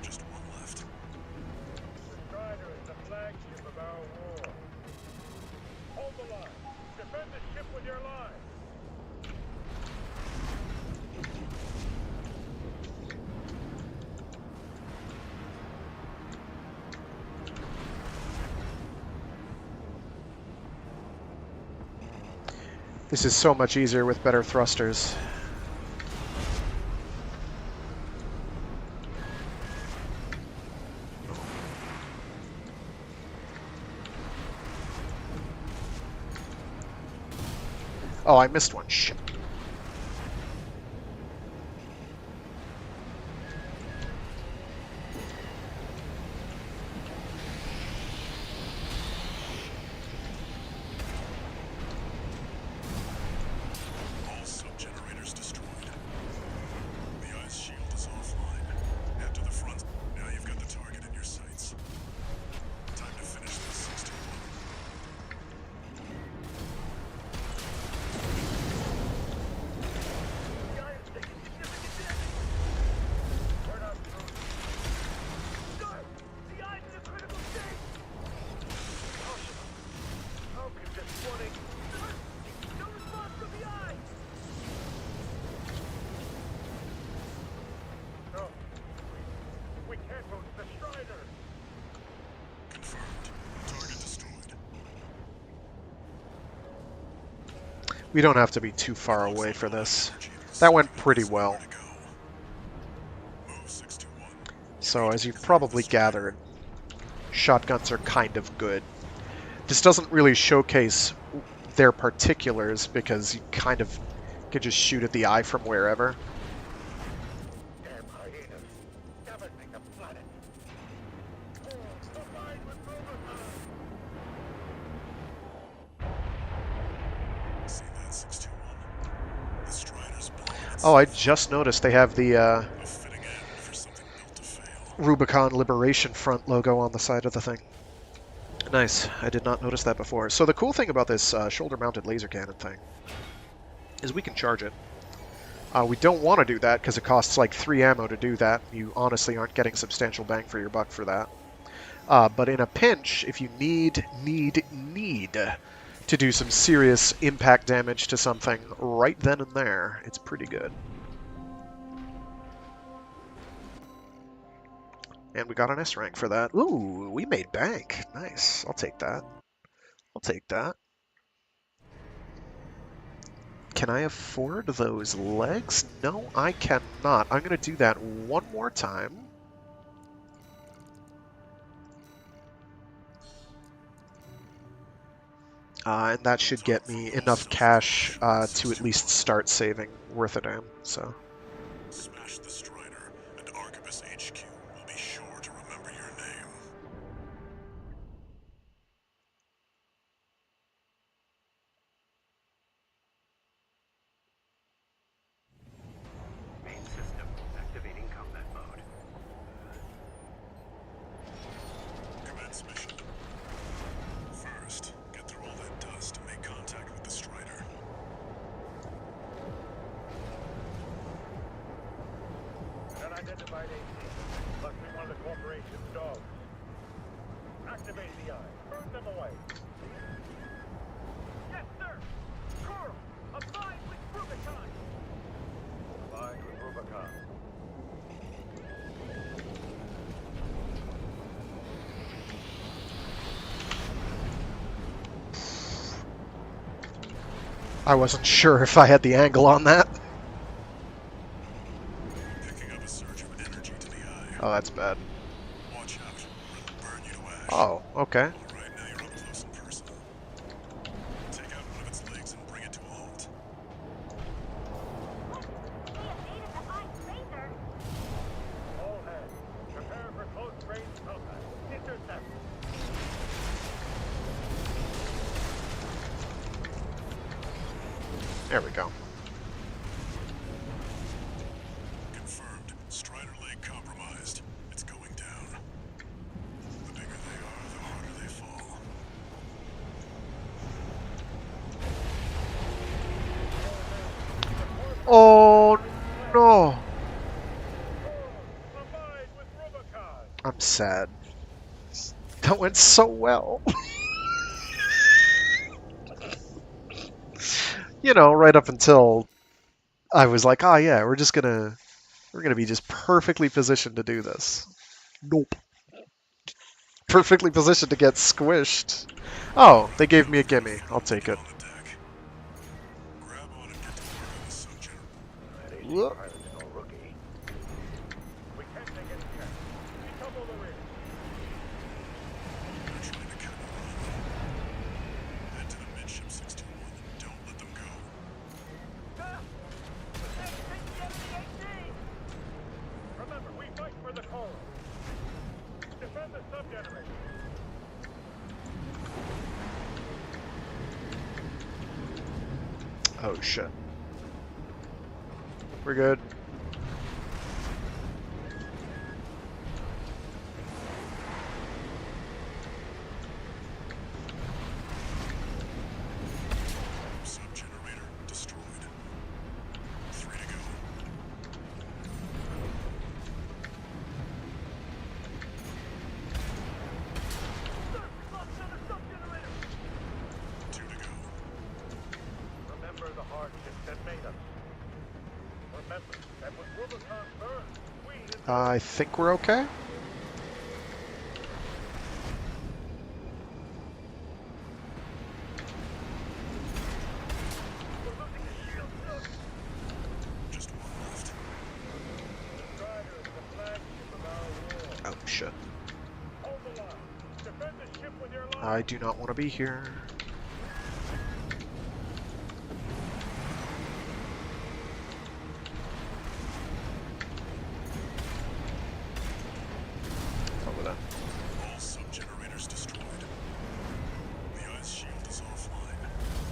Just one left. The Strider is the flagship of our war. Hold the line. Defend the ship with your lives. This is so much easier with better thrusters. Oh, I missed one. Shit. All sub-generators destroyed. The ice shield is offline. Have to We don't have to be too far away for this. That went pretty well. So, as you've probably gathered, shotguns are kind of good. This doesn't really showcase their particulars because you kind of can just shoot at the eye from wherever. Damn hyenas. Damaging the planet. Oh, combined with Rubicon. See that 621? The Strider's bullets. Oh, I just noticed they have the A fitting end for something built to fail. Rubicon Liberation Front logo on the side of the thing. Nice. I did not notice that before. So the cool thing about this shoulder-mounted laser cannon thing is we can charge it. We don't want to do that because it costs like 3 ammo to do that. You honestly aren't getting substantial bang for your buck for that. But in a pinch, if you need to do some serious impact damage to something right then and there, it's pretty good. And we got an S rank for that. Ooh, we made bank. Nice. I'll take that. I'll take that. Can I afford those legs? No, I cannot. I'm going to do that one more time. And that should get me enough cash to at least start saving worth a damn. So. Smash the Strider, and Arquebus HQ will be sure to remember your name. Main system activating combat mode. Commence mission. First, get through all that dust and make contact with the Strider. An unidentified AC. Must be one of the corporation's dogs. Activate the eye. Burn them away. Yes, sir! Coral! Abide with Rubicon! Abide with Rubicon. I wasn't sure if I had the angle on that. Picking up a surge of energy to the eye. Oh, that's bad. Watch out, or it'll burn you to ash. Oh, okay. All right, now you're up close and personal. Take out one of its legs and bring it to a halt. All hands, prepare for close-range combat. Intercept. There we go. Confirmed. Strider leg compromised. It's going down. The bigger they are, the harder they fall. Oh no! Abide with Rubicon. I'm sad. That went so well. You know, right up until I was like, oh yeah, we're gonna be just perfectly positioned to do this. Nope. Perfectly positioned to get squished. Oh, they gave me a gimme. I'll take it. On the deck. Grab on and get to work on the subgenerator. That AC Look. pilot's no rookie. We can't take any chance. Decouple the rear. They're trying to cut it on. Head to the midship 621 and don't let them go. Remember, we fight for the coral. Defend the subgenerator. Oh shit. We're good. Subgenerator destroyed. 3 to go. Lost on the subgenerator. 2 to go. Remember the hardships that made us. Remember that when Rubicon burns, we I think we're okay. shit. Hold the line. Defend the ship with your life. I do not want to be here. Over that. All sub-generators destroyed. The ice shield is offline.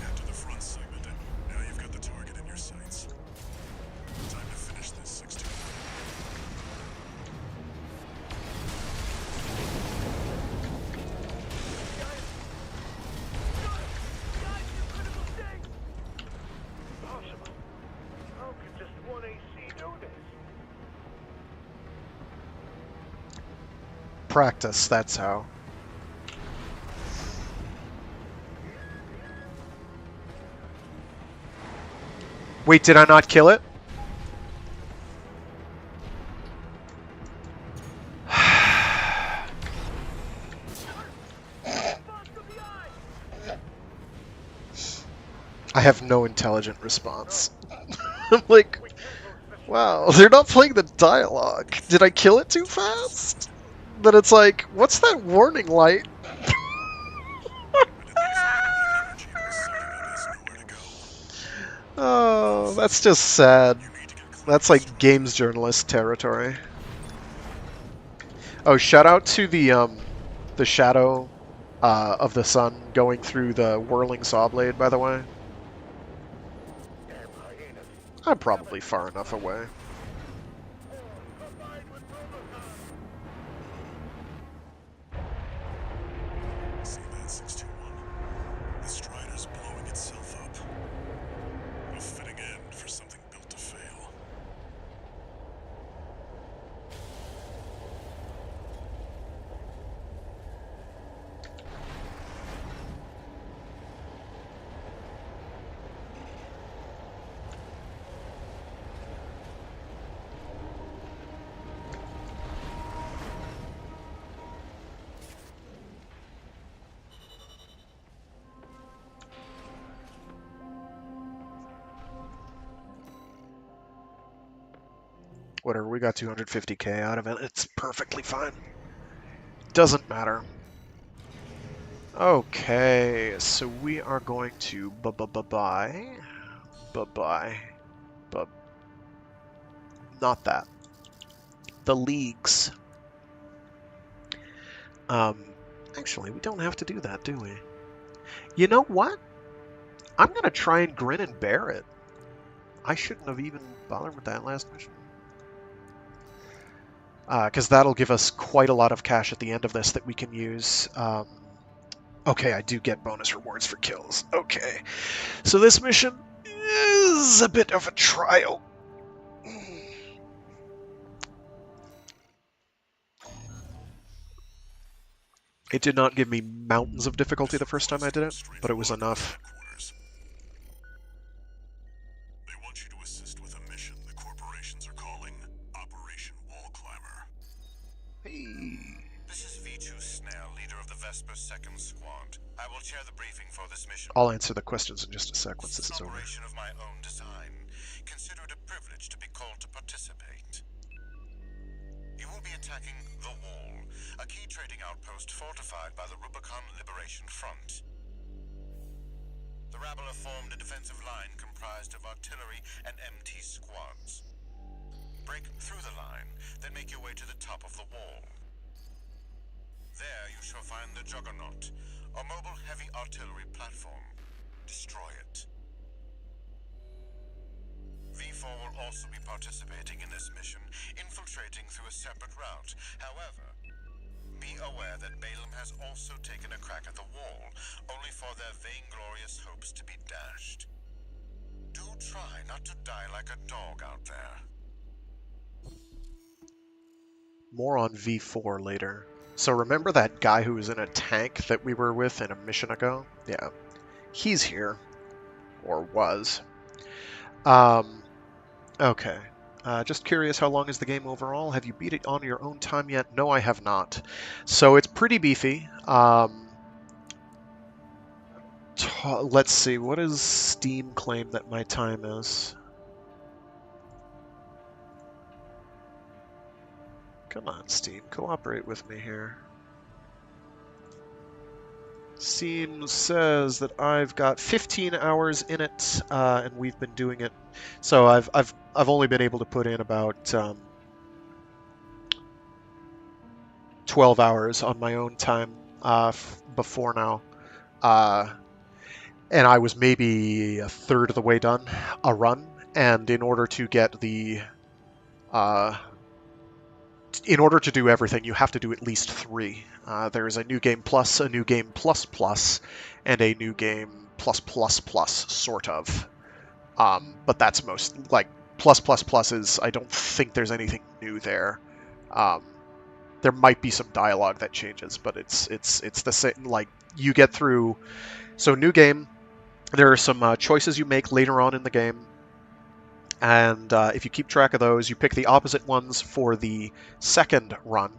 Head to the front segment, and now you've got the target in your sights. Time to finish this, 16. Guys, you critical state! Impossible. How could just 1 AC do this? Practice, that's how. Wait, did I not kill it? I have no intelligent response. I'm like, wow, they're not playing the dialogue. Did I kill it too fast? Then it's like, what's that warning light? Oh, that's just sad. That's like games journalist territory. Oh, shout out to the shadow of the sun going through the whirling saw blade, by the way. I'm probably far enough away. See that, 621? The Strider's blowing itself up. A fitting end for something built to fail. Whatever, we got 250k out of it. It's perfectly fine. Doesn't matter. Okay, so we are going to bye-bye. Not that. The leagues. Actually, we don't have to do that, do we? You know what? I'm gonna try and grin and bear it. I shouldn't have even bothered with that last mission. Because that'll give us quite a lot of cash at the end of this that we can use. Okay, I do get bonus rewards for kills. Okay, so this mission is a bit of a trial. It did not give me mountains of difficulty the first time I did it, but it was enough. They want you to assist with a mission the corporations are calling Operation Wall Climber. This is V2 Snail, leader of the Vesper 2nd Squad. I will chair the briefing for this mission. I'll answer the questions in just a sec once this is over. Operation of my own design. Consider it a privilege to be called to participate. You will be attacking the Wall, a key trading outpost fortified by the Rubicon Liberation Front. The rabble have formed a defensive line comprised of artillery and MT squads. Break through the line, then make your way to the top of the wall. There you shall find the Juggernaut, a mobile heavy artillery platform. Destroy it. V4 will also be participating in this mission, infiltrating through a separate route. However, be aware that Balaam has also taken a crack at the wall, only for their vainglorious hopes to be dashed. Do try not to die like a dog out there. More on V4 later. So remember that guy who was in a tank that we were with in a mission ago? Yeah. He's here. Or was. Okay. Just curious, how long is the game overall? Have you beat it on your own time yet? No, I have not. So it's pretty beefy. Let's see, what does Steam claim that my time is? Come on, Steam, cooperate with me here. Steam says that I've got 15 hours in it, and we've been doing it. So I've only been able to put in about 12 hours on my own time before now, and I was maybe a third of the way done a run. And in order to get the in order to do everything, you have to do at least 3. There is a new game plus, a new game plus plus, and a new game plus plus plus, sort of. But that's most, like, plus plus plus is, I don't think there's anything new there. There might be some dialogue that changes, but it's the same. Like, you get through. So new game, there are some choices you make later on in the game. And if you keep track of those, you pick the opposite ones for the second run.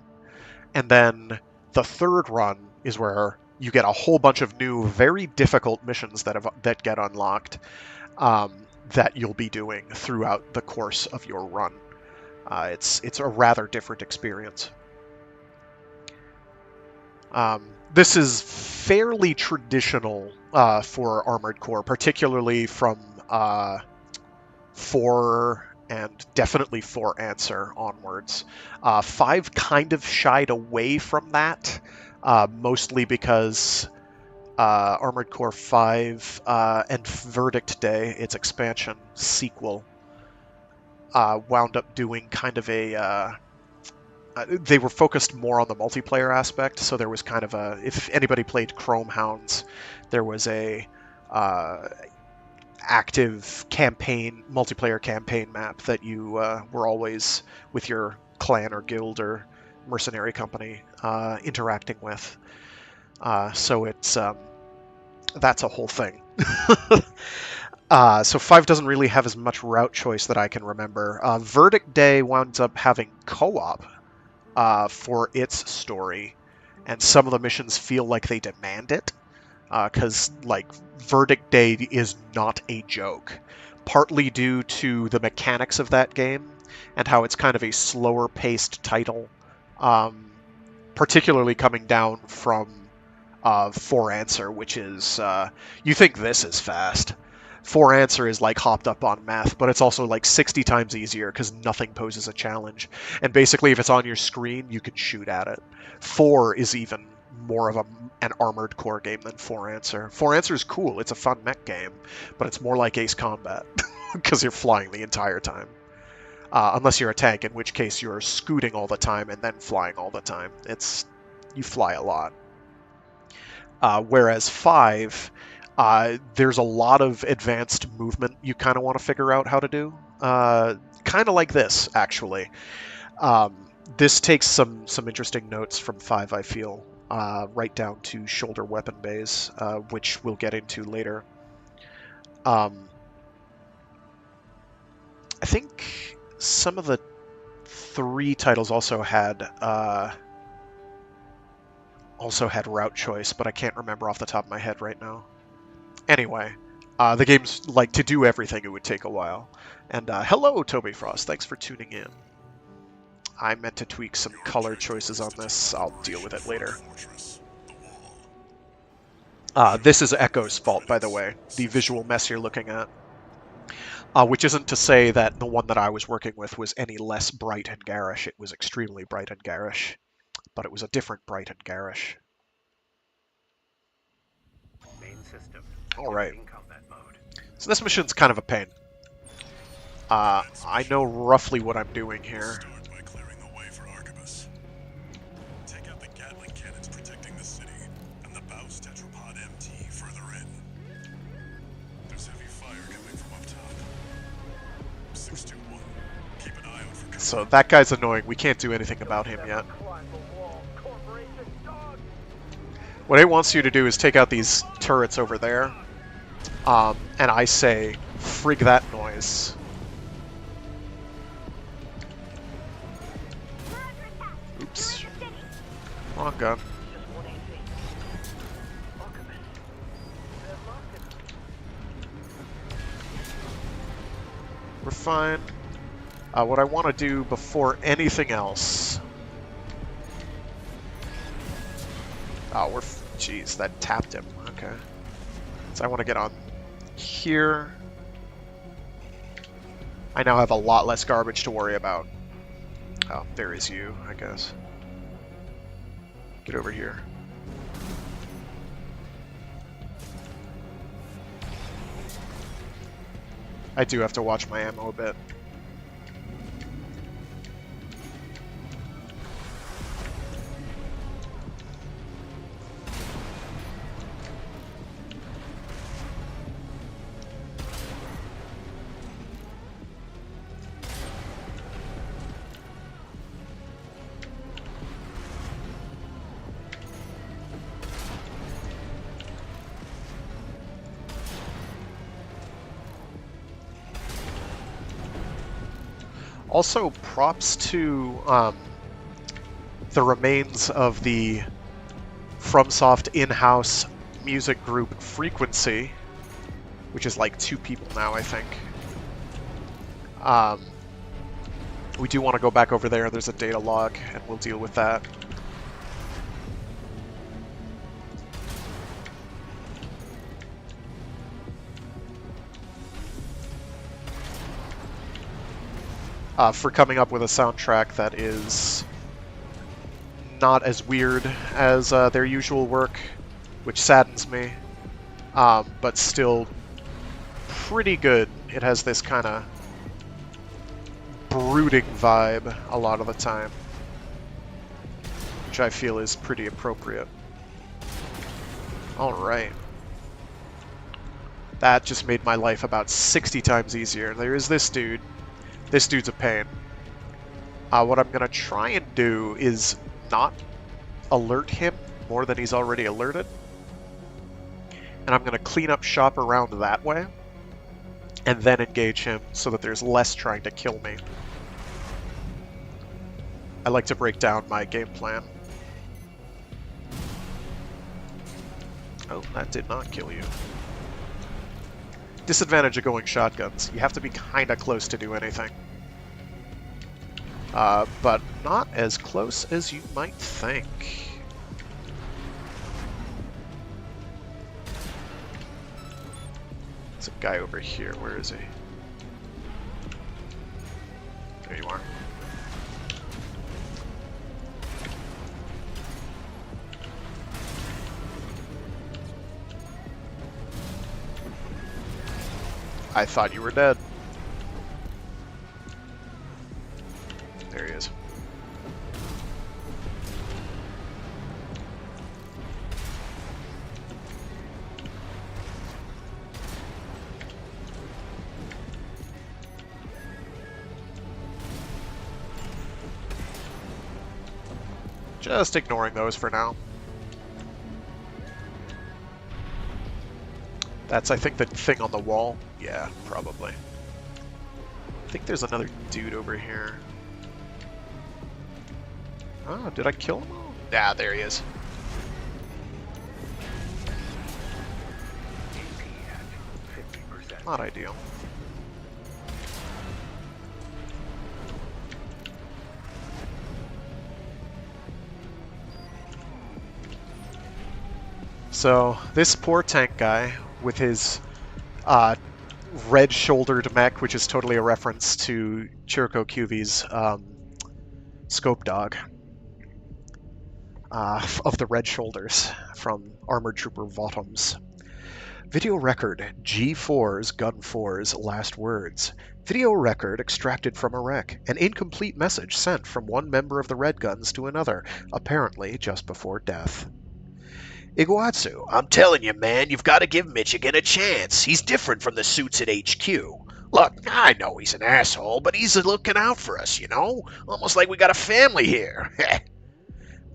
And then the third run is where you get a whole bunch of new, very difficult missions that get unlocked that you'll be doing throughout the course of your run. It's a rather different experience. This is fairly traditional for Armored Core, particularly from 4 and definitely 4 Answer onwards. 5 kind of shied away from that, mostly because Armored Core 5 and Verdict Day, its expansion sequel, wound up doing kind of a... they were focused more on the multiplayer aspect, so there was kind of a... If anybody played Chrome Hounds, there was a... active campaign, multiplayer campaign map that you were always with your clan or guild or mercenary company interacting with. So it's that's a whole thing. So 5 doesn't really have as much route choice that I can remember. Verdict Day winds up having co-op for its story, and some of the missions feel like they demand it. Because, like, Verdict Day is not a joke. Partly due to the mechanics of that game and how it's kind of a slower-paced title, particularly coming down from 4 Answer, which is... you think this is fast. 4 Answer is, like, hopped up on meth, but it's also, like, 60 times easier because nothing poses a challenge. And basically, if it's on your screen, you can shoot at it. 4 is even more of an Armored Core game than 4 Answer. 4 Answer is cool. It's a fun mech game, but it's more like Ace Combat because you're flying the entire time. Unless you're a tank, in which case you're scooting all the time and then flying all the time. You fly a lot. Whereas 5, there's a lot of advanced movement you kind of want to figure out how to do. Kind of like this, actually. This takes some interesting notes from 5, I feel. Right down to shoulder weapon bays, which we'll get into later. I think some of the 3 titles also had route choice, but I can't remember off the top of my head right now. Anyway, the game's like, to do everything, it would take a while. And hello, Toby Frost. Thanks for tuning in. I meant to tweak some color choices on this. I'll deal with it later. This is Echo's fault, by the way. The visual mess you're looking at. Which isn't to say that the one that I was working with was any less bright and garish. It was extremely bright and garish. But it was a different bright and garish. Main system. Alright. In combat mode. So this mission's kind of a pain. I know roughly what I'm doing here. Start by clearing the way for Arquebus. Take out the Gatling cannons protecting the city, and the Baus tetrapod MT further in. There's heavy fire coming from up top. 621. Keep an eye out for cover. So that guy's annoying. We can't do anything about him yet. Climb the wall, corporation dog. What it wants you to do is take out these turrets over there. And I say, frig that noise. Oops. Wrong gun. Just 118. Archibald. They're locking us. We're fine. What I want to do before anything else Oh, jeez, that tapped him. Okay. So I want to get on here. I now have a lot less garbage to worry about. Oh, there is you, I guess. Get over here. I do have to watch my ammo a bit. Also, props to the remains of the FromSoft in-house music group Frequency, which is like 2 people now, I think. We do want to go back over there. There's a data log, and we'll deal with that. For coming up with a soundtrack that is not as weird as their usual work, which saddens me, but still pretty good. It has this kind of brooding vibe a lot of the time, which I feel is pretty appropriate. Alright. That just made my life about 60 times easier. There is this dude. This dude's a pain. What I'm going to try and do is not alert him more than he's already alerted. And I'm going to clean up shop around that way. And then engage him so that there's less trying to kill me. I like to break down my game plan. Oh, that did not kill you. Disadvantage of going shotguns. You have to be kinda close to do anything. But not as close as you might think. There's a guy over here. Where is he? There you are. I thought you were dead. There he is. Just ignoring those for now. That's, I think, the thing on the wall. Yeah, probably. I think there's another dude over here. Oh, did I kill him? Yeah, there he is. Not ideal. So, this poor tank guy with his red-shouldered mech, which is totally a reference to Chirco QV's Scope Dog of the red shoulders from Armored Trooper Votoms. Video record, G4's Gun 4's last words. Video record extracted from a wreck. An incomplete message sent from one member of the Red Guns to another, apparently just before death. Iguatsu, I'm telling you, man, you've got to give Michigan a chance. He's different from the suits at HQ. Look, I know he's an asshole, but he's looking out for us, you know? Almost like we got a family here.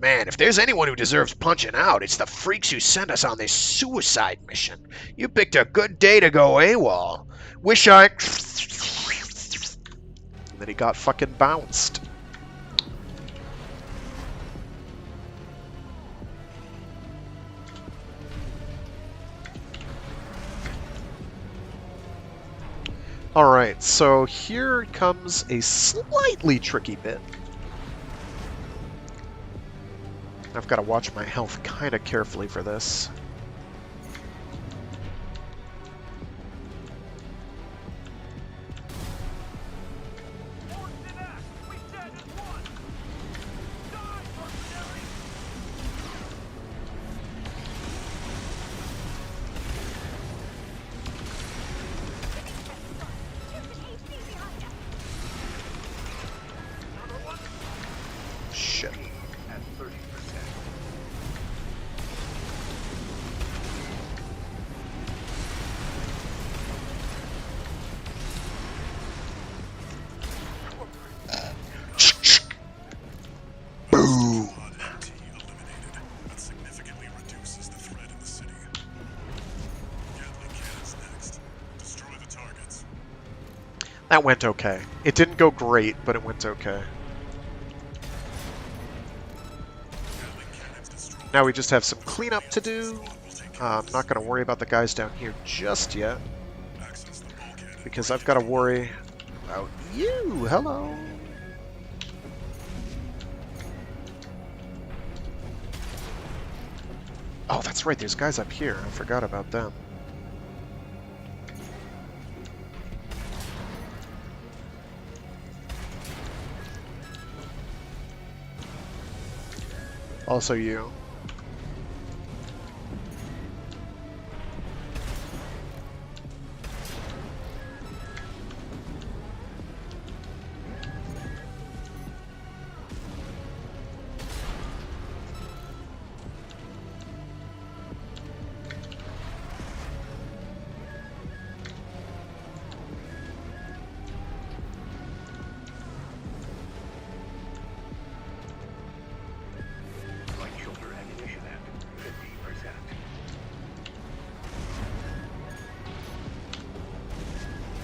Man, if there's anyone who deserves punching out, it's the freaks who sent us on this suicide mission. You picked a good day to go AWOL. Wish I... And then he got fucking bounced. Alright, so here comes a slightly tricky bit. I've got to watch my health kind of carefully for this. Force in act! We stand as one! Die, mercenary! Number one, Shit. at 30%. Boom! Pod MT eliminated. That significantly reduces the threat in the city. Gatling cannons next. Destroy the targets. That went okay. It didn't go great, but it went okay. Gatling cannons destroyed. Now we just have some cleanup to do. I'm not going to worry about the guys down here just yet, Access the bulkhead. because I've got to worry about you. Hello. Oh, that's right. There's guys up here. I forgot about them. Also you. Light shoulder ammunition at 50%.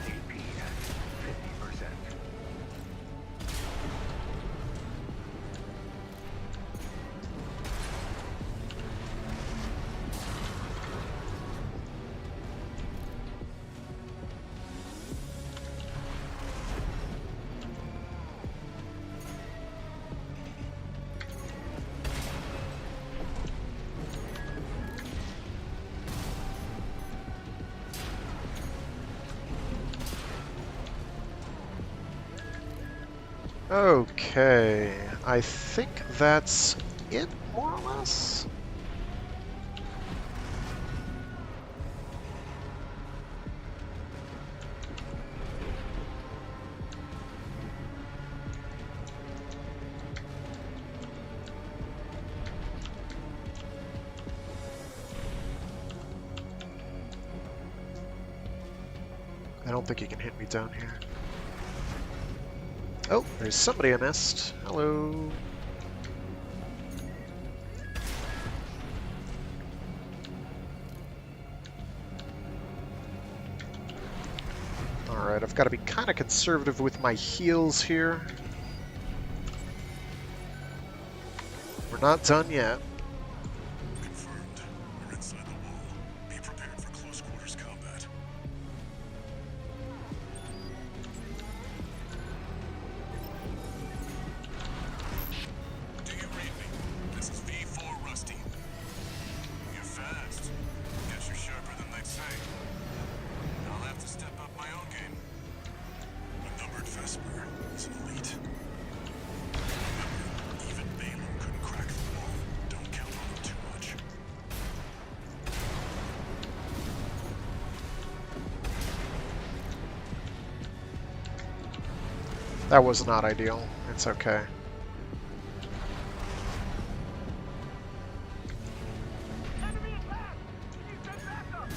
AP at 50%. Okay, I think that's it, more or less. I don't think he can hit me down here. Oh, there's somebody I missed. Hello. Alright, I've got to be kind of conservative with my heals here. We're not done yet. Confirmed. We're inside the wall. Be prepared for close quarters combat. Do you read me? This is V4 Rusty. You're fast. Guess you're sharper than they'd say. I'll have to step up my own game. A numbered Vesper is an elite. Remember, even Balaam couldn't crack the wall. Don't count on him too much. That was not ideal. It's okay. Enemy attack! We need some backup!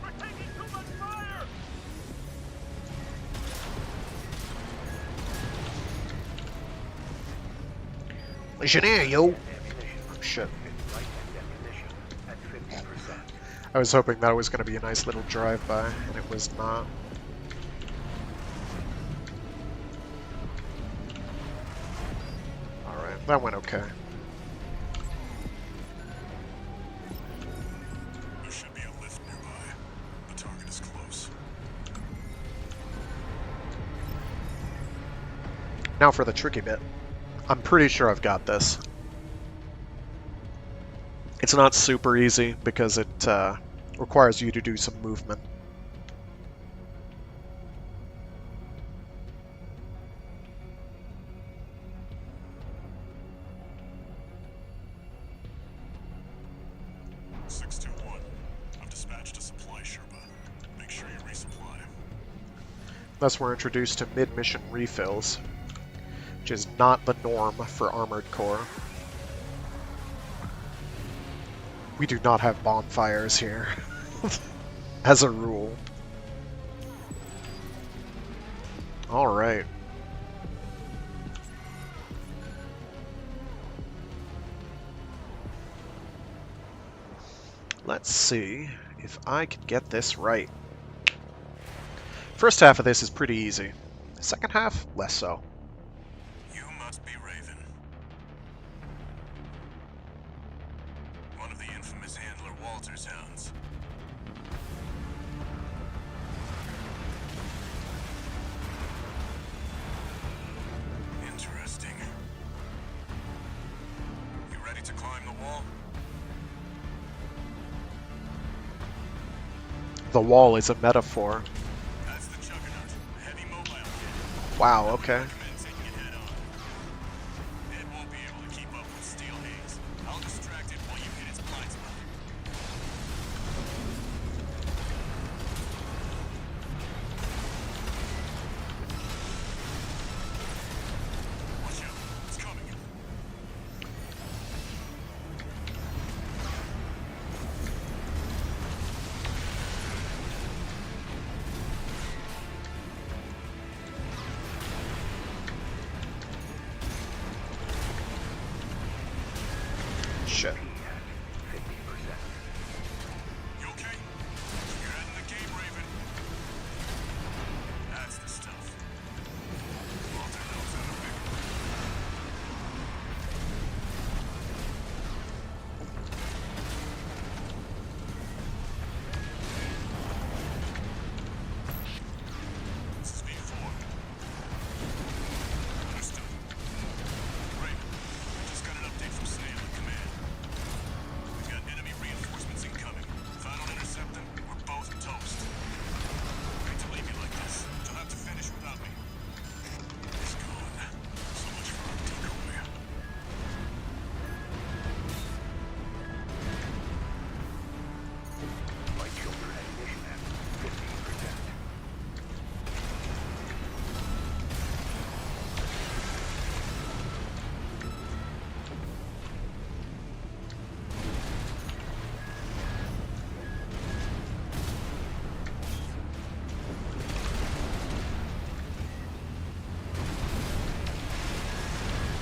We're taking too much fire! Legionnaire, yo! Ammunition. Oh, shit. Light and ammunition at 50%. I was hoping that was going to be a nice little drive-by, and it was not. Alright, that went okay. There should be a lift nearby. The target is close. Now for the tricky bit. I'm pretty sure I've got this. It's not super easy because it requires you to do some movement. I've dispatched a supply Sherpa. Make sure you resupply. Thus we're introduced to mid-mission refills, which is not the norm for Armored Core. We do not have bonfires here, as a rule. Alright. Let's see if I can get this right. First half of this is pretty easy. Second half, less so. You must be Raven. One of the infamous handler Walter's hounds. Interesting. You ready to climb the wall? The wall is a metaphor. That's the Juggernaut, a heavy mobile kit. Wow, okay. Recommend taking it head on. It won't be able to keep up with Steel Haze. I'll distract it while you hit its blind spot. Watch out, it's coming. Shit. You okay? You're heading the game, Raven. That's the stuff. Walter knows how to pick. This is V4. Understood. Raven, I just got an update from Snail in command. We've got enemy reinforcements incoming. If I don't intercept them, we're both toast. Hate to leave you like this. You'll have to finish without me. He's gone. So much for our decoy. Light filter at ignition at 15%.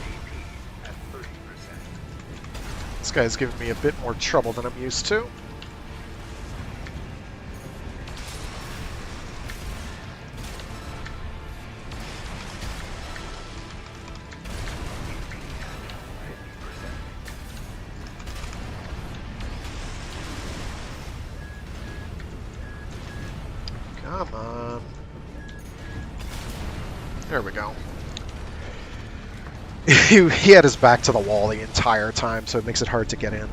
AP at 30%. This guy's giving me a bit more trouble than I'm used to. Come on. There we go. He had his back to the wall the entire time, so it makes it hard to get in.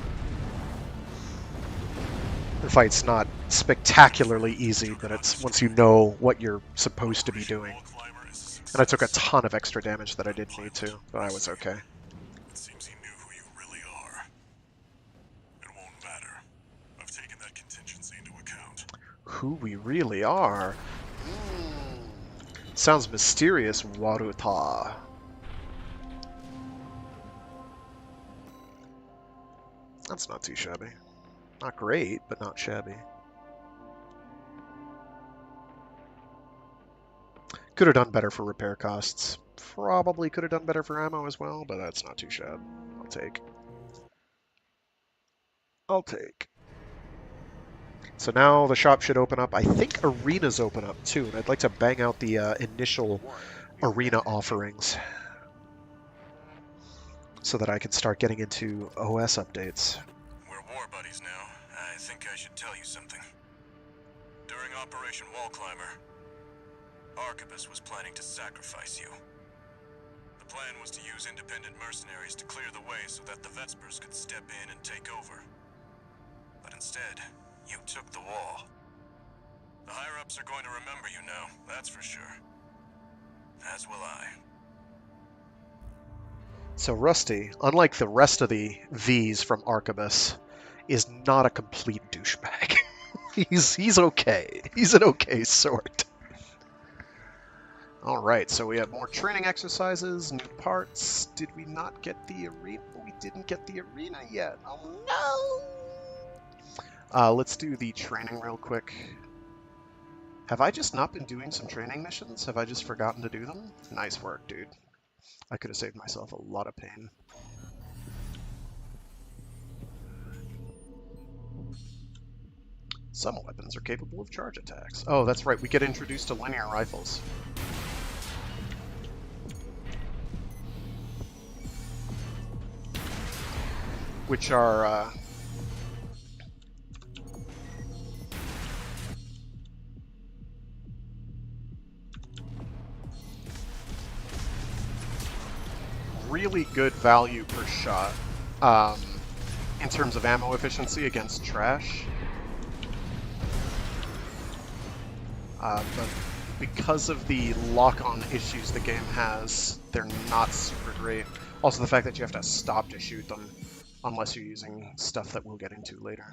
The fight's not spectacularly easy, but it's once you know what you're supposed to be doing. Wall climber is a success. And I took a ton of extra damage that I didn't need to, but I was okay. It seems he knew who you really are. It won't matter. I've taken that contingency into account. Who we really are. Sounds mysterious, Waruta. That's not too shabby. Not great, but not shabby. Could have done better for repair costs. Probably could have done better for ammo as well, but that's not too shabby. I'll take. I'll take. So now the shop should open up. I think arenas open up too, and I'd like to bang out the initial arena offerings so that I can start getting into OS updates. We're war buddies now. I think I should tell you something. During Operation Wall Climber, Arquebus was planning to sacrifice you. The plan was to use independent mercenaries to clear the way so that the Vespers could step in and take over. but instead, you took the wall. The higher-ups are going to remember you now, that's for sure. As will I. So Rusty, unlike the rest of the V's from Arquebus, is not a complete douchebag. he's okay. He's an okay sort. Alright, so we have more training exercises, new parts. Did we not get the arena? We didn't get the arena yet. Oh no! Let's do the training real quick. Have I just not been doing some training missions? Have I just forgotten to do them? Nice work, dude. I could have saved myself a lot of pain. Some weapons are capable of charge attacks. Oh, that's right, we get introduced to linear rifles. Which are, really good value per shot in terms of ammo efficiency against trash. But because of the lock-on issues the game has, they're not super great. Also the fact that you have to stop to shoot them, unless you're using stuff that we'll get into later.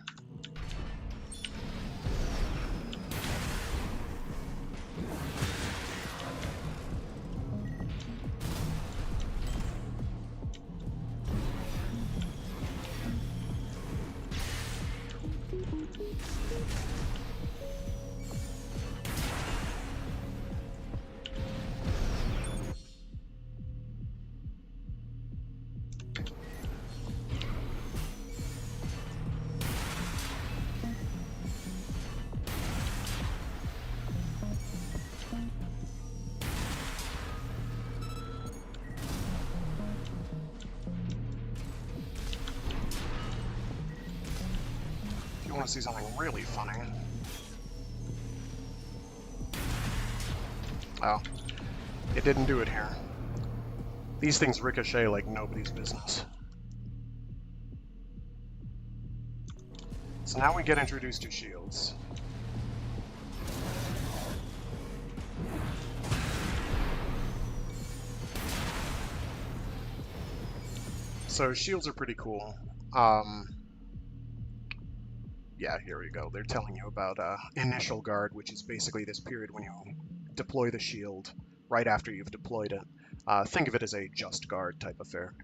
If you want to see something really funny. Oh, it didn't do it here. These things ricochet like nobody's business. So now we get introduced to shields. So shields are pretty cool. Yeah, here we go. They're telling you about initial guard, which is basically this period when you deploy the shield right after you've deployed it. Think of it as a just guard type affair.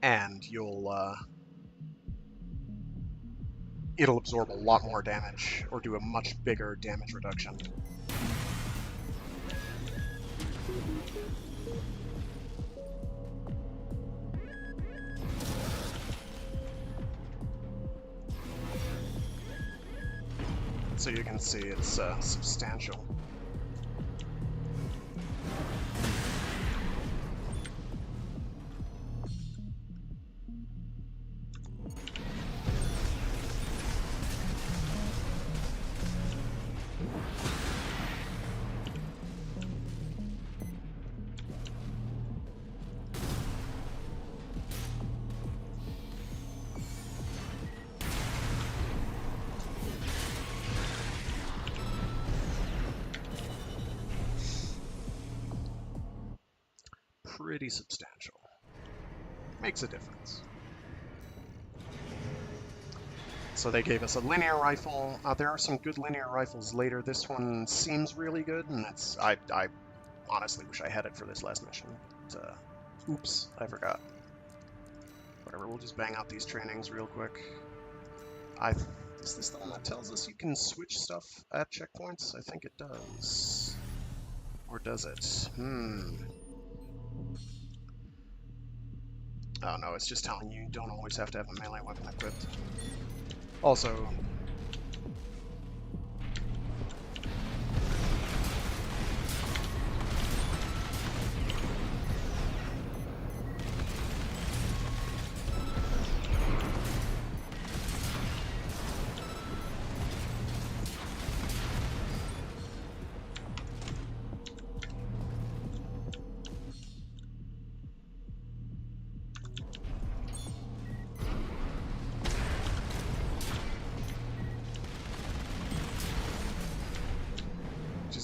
And it'll absorb a lot more damage, or do a much bigger damage reduction. So you can see it's substantial. Pretty substantial. Makes a difference. So they gave us a linear rifle. There are some good linear rifles later. This one seems really good, and I honestly wish I had it for this last mission. But, oops, I forgot. Whatever, we'll just bang out these trainings real quick. Is this the one that tells us you can switch stuff at checkpoints? I think it does. Or does it? Oh no, it's just telling you don't always have to have a melee weapon equipped. Also,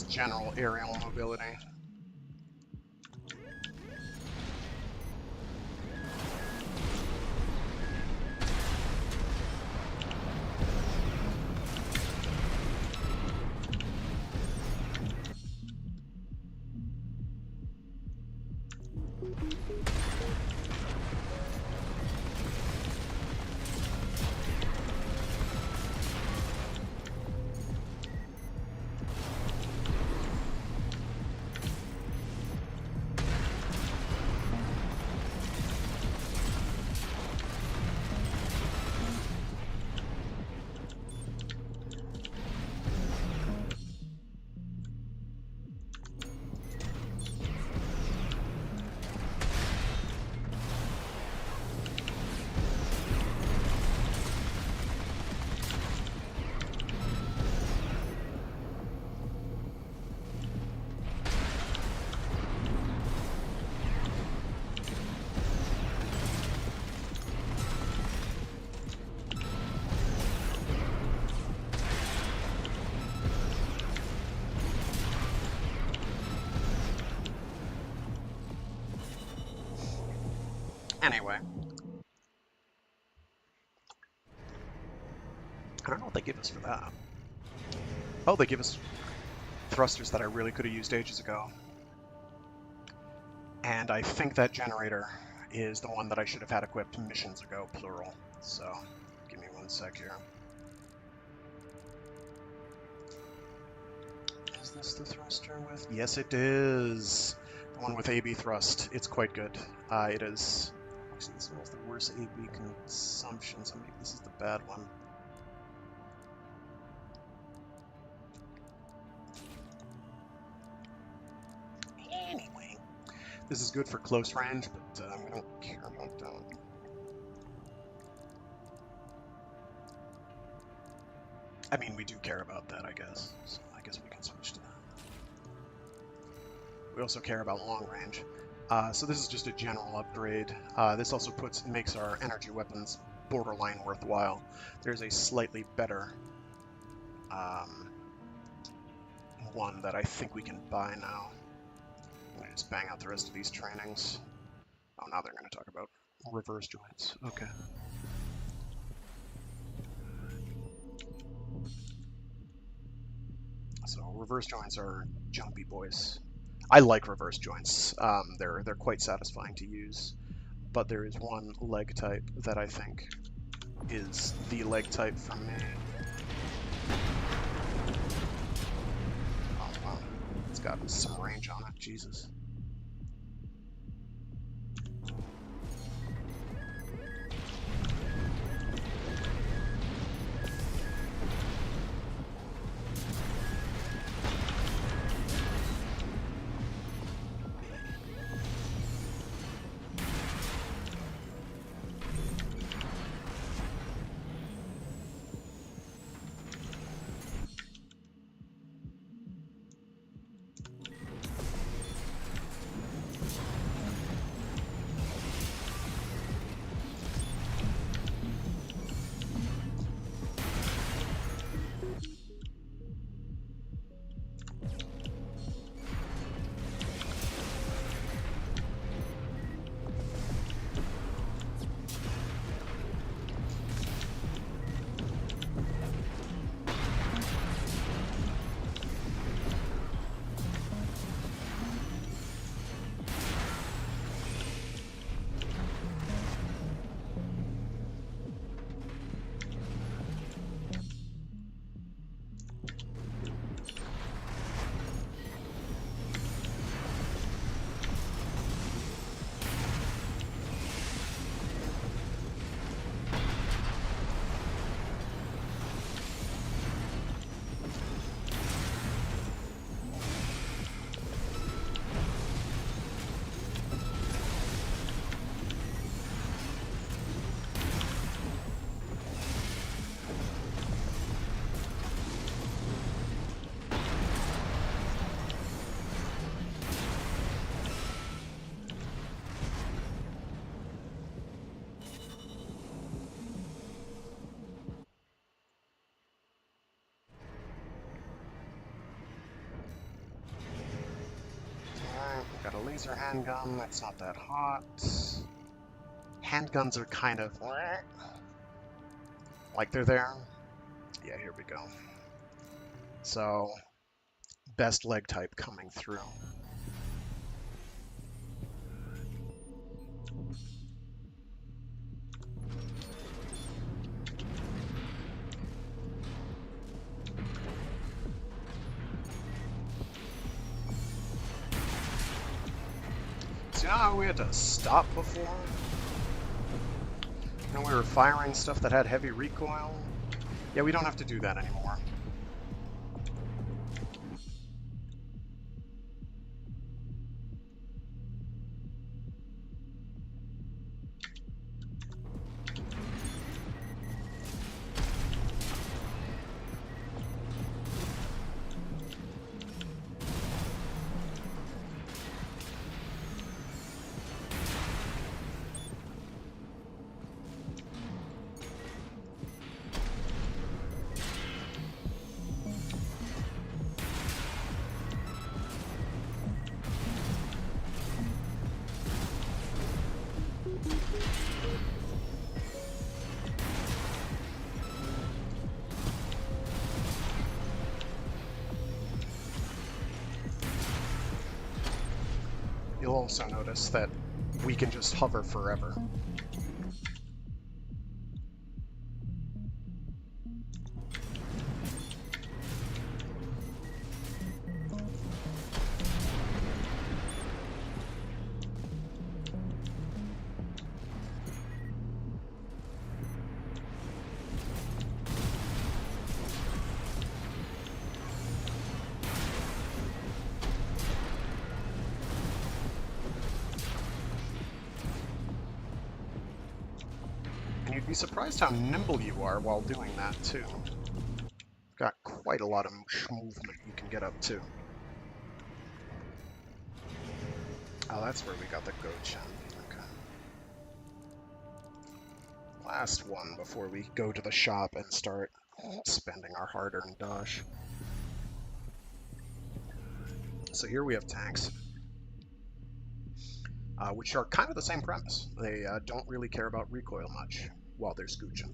just general aerial mobility. Anyway. I don't know what they give us for that. Oh, they give us thrusters that I really could have used ages ago. And I think that generator is the one that I should have had equipped missions ago, plural. So, give me one sec here. Is this the thruster with... Yes, it is! The one with AB thrust. It's quite good. It is... Actually, this one has the worst AB consumption, so maybe this is the bad one. Anyway, this is good for close range, but we don't care about that. I mean, we do care about that, I guess. So I guess we can switch to that. We also care about long range. So this is just a general upgrade. This also makes our energy weapons borderline worthwhile. There's a slightly better one that I think we can buy now. I'm going to just bang out the rest of these trainings. Oh, now they're going to talk about reverse joints. Okay. So reverse joints are jumpy boys. I like reverse joints. They're quite satisfying to use, but there is one leg type that I think is the leg type for me. Oh wow, it's got some range on it. Jesus. a laser handgun. That's not that hot. Handguns are kind of... like they're there. Yeah, here we go. So, best leg type coming through. See how we had to stop before? You know, we were firing stuff that had heavy recoil? Yeah, we don't have to do that anymore. You'll also notice that we can just hover forever. And you'd be surprised how nimble you are while doing that, too. Got quite a lot of movement you can get up to. Oh, that's where we got the Gochin. Okay. Last one before we go to the shop and start spending our hard-earned dosh. So here we have tanks, which are kind of the same premise. They don't really care about recoil much while they're scooching.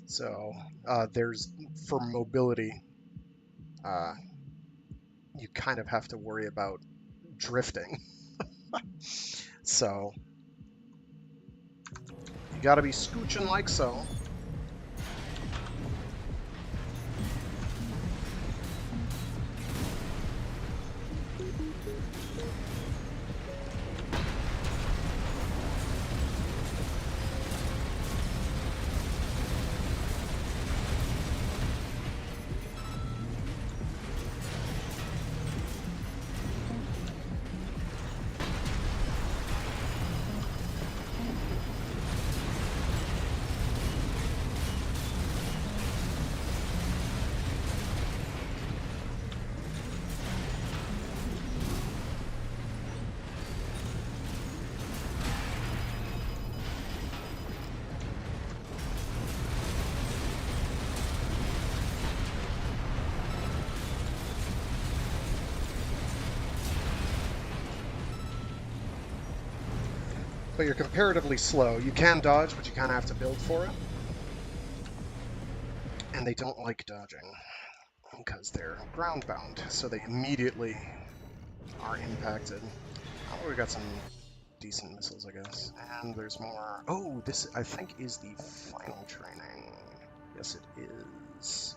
So there's, for mobility, you kind of have to worry about drifting. So you gotta be scooching like so. But you're comparatively slow. You can dodge, but you kind of have to build for it. And they don't like dodging because they're ground bound, so they immediately are impacted. Oh, we got some decent missiles, I guess. And there's more. Oh, this I think is the final training. Yes, it is.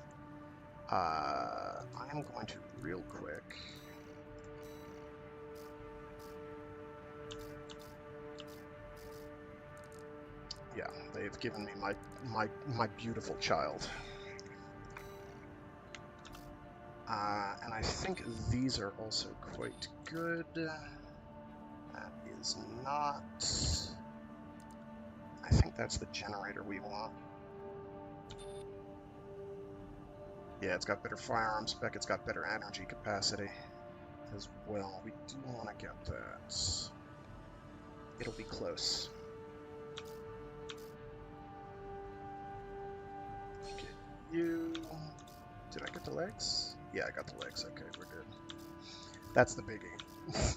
I am going to real quick. Yeah, they've given me my beautiful child. And I think these are also quite good. That is not... I think that's the generator we want. Yeah, it's got better firearm spec, it's got better energy capacity as well. We do want to get that. It'll be close. Get you. Did I get the legs? Yeah, I got the legs. Okay, we're good. That's the biggie.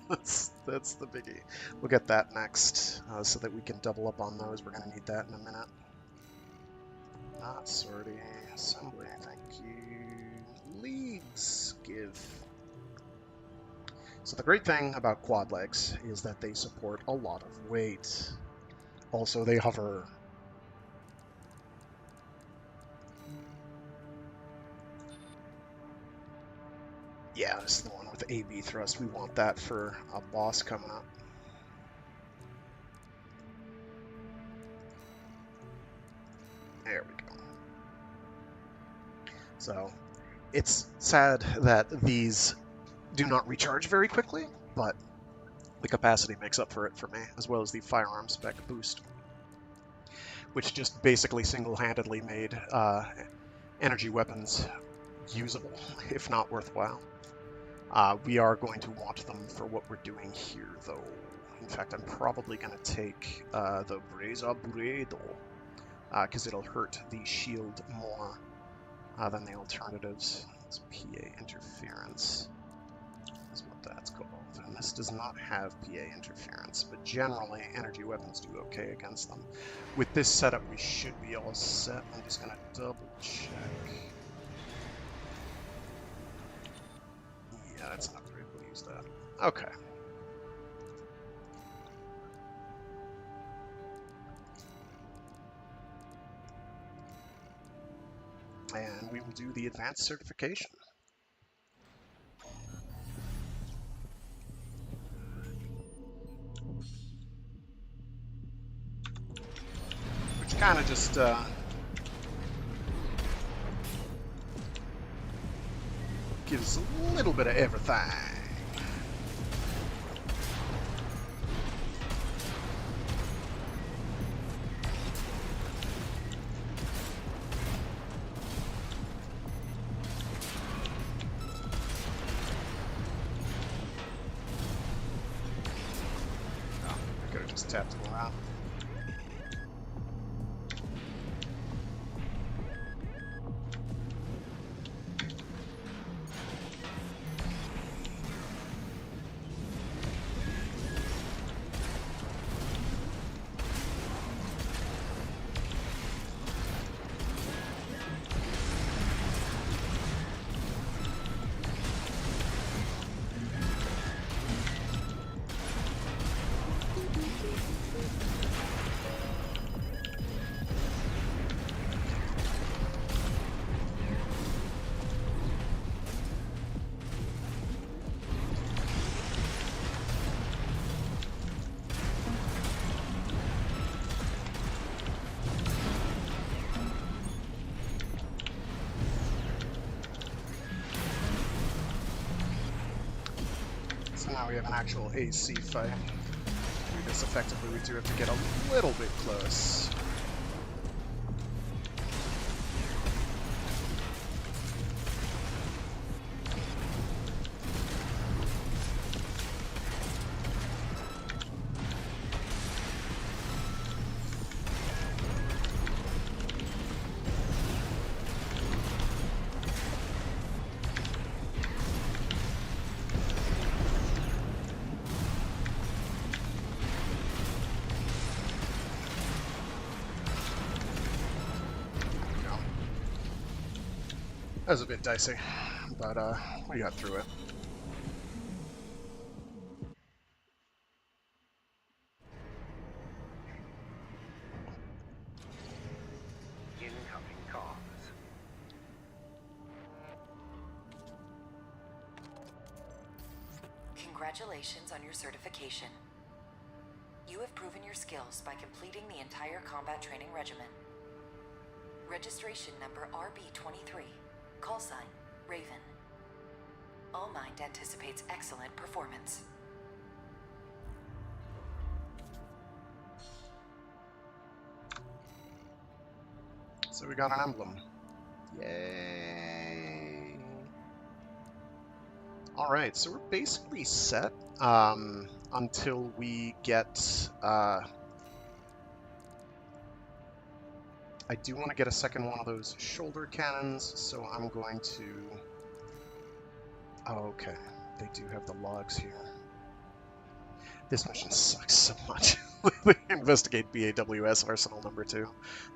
that's the biggie. We'll get that next, so that we can double up on those. We're going to need that in a minute. Not sorting. Assembly, thank you. Leads give. So the great thing about quad legs is that they support a lot of weight. Also, they hover. Yeah, this is the one with AB thrust. We want that for a boss coming up. There we go. So, it's sad that these do not recharge very quickly, but the capacity makes up for it for me, as well as the firearm spec boost, which just basically single-handedly made energy weapons usable, if not worthwhile. We are going to want them for what we're doing here, though. In fact, I'm probably going to take the Breza Buredo, because it'll hurt the shield more than the alternatives. It's PA interference is what that's called. And this does not have PA interference, but generally energy weapons do okay against them. With this setup, we should be all set. I'm just going to double check. Yeah, that's not great. We'll use that. Okay. And we will do the advanced certification. Which kind of just gives a little bit of everything. Tapped him around. So now we have an actual AC fight. To do this effectively, we do have to get a little bit close. That was a bit dicey, but we got through it. Incoming comms. Congratulations on your certification. You have proven your skills by completing the entire combat training regimen. Registration number RB23. Call sign, Raven. All Mind anticipates excellent performance. So we got an emblem. Yay! Alright, so we're basically set until we get... I do want to get a second one of those shoulder cannons, so I'm going to... Oh, okay. They do have the logs here. This mission sucks so much. Investigate BAWS Arsenal number 2.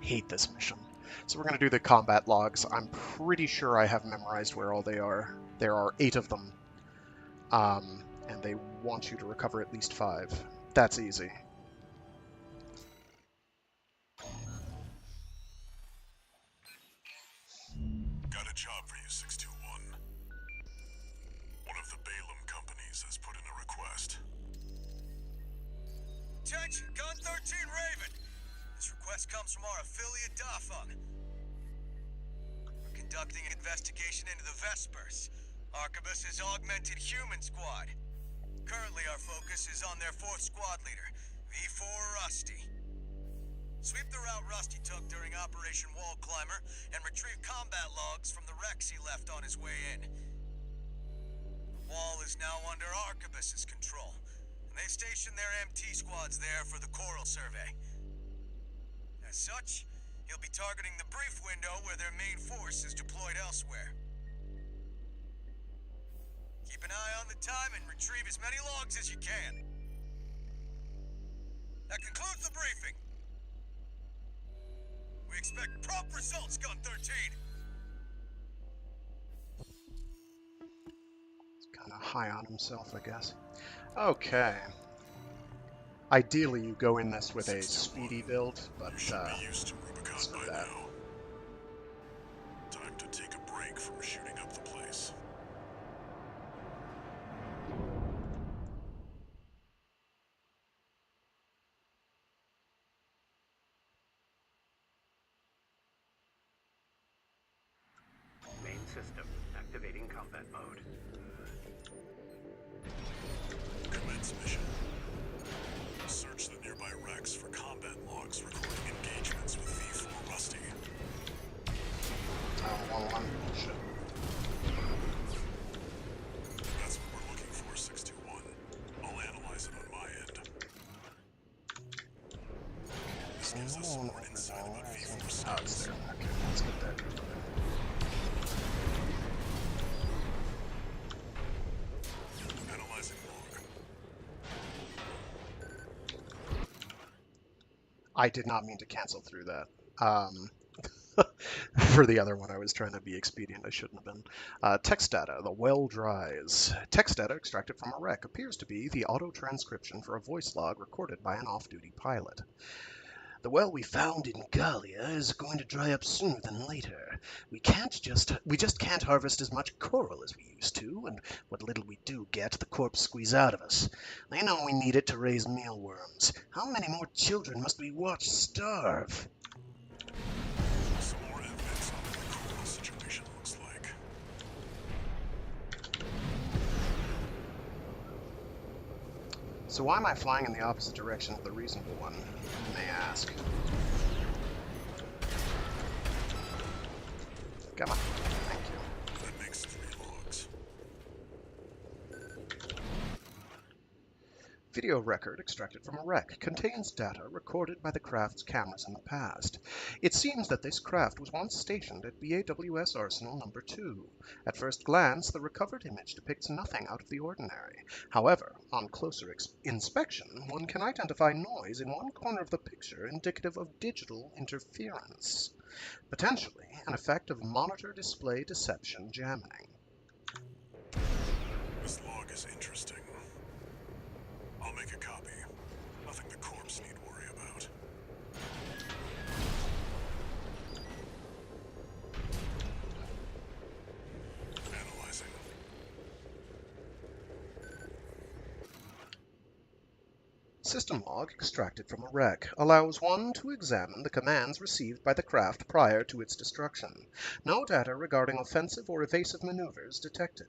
Hate this mission. So we're going to do the combat logs. I'm pretty sure I have memorized where all they are. There are 8 of them. And they want you to recover at least 5. That's easy. Got a job for you, 621. One of the Balaam companies has put in a request. Attention, Gun 13 Raven! This request comes from our affiliate Dafeng. We're conducting an investigation into the Vespers, Arquebus's augmented human squad. Currently our focus is on their 4th squad leader, V4 Rusty. Sweep the route Rusty took during Operation Wall Climber and retrieve combat logs from the wrecks he left on his way in. The wall is now under Arquebus's control, and they stationed their MT squads there for the Coral survey. As such, he'll be targeting the brief window where their main force is deployed elsewhere. Keep an eye on the time and retrieve as many logs as you can. That concludes the briefing. We expect prompt results, Gun 13. He's kind of high on himself, I guess. Okay. Ideally, you go in this with a speedy build, but You should be used to Rubicon screw by that. now. Time to take a break from shooting up the place. Main system activating combat mode. Commence mission. Search the nearby wrecks for combat logs recording engagements with V4 Rusty. One bullshit. That's what we're looking for, 621. I'll analyze it on my end. This gives us some more insight about V4 Oh, it's status. there. Okay, let's get that. Analyzing log. I did not mean to cancel through that. For the other one, I was trying to be expedient. I shouldn't have been. Text data. The well dries. Text data extracted from a wreck appears to be the auto-transcription for a voice log recorded by an off-duty pilot. The well we found in Gallia is going to dry up sooner than later. We just can't harvest as much coral as we used to, and what little we do get, the corps squeeze out of us. They know we need it to raise mealworms. How many more children must we watch starve? Some more evidence on what the coral situation looks like. So why am I flying in the opposite direction of the reasonable one, you may ask. Come on. Thank you. That makes 3 logs. Video record extracted from a wreck contains data recorded by the craft's cameras in the past. It seems that this craft was once stationed at BAWS Arsenal number 2. At first glance, the recovered image depicts nothing out of the ordinary. However, on closer inspection, one can identify noise in one corner of the picture indicative of digital interference. Potentially an effect of monitor display deception jamming. This log is interesting. I'll make a copy. Nothing the corps need worry about. Analyzing. System log extracted from a wreck allows one to examine the commands received by the craft prior to its destruction. No data regarding offensive or evasive maneuvers detected.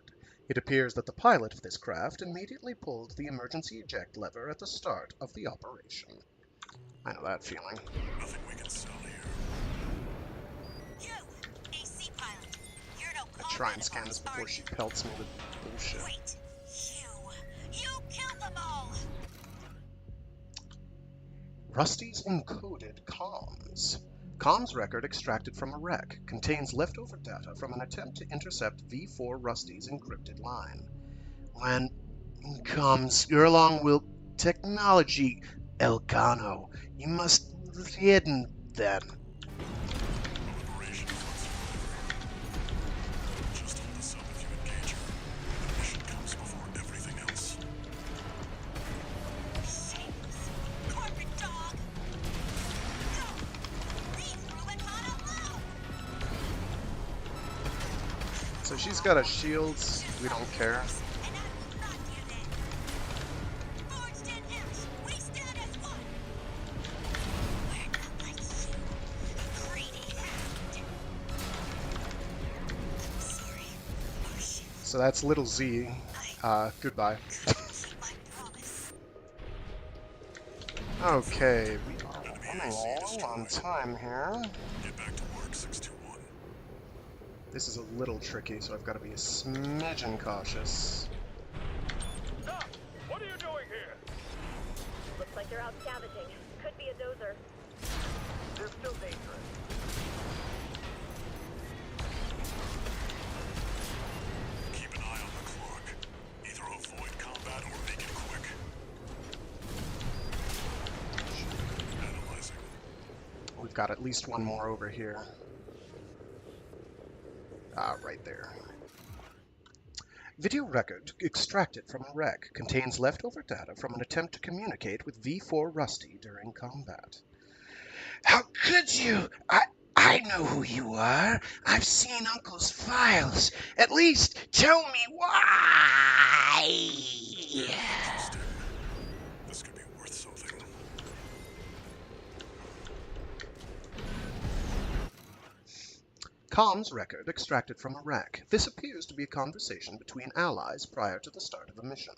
It appears that the pilot of this craft immediately pulled the emergency eject lever at the start of the operation. I know that feeling. Nothing we can sell here. You, AC pilot. You're no I try and comrade scan of this ours, before are she you? pelts me with bullshit. Wait, you killed them all. Rusty's encoded comms. Comms record extracted from a wreck contains leftover data from an attempt to intercept V4 Rusty's encrypted line. When comms Erlong will technology Elcano, you must hidden then. Liberation fronts forever. Just hold this up if you engage her. The mission comes before everything else. Shameless corporate dog. No, leave Rubicon alone. So she's got a shield. We don't care. And I will not give in. Forged in Ash, we stand as one. We're not like you, greedy hound. Sorry, our shield. So that's little Z. Goodbye. Keep my promise. Okay, we are running along on time here. Get back to work, 621. This is a little tricky, so I've got to be a smidgen cautious. Stop! What are you doing here? Looks like they're out scavenging. Could be a dozer. They're still dangerous. Keep an eye on the clock. Either avoid combat or make it quick. Analyzing. We've got at least one more over here. Right there. Video record extracted from a wreck contains leftover data from an attempt to communicate with V4 Rusty during combat. How could you? I know who you are. I've seen Uncle's files. At least tell me why. Interesting. This could be worth something. Comms record extracted from a wreck. This appears to be a conversation between allies prior to the start of a mission.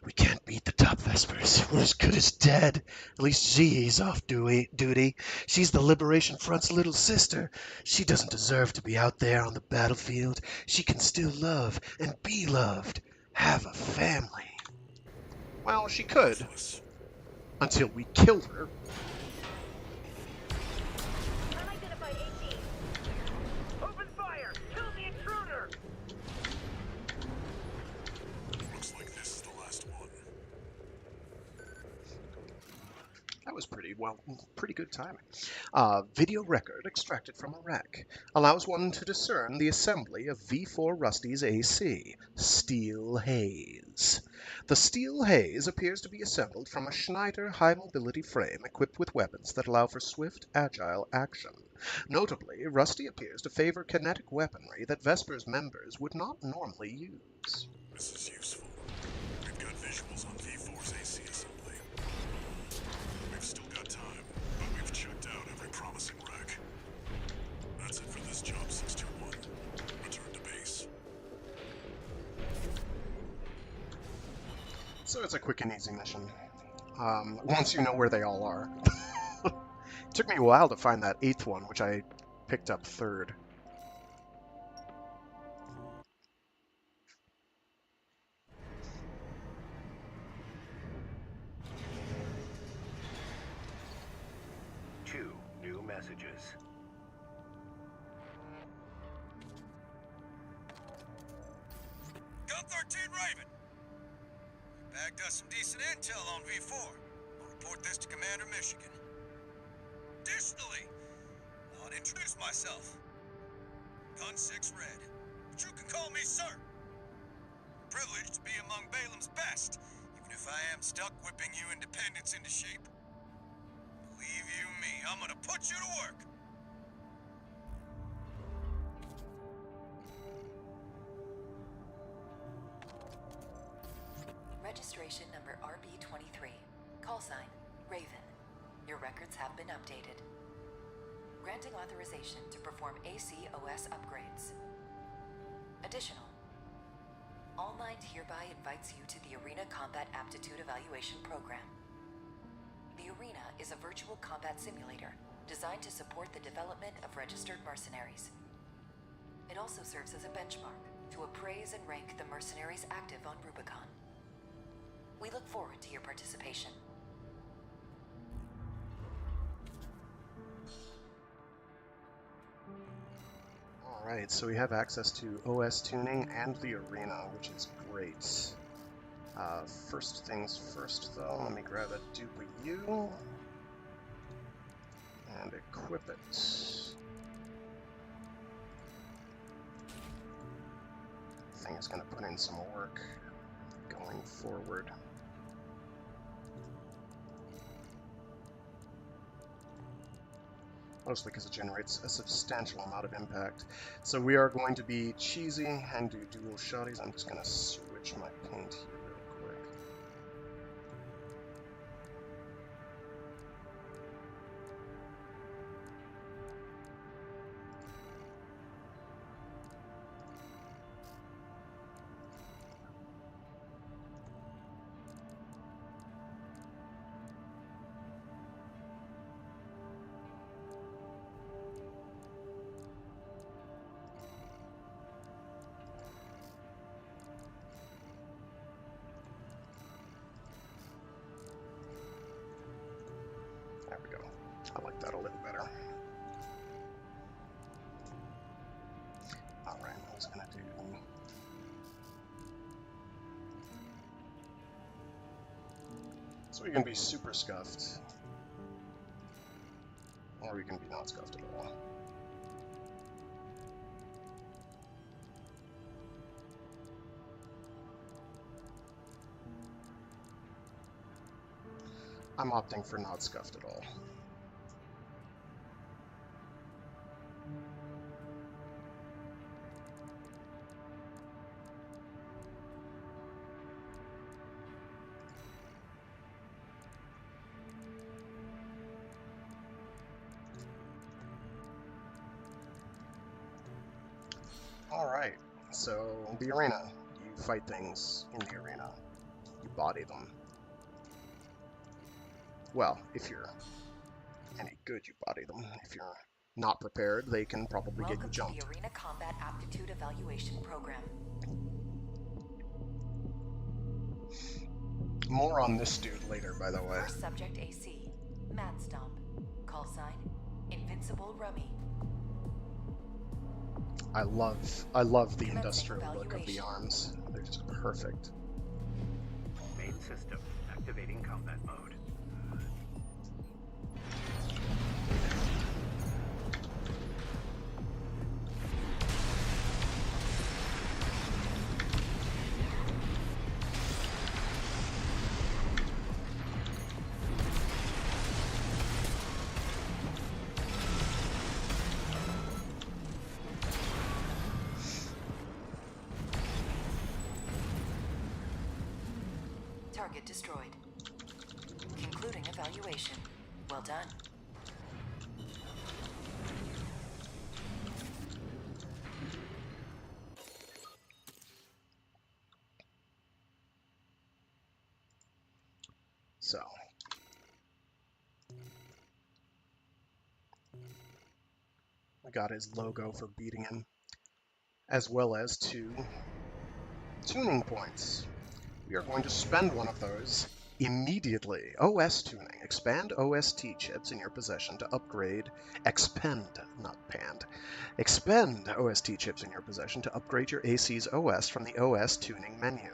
We can't beat the top Vespers. We're as good as dead. At least Zi's off duty. She's the Liberation Front's little sister. She doesn't deserve to be out there on the battlefield. She can still love and be loved. Have a family. Well, she could, Worthless. until we killed her. Unidentified AT. Open fire! Kill the intruder! Looks like this is the last one. That was pretty good timing. Video record extracted from a wreck allows one to discern the assembly of V4 Rusty's AC, Steel Haze. The Steel Haze appears to be assembled from a Schneider high-mobility frame equipped with weapons that allow for swift, agile action. Notably, Rusty appears to favor kinetic weaponry that Vesper's members would not normally use. This is useful. We've got visuals on V4's AC assembly. We've still got time, but we've checked out every promising wreck. That's it for this job, 621. Return to base. So it's a quick and easy mission. Once you know where they all are. It took me a while to find that 8th one, which I picked up 3rd. Two new messages. Gun 13 Raven. Bagged us some decent intel on V4. I'll report this to Commander Michigan. Additionally, I'll introduce myself. Gun 6 Red, but you can call me sir. Privileged to be among Balaam's best, even if I am stuck whipping you independents into shape. Believe you me, I'm gonna put you to work. Registration number RB23. Call sign, Raven. Your records have been updated. Granting authorization to perform ACOS upgrades. Additional. All Mind hereby invites you to the Arena Combat Aptitude Evaluation Program. The Arena is a virtual combat simulator designed to support the development of registered mercenaries. It also serves as a benchmark to appraise and rank the mercenaries active on Rubicon. We look forward to your participation. Alright, so we have access to OS tuning and the arena, which is great. First things first, though, let me grab a dupe of you and equip it. Thing is going to put in some work going forward. Mostly because it generates a substantial amount of impact. So we are going to be cheesy and do dual shotties. I'm just going to switch my paint here real quick. There we go. I like that a little better. Alright, I was gonna do... So we can be super scuffed. Or we can be not scuffed at all. I'm opting for not scuffed at all. Alright, so the arena. You fight things in the arena. You body them. Well, if you're any good, you body them. If you're not prepared, they can probably get you jumped. Welcome to the Arena Combat Aptitude Evaluation Program. More on this dude later, by the way. First subject AC, Manstomp. Call sign, Invincible Rummy. I love the industrial look of the arms. They're just perfect. Main system activating combat mode. Target destroyed. Concluding evaluation. Well done. So. We got his logo for beating him, as well as 2 tuning points. We are going to spend one of those immediately. OS tuning. Expand OST chips in your possession to upgrade... Expend, not panned. Expend OST chips in your possession to upgrade your AC's OS from the OS tuning menu.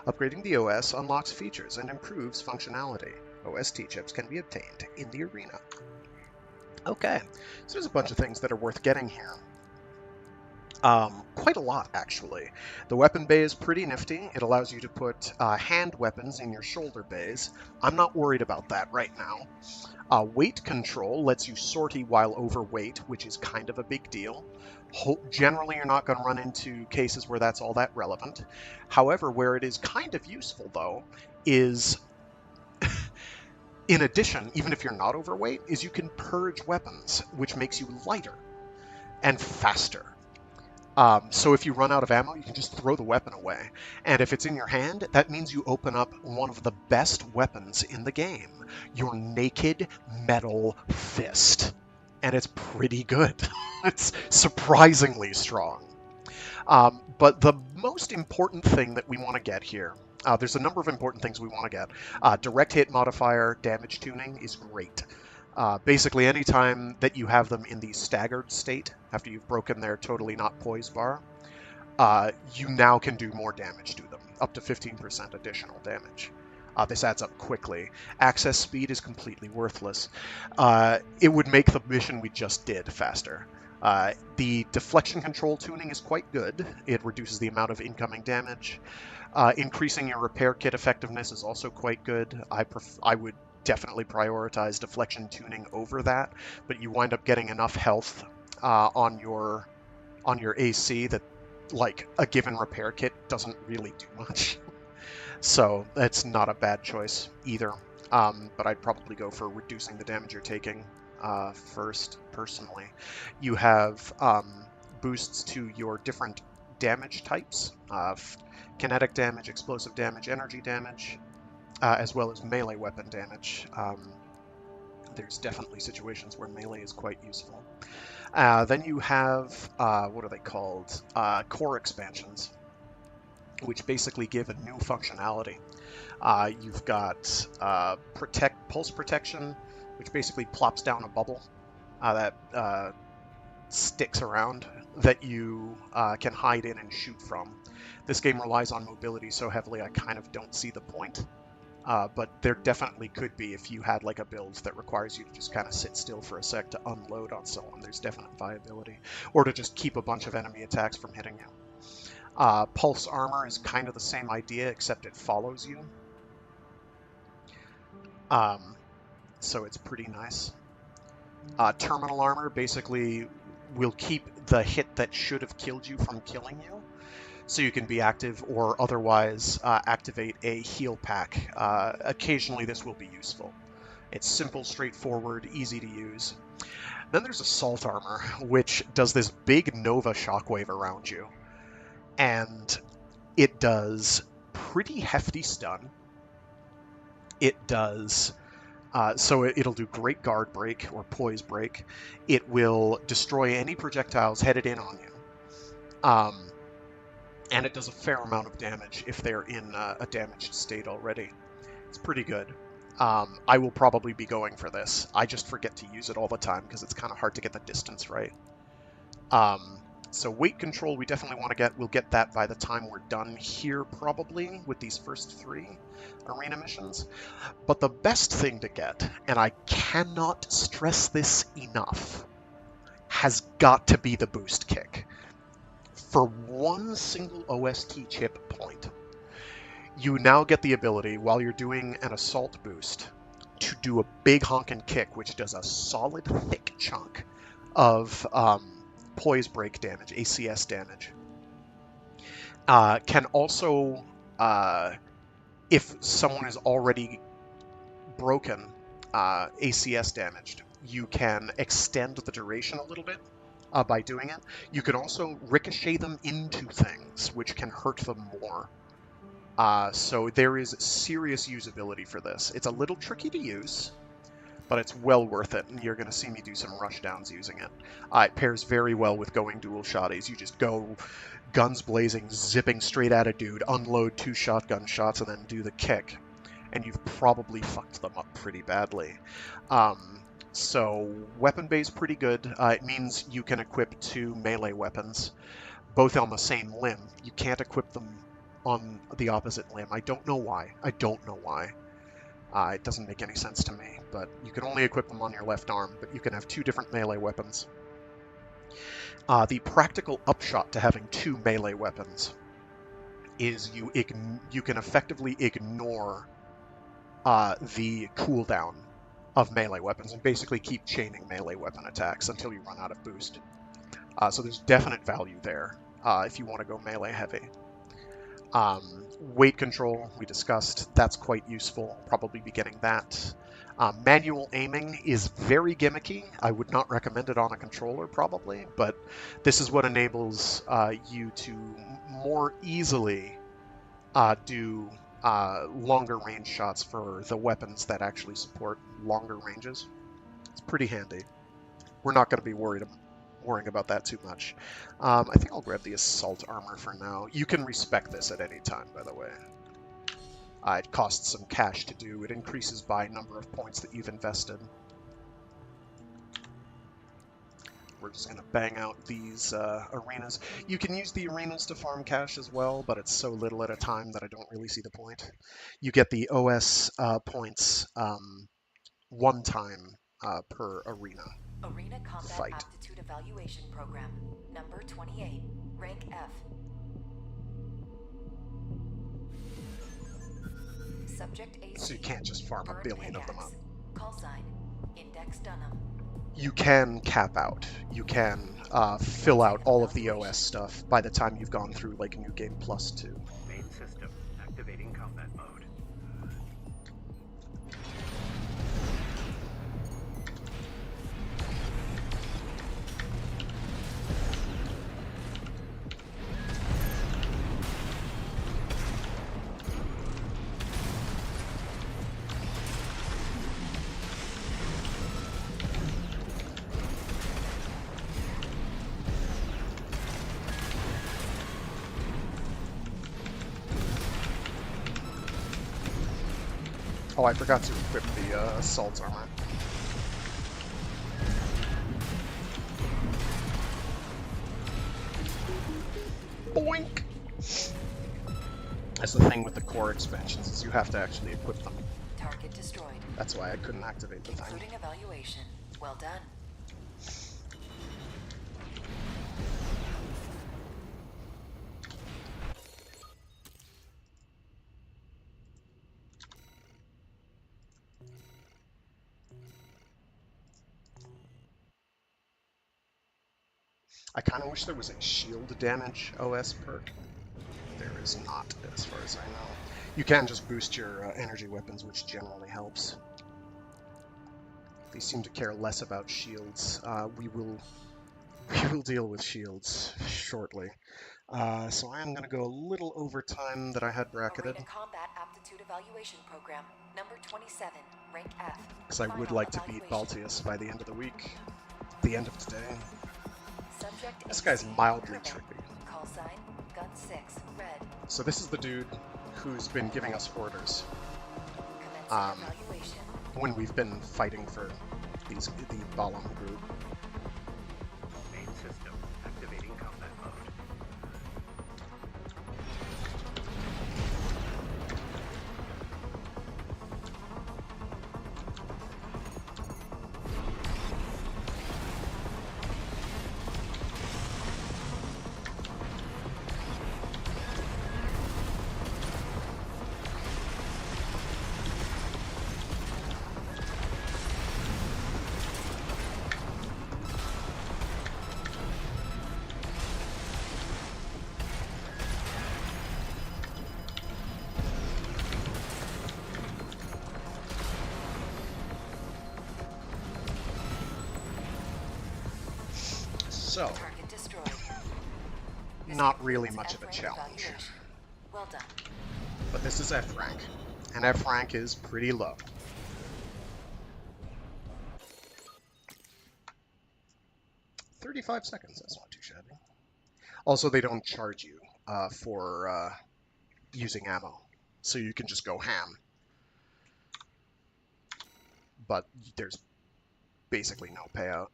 Upgrading the OS unlocks features and improves functionality. OST chips can be obtained in the arena. Okay, so there's a bunch of things that are worth getting here. Quite a lot, actually. The weapon bay is pretty nifty. It allows you to put hand weapons in your shoulder bays. I'm not worried about that right now. Weight control lets you sortie while overweight, which is kind of a big deal. Generally, you're not going to run into cases where that's all that relevant. However, where it is kind of useful, though, is In addition, even if you're not overweight, is you can purge weapons, which makes you lighter and faster. So if you run out of ammo, you can just throw the weapon away. And if it's in your hand, that means you open up one of the best weapons in the game, your naked metal fist. And it's pretty good. It's surprisingly strong. But the most important thing that we want to get here, there's a number of important things we want to get. Direct hit modifier damage tuning is great. Basically, anytime that you have them in the staggered state, after you've broken their totally not poised bar, you now can do more damage to them, up to 15% additional damage. This adds up quickly. Access speed is completely worthless. It would make the mission we just did faster. The deflection control tuning is quite good. It reduces the amount of incoming damage. Increasing your repair kit effectiveness is also quite good. I would definitely prioritize deflection tuning over that, but you wind up getting enough health on your AC that like a given repair kit doesn't really do much. So that's not a bad choice either. But I'd probably go for reducing the damage you're taking first, personally. You have boosts to your different damage types, kinetic damage, explosive damage, energy damage, as well as melee weapon damage. There's definitely situations where melee is quite useful. Then you have, what are they called? Core expansions, which basically give a new functionality. You've got pulse protection, which basically plops down a bubble that sticks around that you can hide in and shoot from. This game relies on mobility so heavily I kind of don't see the point. But there definitely could be if you had like a build that requires you to just kind of sit still for a sec to unload on someone. There's definite viability. Or to just keep a bunch of enemy attacks from hitting you. Pulse armor is kind of the same idea, except it follows you. So it's pretty nice. Terminal armor basically will keep the hit that should have killed you from killing you, so you can be active or otherwise activate a heal pack. Occasionally this will be useful. It's simple, straightforward, easy to use. Then there's assault armor, which does this big Nova shockwave around you. And it does pretty hefty stun. It does... so it'll do great guard break or poise break. It will destroy any projectiles headed in on you. And it does a fair amount of damage if they're in a damaged state already. It's pretty good. I will probably be going for this. I just forget to use it all the time because it's kind of hard to get the distance right. So weight control we definitely want to get. We'll get that by the time we're done here probably with these first 3 arena missions. But the best thing to get, and I cannot stress this enough, has got to be the boost kick. For one single OST chip point, you now get the ability, while you're doing an assault boost, to do a big honkin' kick, which does a solid thick chunk of poise break damage, ACS damage. Can also, if someone is already broken, ACS damaged, you can extend the duration a little bit by doing it. You can also ricochet them into things, which can hurt them more. So there is serious usability for this. It's a little tricky to use, but it's well worth it, and you're going to see me do some rushdowns using it. It pairs very well with going dual shotties. You just go guns blazing, zipping straight at a dude, unload 2 shotgun shots, and then do the kick. And you've probably fucked them up pretty badly. So weapon base pretty good. It means you can equip 2 melee weapons, both on the same limb. You can't equip them on the opposite limb. I don't know why. It doesn't make any sense to me, but you can only equip them on your left arm, but you can have 2 different melee weapons. The practical upshot to having 2 melee weapons is you can effectively ignore the cooldown of melee weapons and basically keep chaining melee weapon attacks until you run out of boost. So there's definite value there if you want to go melee heavy. Weight control, we discussed, that's quite useful. Probably be getting that. Manual aiming is very gimmicky. I would not recommend it on a controller, probably, but this is what enables you to more easily do longer range shots for the weapons that actually support longer ranges. It's pretty handy. We're not going to be worrying about that too much. I think I'll grab the assault armor for now. You can respec this at any time, by the way. It costs some cash to do. It increases by number of points that you've invested. We're just going to bang out these arenas. You can use the arenas to farm cash as well, but it's so little at a time that I don't really see the point. You get the OS points one time per arena. Arena Combat Fight. Aptitude Evaluation Program, number 28, rank F. Subject AC. So you can't just farm a billion of them up. Call sign, Index Dunham. You can cap out. You can fill out all of the OS stuff by the time you've gone through like New Game Plus 2. Main system activating combat mode. Oh, I forgot to equip the assault armor. Boink! That's the thing with the core expansions, is you have to actually equip them. Target destroyed. That's why I couldn't activate the thing. Including evaluation. Well done. I kind of wish there was a shield damage OS perk. There is not, as far as I know. You can just boost your energy weapons, which generally helps. They seem to care less about shields. We will deal with shields shortly. So I am going to go a little over time that I had bracketed. Arena Combat Aptitude Evaluation Program, number 27, rank F. Because I would like to beat Baltius by the end of the week. The end of today. Subject This guy's mildly trippy. Call sign, gun 6, red. So this is the dude who's been giving us orders Commencing evaluation. when we've been fighting for the Balam group. Main system activating combat mode. So, Target destroyed. not really much of a challenge. Evaluation. Well done. But this is F rank, and F rank is pretty low. $35 seconds, that's not too shabby. Also, they don't charge you for using ammo, so you can just go ham. But there's basically no payout.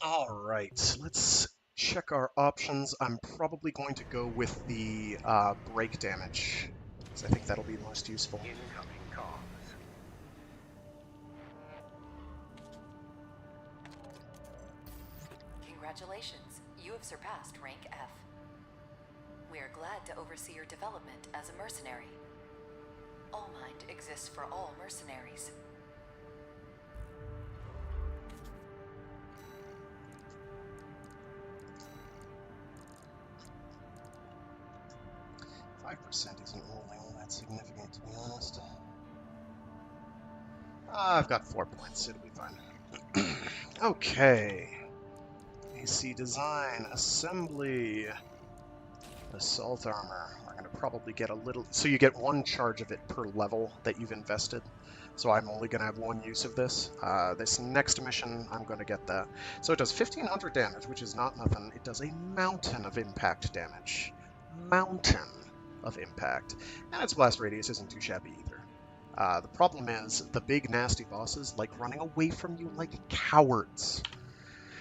Alright, let's check our options. I'm probably going to go with the break damage, because I think that'll be most useful. Incoming comms. Congratulations, you have surpassed rank F. We are glad to oversee your development as a mercenary. All Mind exists for all mercenaries. %5 isn't really all that significant, to be honest. I've got 4 points. It'll be fine. Okay. AC design, assembly, assault armor. We're going to probably get a little... So you get 1 charge of it per level that you've invested. So I'm only going to have 1 use of this. This next mission, I'm going to get that. So it does 1,500 damage, which is not nothing. It does a mountain of impact damage. Mountain of impact. And its blast radius isn't too shabby either. The problem is, the big nasty bosses like running away from you like cowards.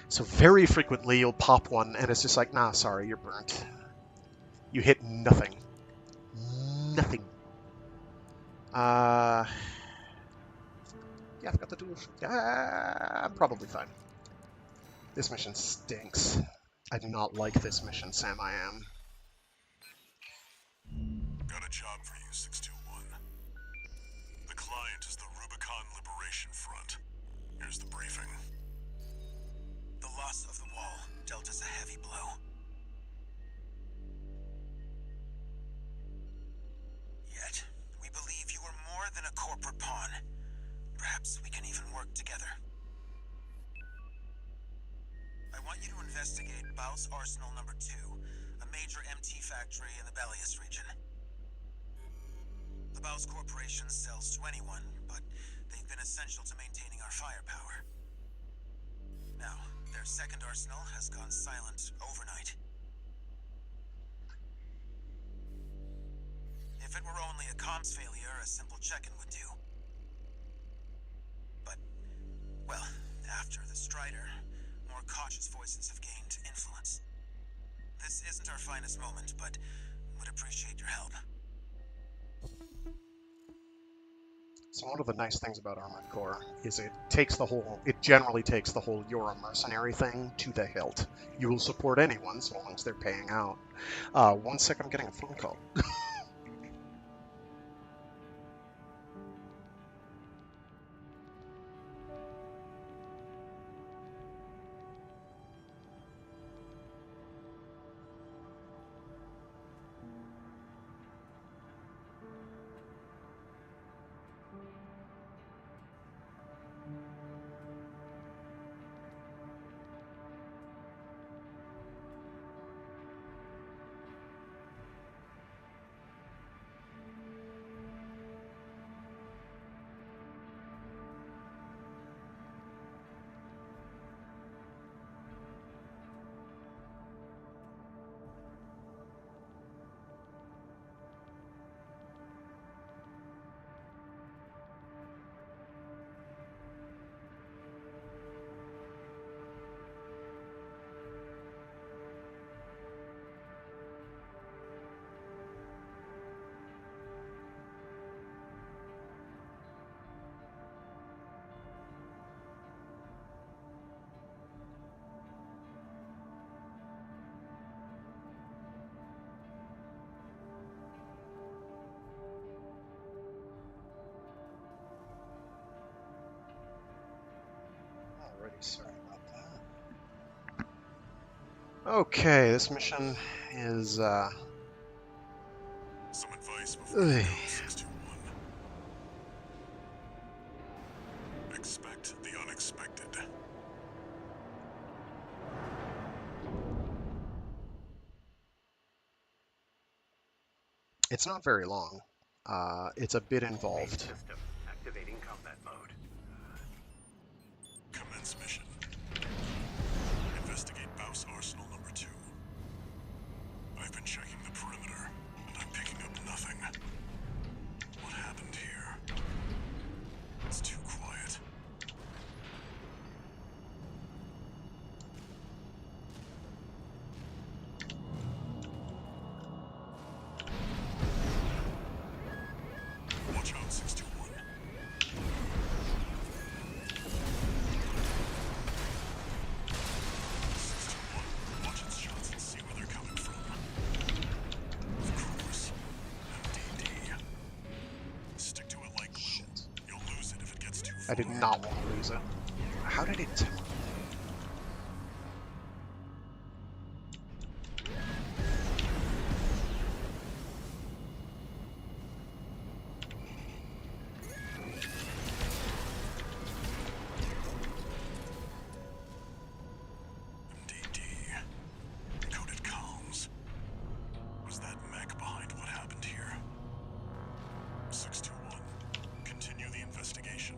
So very frequently you'll pop one and it's just like, nah, sorry, you're burnt. You hit nothing. Nothing. Yeah, I've got the dual... I'm probably fine. This mission stinks. I do not like this mission, Sam I am. Got a job for you, 621. The client is the Rubicon Liberation Front. Here's the briefing. The loss of the wall dealt us a heavy blow. Yet, we believe you are more than a corporate pawn. Perhaps we can even work together. I want you to investigate Baus Arsenal number 2, a major MT factory in the Bellius region. The Baus Corporation sells to anyone, but they've been essential to maintaining our firepower. Now, their second arsenal has gone silent overnight. If it were only a comms failure, a simple check-in would do. But, well, after the Strider, more cautious voices have gained influence. This isn't our finest moment, but would appreciate your help. So one of the nice things about Armored Core is it generally takes the whole you're a mercenary thing to the hilt. You will support anyone so long as they're paying out. 1 sec, I'm getting a phone call. Sorry about that. Okay, this mission is, Some advice before you go, 621. Expect the unexpected. It's not very long. It's a bit Main involved. system activating combat mode. Commence mission. Investigate Baus Arsenal number 2. I've been checking the perimeter, and I'm picking up nothing. What happened here? It's too quiet. Watch out, 621. 621. Watch its shots and see where they're coming from. Of course. MDD. Stick to it like glue. You'll lose it if it gets too far. I did not want to lose it. How did it... 621. Continue the investigation.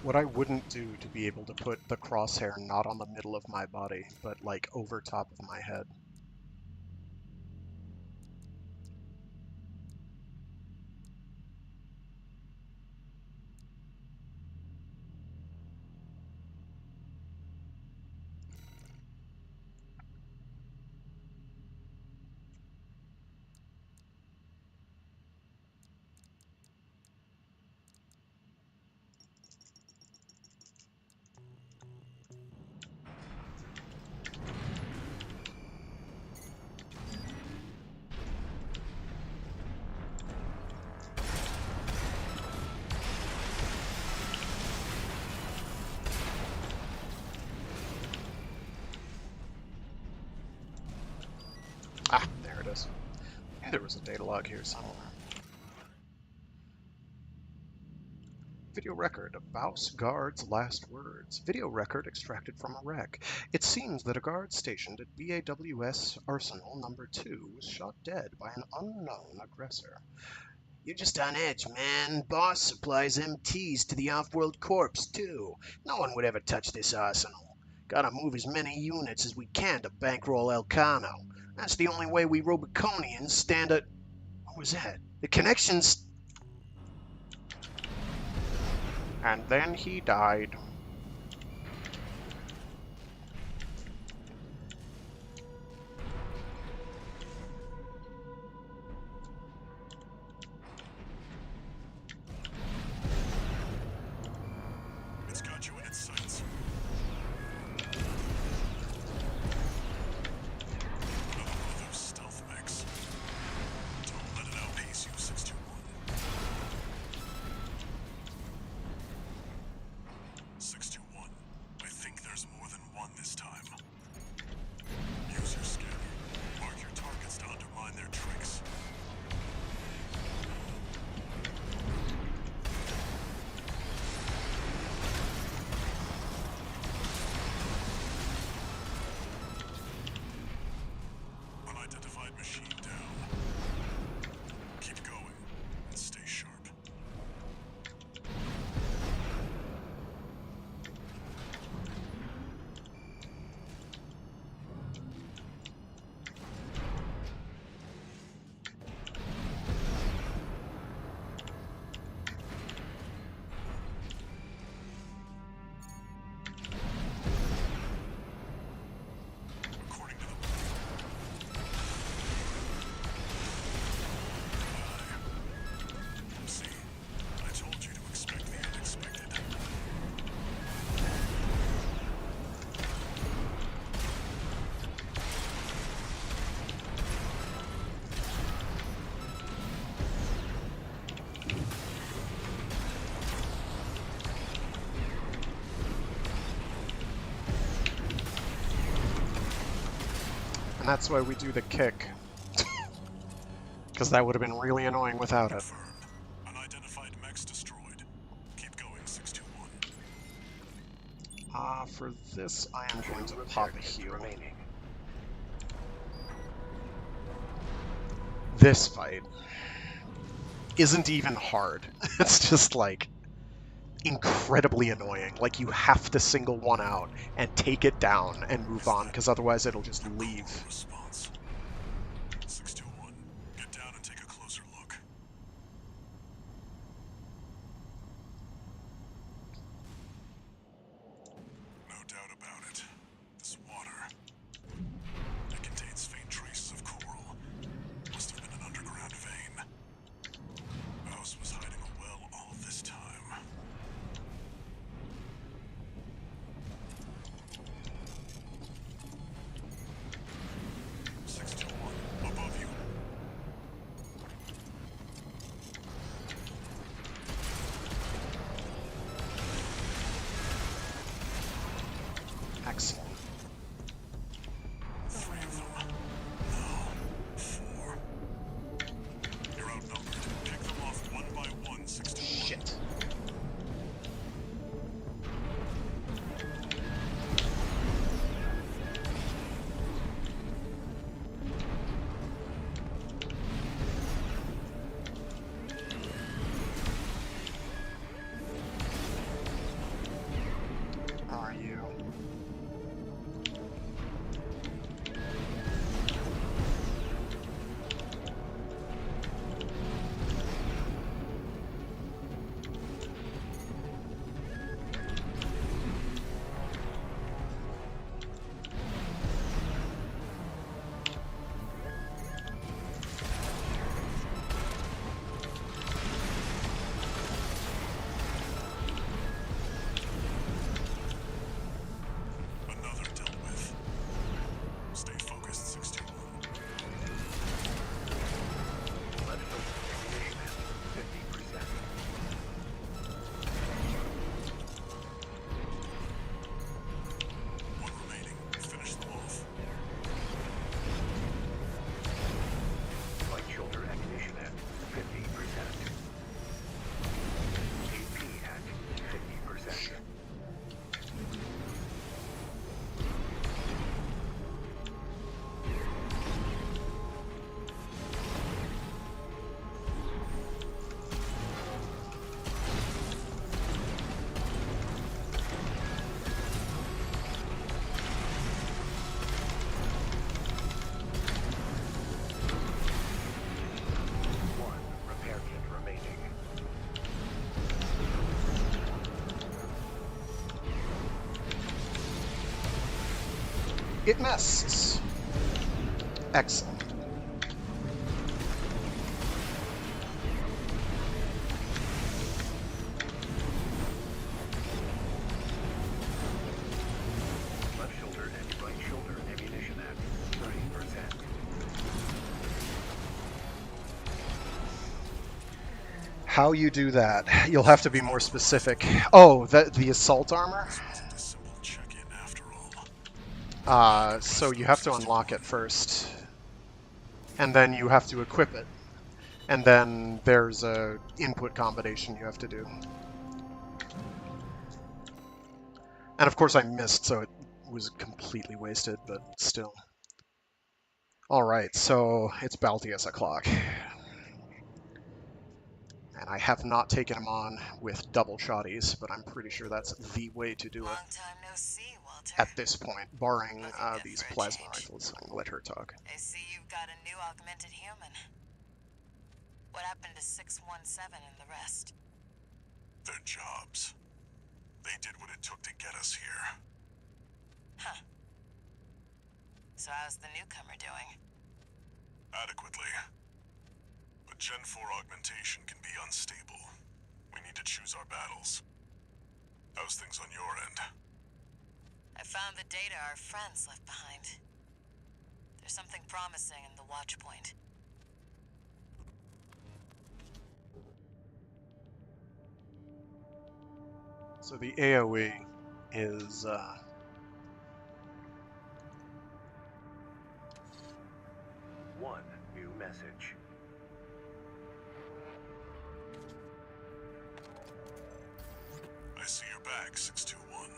What I wouldn't do to be able to put the crosshair not on the middle of my body, but like over top of my head. Ah, there it is. I knew there was a data log here somewhere. Video record of Baus guard's last words. Video record extracted from a wreck. It seems that a guard stationed at BAWS Arsenal number 2 was shot dead by an unknown aggressor. You're just on edge, man. Boss supplies MTs to the off-world corps, too. No one would ever touch this arsenal. Gotta move as many units as we can to bankroll Elcano. That's the only way we Rubiconians stand at... What was that? The connections... And then he died. It's got you in its sights. Another one of those stealth mechs. Don't let it outpace you, 621. 621. I think there's more than one this time. Use your scanner. Mark your targets to undermine their tricks. Unidentified machine down. Keep going and stay sharp. According to the See, I told you to expect the unexpected. And that's why we do the kick. Because that would have been really annoying without it. Confirmed. Unidentified mechs destroyed. Keep going, 621. For this, I am going to pop a heal. remaining. This fight isn't even hard. It's just like incredibly annoying. Like you have to single one out and take it down and move on, because otherwise it'll just leave. Response. 621. Get down and take a closer look. No doubt about it. This water. It contains faint traces of coral. Must have been an underground vein. Baus was hiding a well all this time. Above you. Excellent. 3 of them. No. 4. You're outnumbered. Pick them off one by one, 621. Shit. It missed. Excellent. Left shoulder and right shoulder ammunition at 30%. How you do that? You'll have to be more specific. Oh, the assault armor? Wasn't a simple check-in after all. So you have to unlock it first. And then you have to equip it. And then there's a input combination you have to do. And of course I missed, so it was completely wasted, but still. Alright, so it's Baltius o'clock. And I have not taken him on with double shotties, but I'm pretty sure that's the way to do it Long time no see, Walter. at this point, barring Looking good these for a plasma change. rifles. I'm gonna let her talk. I see you've got a new augmented human. What happened to 617 and the rest? Their jobs. They did what it took to get us here. Huh. So how's the newcomer doing? Adequately. But Gen 4 augmentation can be unstable. We need to choose our battles. How's things on your end? I found the data our friends left behind. There's something promising in the watch point. So the AoE is One new message. I see you're back, 621.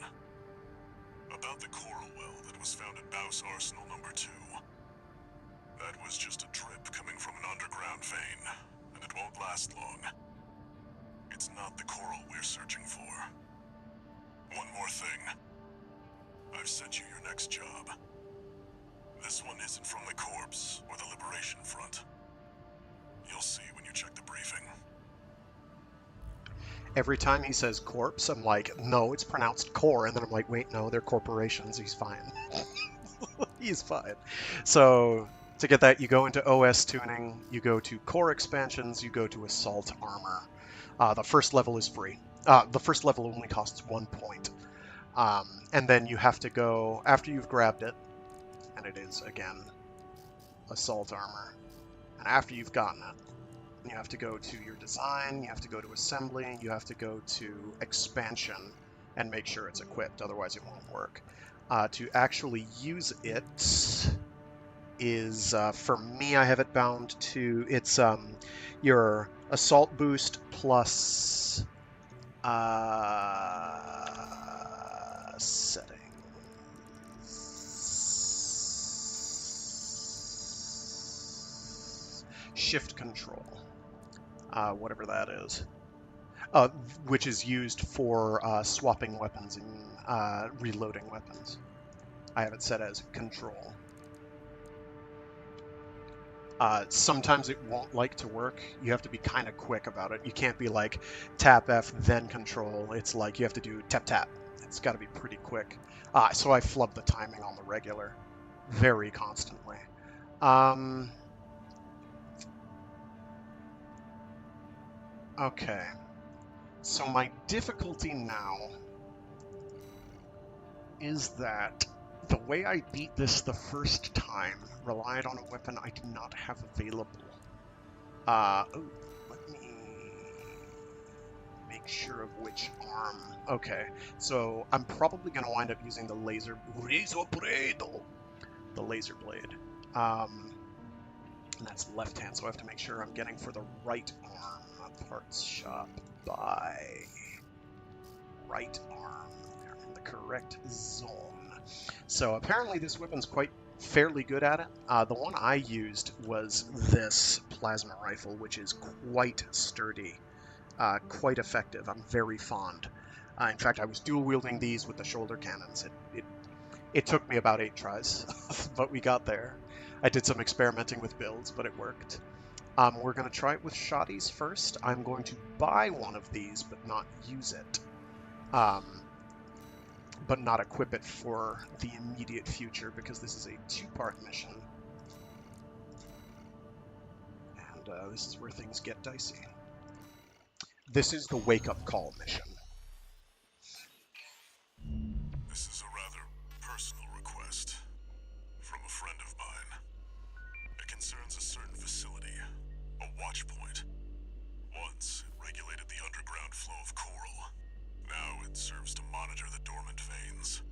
About the coral well that was found at Baus Arsenal number 2. That was just a drip coming from an underground vein, and it won't last long. It's not the coral we're searching for. One more thing. I've sent you your next job. This one isn't from the Corps or the Liberation Front. You'll see when you check the briefing. every time he says corpse, I'm like, no, it's pronounced core, and then I'm like, wait, no, they're corporations. He's fine. He's fine. So to get that, you go into OS tuning, you go to core expansions, you go to assault armor. The first level is free. The first level only costs 1 point. And then you have to go, after you've grabbed it, and it is, again, assault armor. And after you've gotten it, you have to go to your design, you have to go to assembly, you have to go to expansion and make sure it's equipped, otherwise it won't work. To actually use it is, for me, I have it bound to, it's your assault boost plus settings. Shift control, whatever that is, which is used for swapping weapons and reloading weapons. I have it set as control. Sometimes it won't like to work. You have to be kind of quick about it. You can't be like tap F then control. It's like you have to do tap tap. It's got to be pretty quick. So I flub the timing on the regular very constantly. Okay. So my difficulty now is that the way I beat this the first time relied on a weapon I did not have available. Let me make sure of which arm. Okay, so I'm probably going to wind up using the laser blade. And that's left hand, so I have to make sure I'm getting for the right arm. Parts shop by right arm. They're in the correct zone. So apparently this weapon's quite fairly good at it. The one I used was this plasma rifle, which is quite sturdy, quite effective. I'm very fond. In fact, I was dual wielding these with the shoulder cannons. It took me about 8 tries, but we got there. I did some experimenting with builds, but it worked. We're going to try it with shotties first. I'm going to buy one of these, but not use it. but not equip it for the immediate future because this is a two-part mission. And this is where things get dicey. This is the wake-up call mission. This is a rather personal request from a friend of mine. It concerns a certain facility, a watch point. Once, it regulated the underground flow of coral. Now it serves to monitor the dormant veins.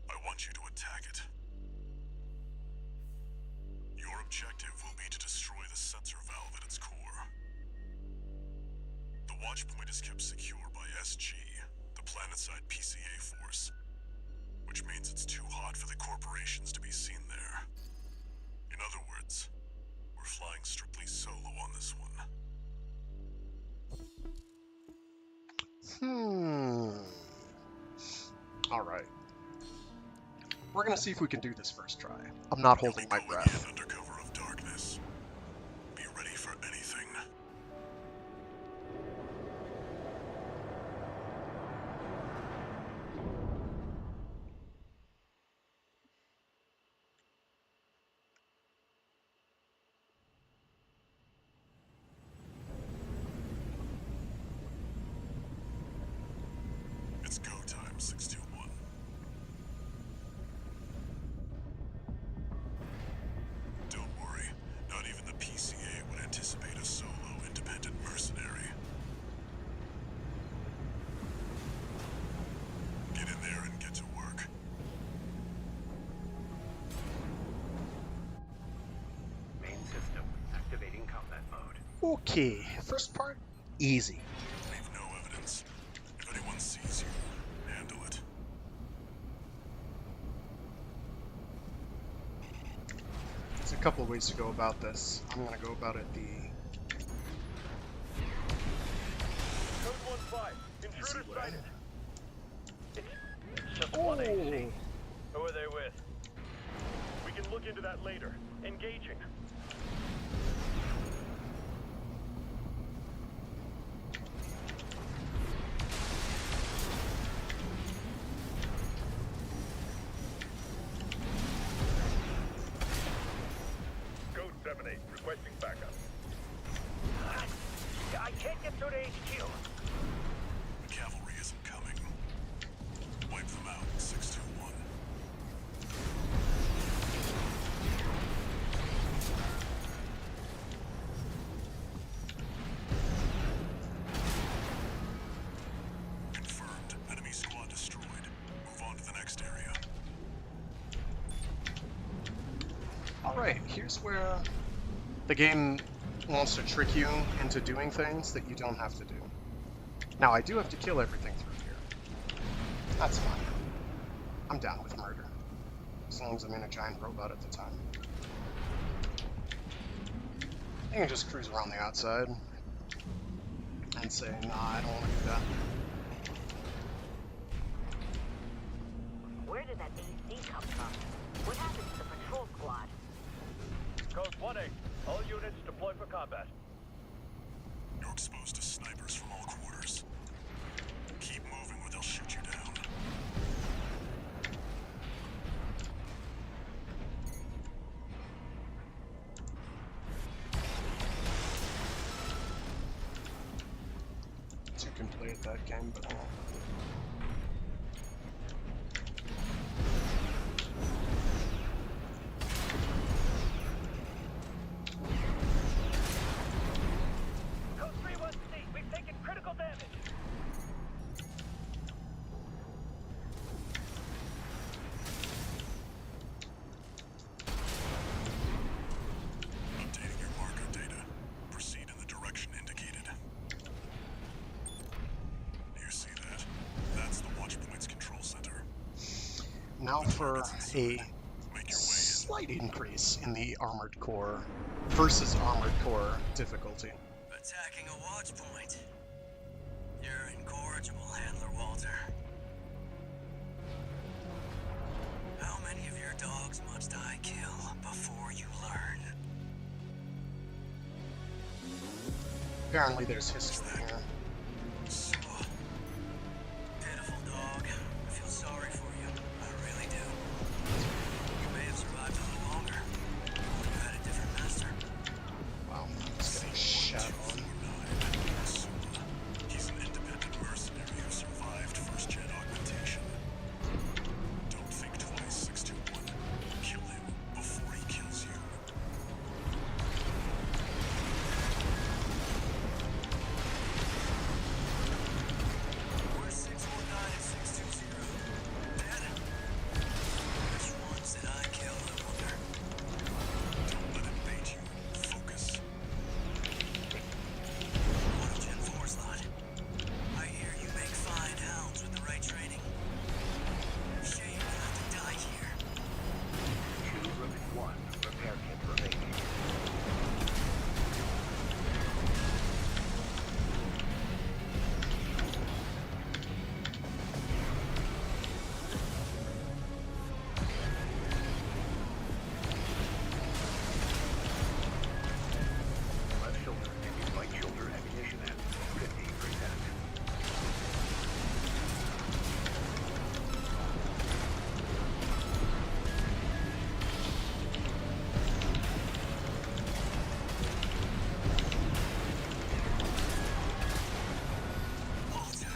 I want you to attack it. Your objective will be to destroy the sensor valve at its core. The watch point is kept secure by SG, the planetside PCA force, which means it's too hot for the corporations to be seen there. In other words, we're flying strictly solo on this one. Alright. We're gonna see if we can do this first try. I'm not holding my breath. Under cover of darkness. Be ready for anything. It's go time, 621. Don't worry, not even the PCA would anticipate a solo independent mercenary. Get in there and get to work. Main system activating combat mode. Okay, first part, easy. Leave no evidence. If anyone sees you, handle it. There's a couple of ways to go about this. I'm gonna go about it the Code 1-5. Intruder way. sighted. It's just one AC. Who are they with? We can look into that later. Engaging. Code 7-8. Requesting backup. I can't get through to HQ. The cavalry isn't coming. Wipe them out, 621. Confirmed. Enemy squad destroyed. Move on to the next area. Alright, here's where the game wants to trick you into doing things that you don't have to do. Now, I do have to kill everything through here. That's fine. I'm down with murder. As long as I'm in a giant robot at the time. I can just cruise around the outside and say, nah, I don't want to do that. Where did that AC come from? What happened to the patrol squad? Code 1-8. All units deploy for combat. You're exposed to snipers from all quarters. Keep moving or they'll shoot you down. You can play at that game, but I won't. Code 3-1-C. We've taken critical damage. Updating your marker data. Proceed in the direction indicated. Do you see that? That's the Watchpoint's control center. Now for a slight increase in the Armored Core versus Armored Core difficulty. Attacking a watch point. You're incorrigible, Handler Walter. How many of your dogs must I kill before you learn? Apparently there's history here. So, pitiful dog.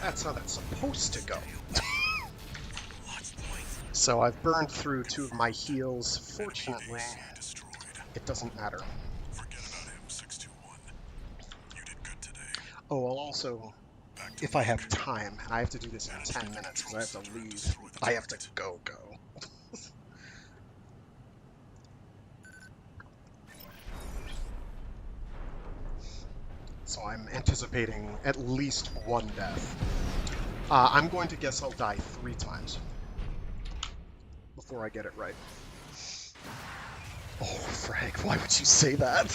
That's how that's supposed to go. Watch points. So I've burned through 2 of my heals. Fortunately, AC destroyed. it doesn't matter. Forget about him, 621. You did good today. Oh, I'll also, Back to if I have work. time, and I have to do this in 10 minutes because I have to leave. I have to go. So I'm anticipating at least 1 death. I'm going to guess I'll die 3 times before I get it right. Oh, Frank, why would you say that?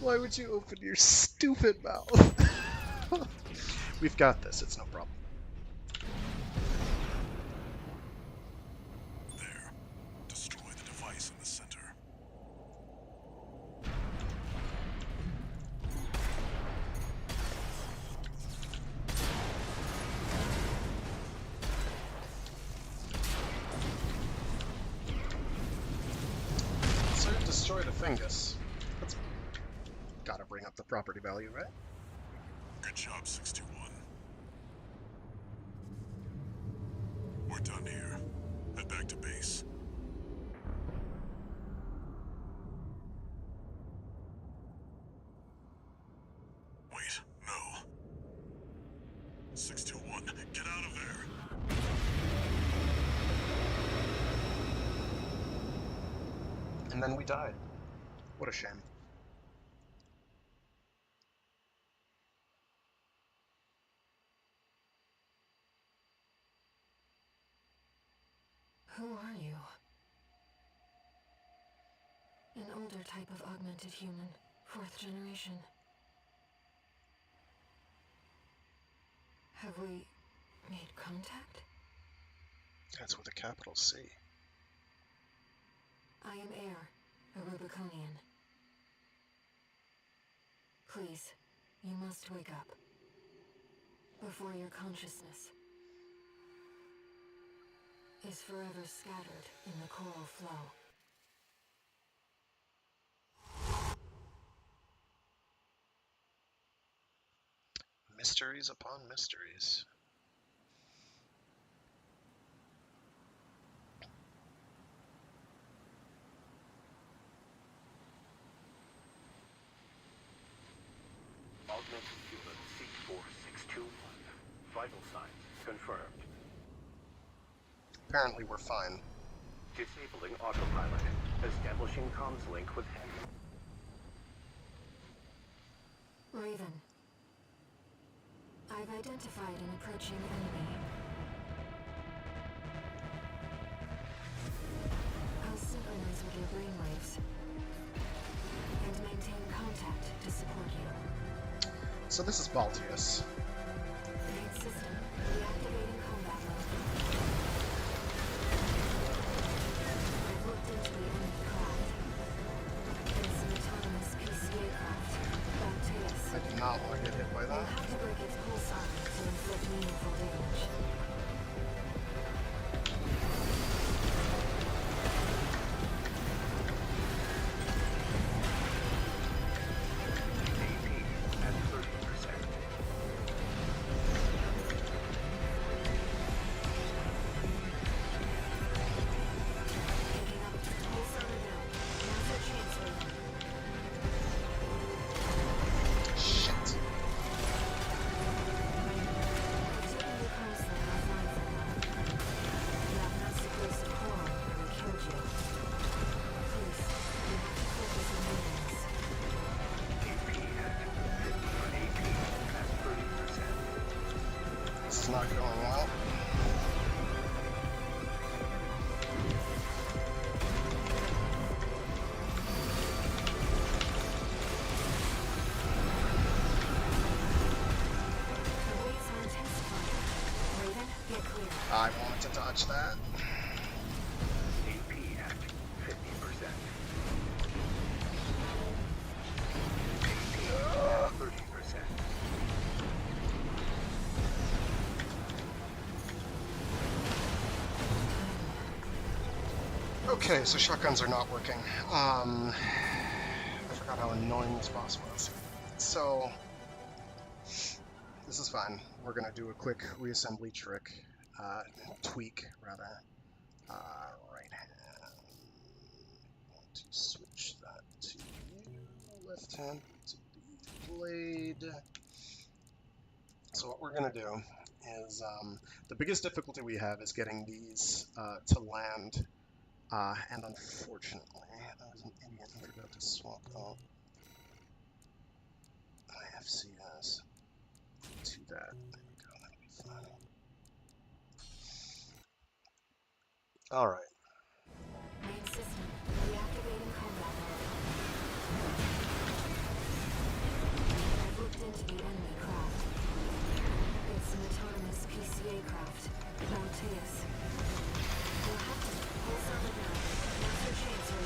Why would you open your stupid mouth? We've got this, it's no problem. There. Destroy the device in the center. So you destroyed a fungus. That's gotta bring up the property value, right? Good job, 621. We're done here. Head back to base. Wait, no. 621, get out of there! And then we died. What a shame. Who are you? An older type of augmented human, 4th generation. Have we made contact? That's with a capital C. I am Air, a Rubiconian. Please, you must wake up. Before your consciousness is forever scattered in the coral flow. Mysteries upon mysteries. Augmented human C4621. Vital signs confirmed. Apparently we're fine. Disabling autopilot. Establishing comms link with Henry. Raven. I've identified an approaching enemy. I'll synchronize with your brainwaves and maintain contact to support you. So this is Baltius. Main system, deactivating combat mode. I've looked into the enemy craft. It's an autonomous PCA craft, Baltius. I do not want to get hit by We'll that. have to break its pulse arm to inflict meaningful damage. AP at 30%. Picking up pulse armor now. Now's our chance, Raven. Shit. I've taken your comms link offline for now. That massive waste of coral nearly killed you. Please, you have to focus on maintenance. AP at 30%. This is not going well. The waves are intensifying. Raven, get clear. I wanted to dodge that. AP at 50%. AP at 30%. Okay, so shotguns are not working. I forgot how annoying this boss was. So, This is fine. We're gonna do a quick reassembly trick. Tweak, rather. Right hand. Want to switch that to you. Left hand to the blade. So what we're gonna do is, the biggest difficulty we have is getting these to land. And unfortunately, I was an idiot and forgot to swap out IFCS to that. There we go, that'll be fine. Alright. Main system, reactivating combat mode. I've looked into the enemy craft. It's an autonomous PCA craft, Malteus. You'll have to pulse on the ground. Master chainsaw.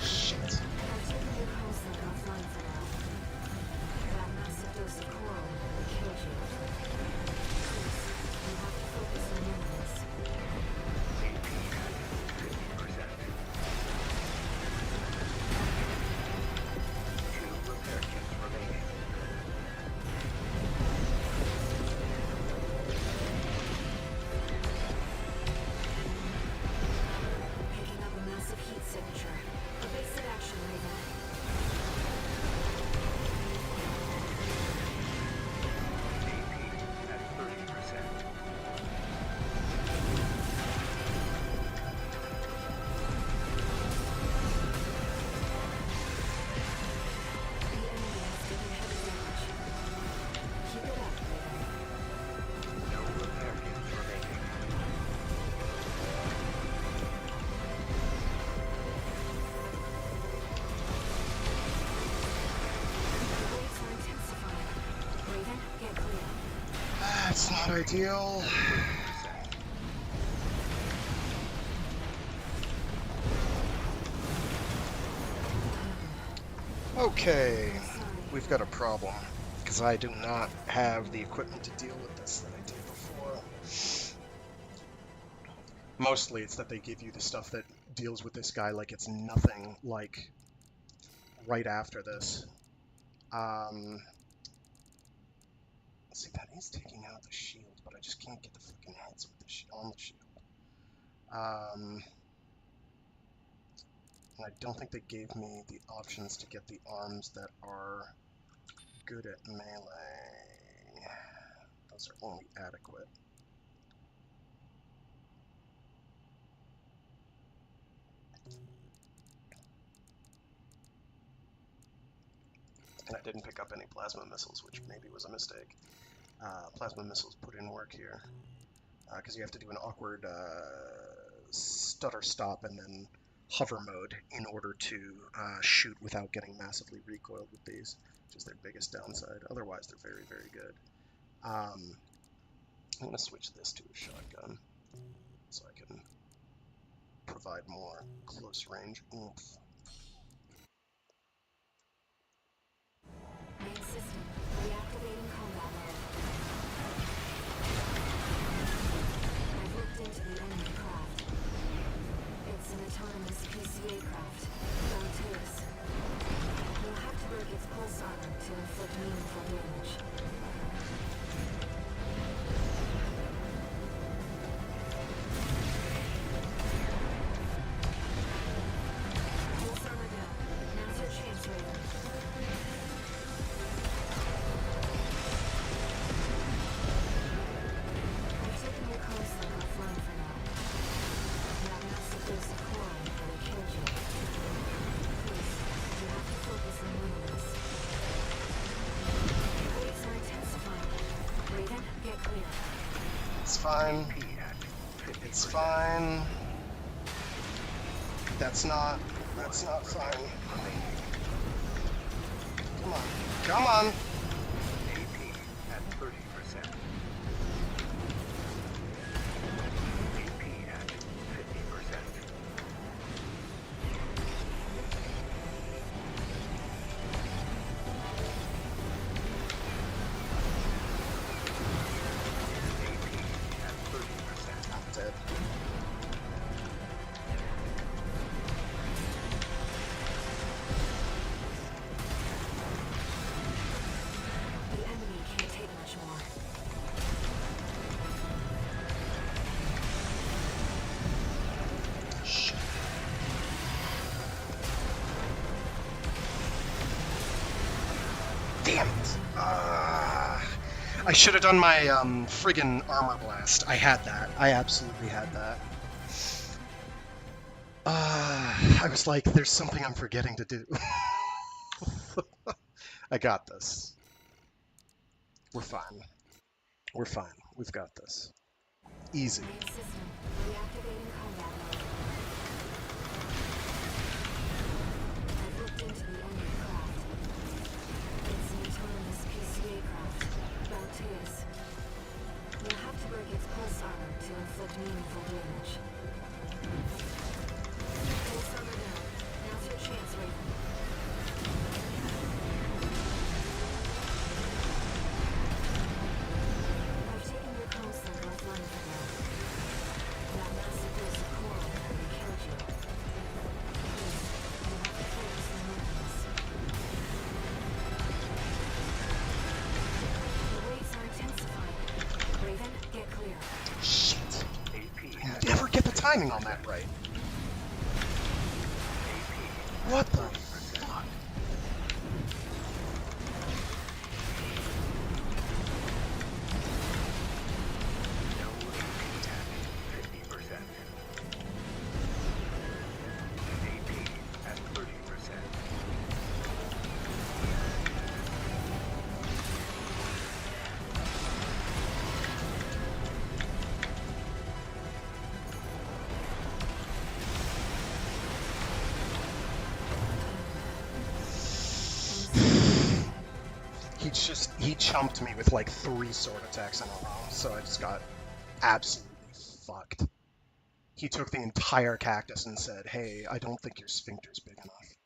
Shit. I've taken your comms link offline for now. That massive dose of coral will kill you. Please, you have to focus on enemies. AP at 50%. 2 repair kits remaining. Picking up a massive heat signature. Evasive action, Raven. AP at 30%. The enemy has taken heavy damage. Keep it up, Raven. No repair kits remaining. The waves are intensifying. Raven, get clear. That's not ideal. 30%. Okay, we've got a problem. Because I do not have the equipment to deal with this that I did before. Mostly it's that they give you the stuff that deals with this guy like it's nothing, like right after this. See, that is taking out the shield, but I just can't get the fucking hits with the on the shield. And I don't think they gave me the options to get the arms that are good at melee. Those are only adequate. And I didn't pick up any plasma missiles, which maybe was a mistake. Plasma missiles put in work here. Because you have to do an awkward stutter stop and then hover mode in order to shoot without getting massively recoiled with these, which is their biggest downside. Otherwise, they're very, very good. I'm going to switch this to a shotgun so I can provide more close range oomph. Main system, reactivating combat mode. I've looked into the enemy craft. It's an autonomous PCA craft, Malteus. You'll have to break its pulse armor to inflict meaningful damage. Pulse armor down. Now's your chance, Raven. I've taken your comms link offline for now. That massive dose of coral will kill you. Please, you have to focus on enemies. The waves are intensifying. Raven, get clear. It's fine. AP at 50%. It's fine. That's not fine. Remaining. Come on. Come on! AP at 30%. AP at 50%. AP at 30%. I'm dead. Damn it! I should have done my friggin' armor blast. I had that. I absolutely had that. I was like, there's something I'm forgetting to do. I got this. We're fine. We're fine. We've got this. Easy. Main system, reactivating combat mode. I've looked into the enemy craft. It's an autonomous PCA craft, Balteus. You'll have to break its pulse armor to inflict meaningful damage. Pulse armor down. Now's your chance, Raven. I've taken your comm center offline for now. That massive dose of coral nearly killed you. Please, you'll have to focus on movements. The waves are intensifying. Raven, get clear. Shit. AP I has never get the timing on that right. What the fuck? no AP at 50%. AP at 30%. He chumped me with like 3 sword attacks in a row, so I just got absolutely fucked. He took the entire cactus and said, "Hey, I don't think your sphincter's big enough."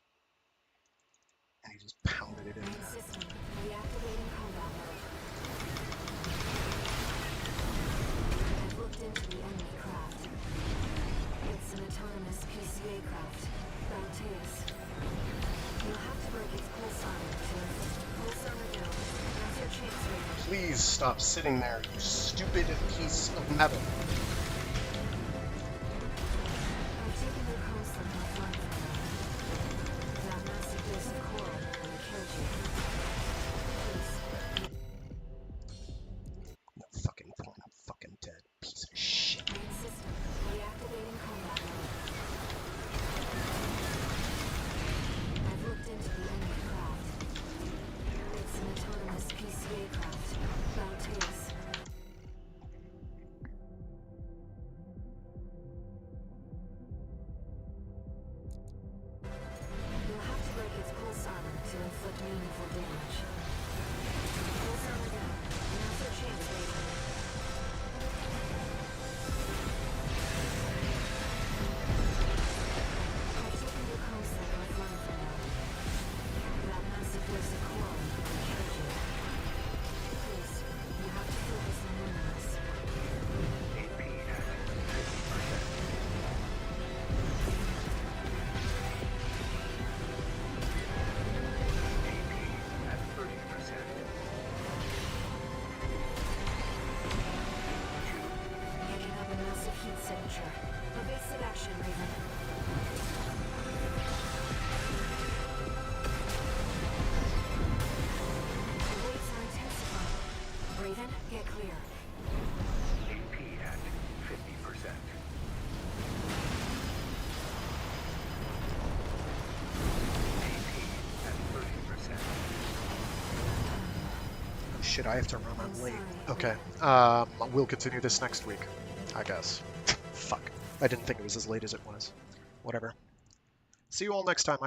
And he just pounded it in Main there. system, reactivating combat mode. I've looked into the enemy craft. It's an autonomous PCA craft, Balteus. You'll have to break its pulse armor to inflict pulse armor down. Now's your chance, Raven. Please stop sitting there, you stupid piece of metal. I've taken your comm center offline for now. That massive dose of coral nearly killed you. Please, No fucking point, I'm fucking dead. Piece of shit. main system, reactivating combat mode. I've looked into the enemy craft. It's an autonomous PCA craft, Balteus. You'll have to break its pulse armor to inflict meaningful damage. Pulse armor down. Now's your chance, Raven. I've taken your comm center offline for now. That massive dose of coral nearly killed you. Please, you have to focus on winning this. AP at 50%. AP at 30%. Picking up a massive heat signature. Evasive action, Raven. The waves are intensifying. Raven, get clear. AP at 50%. AP at 30%. Shit, I have to run, I'm late. Okay, we'll continue this next week, I guess. Fuck. I didn't think it was as late as it was. Whatever. See you all next time.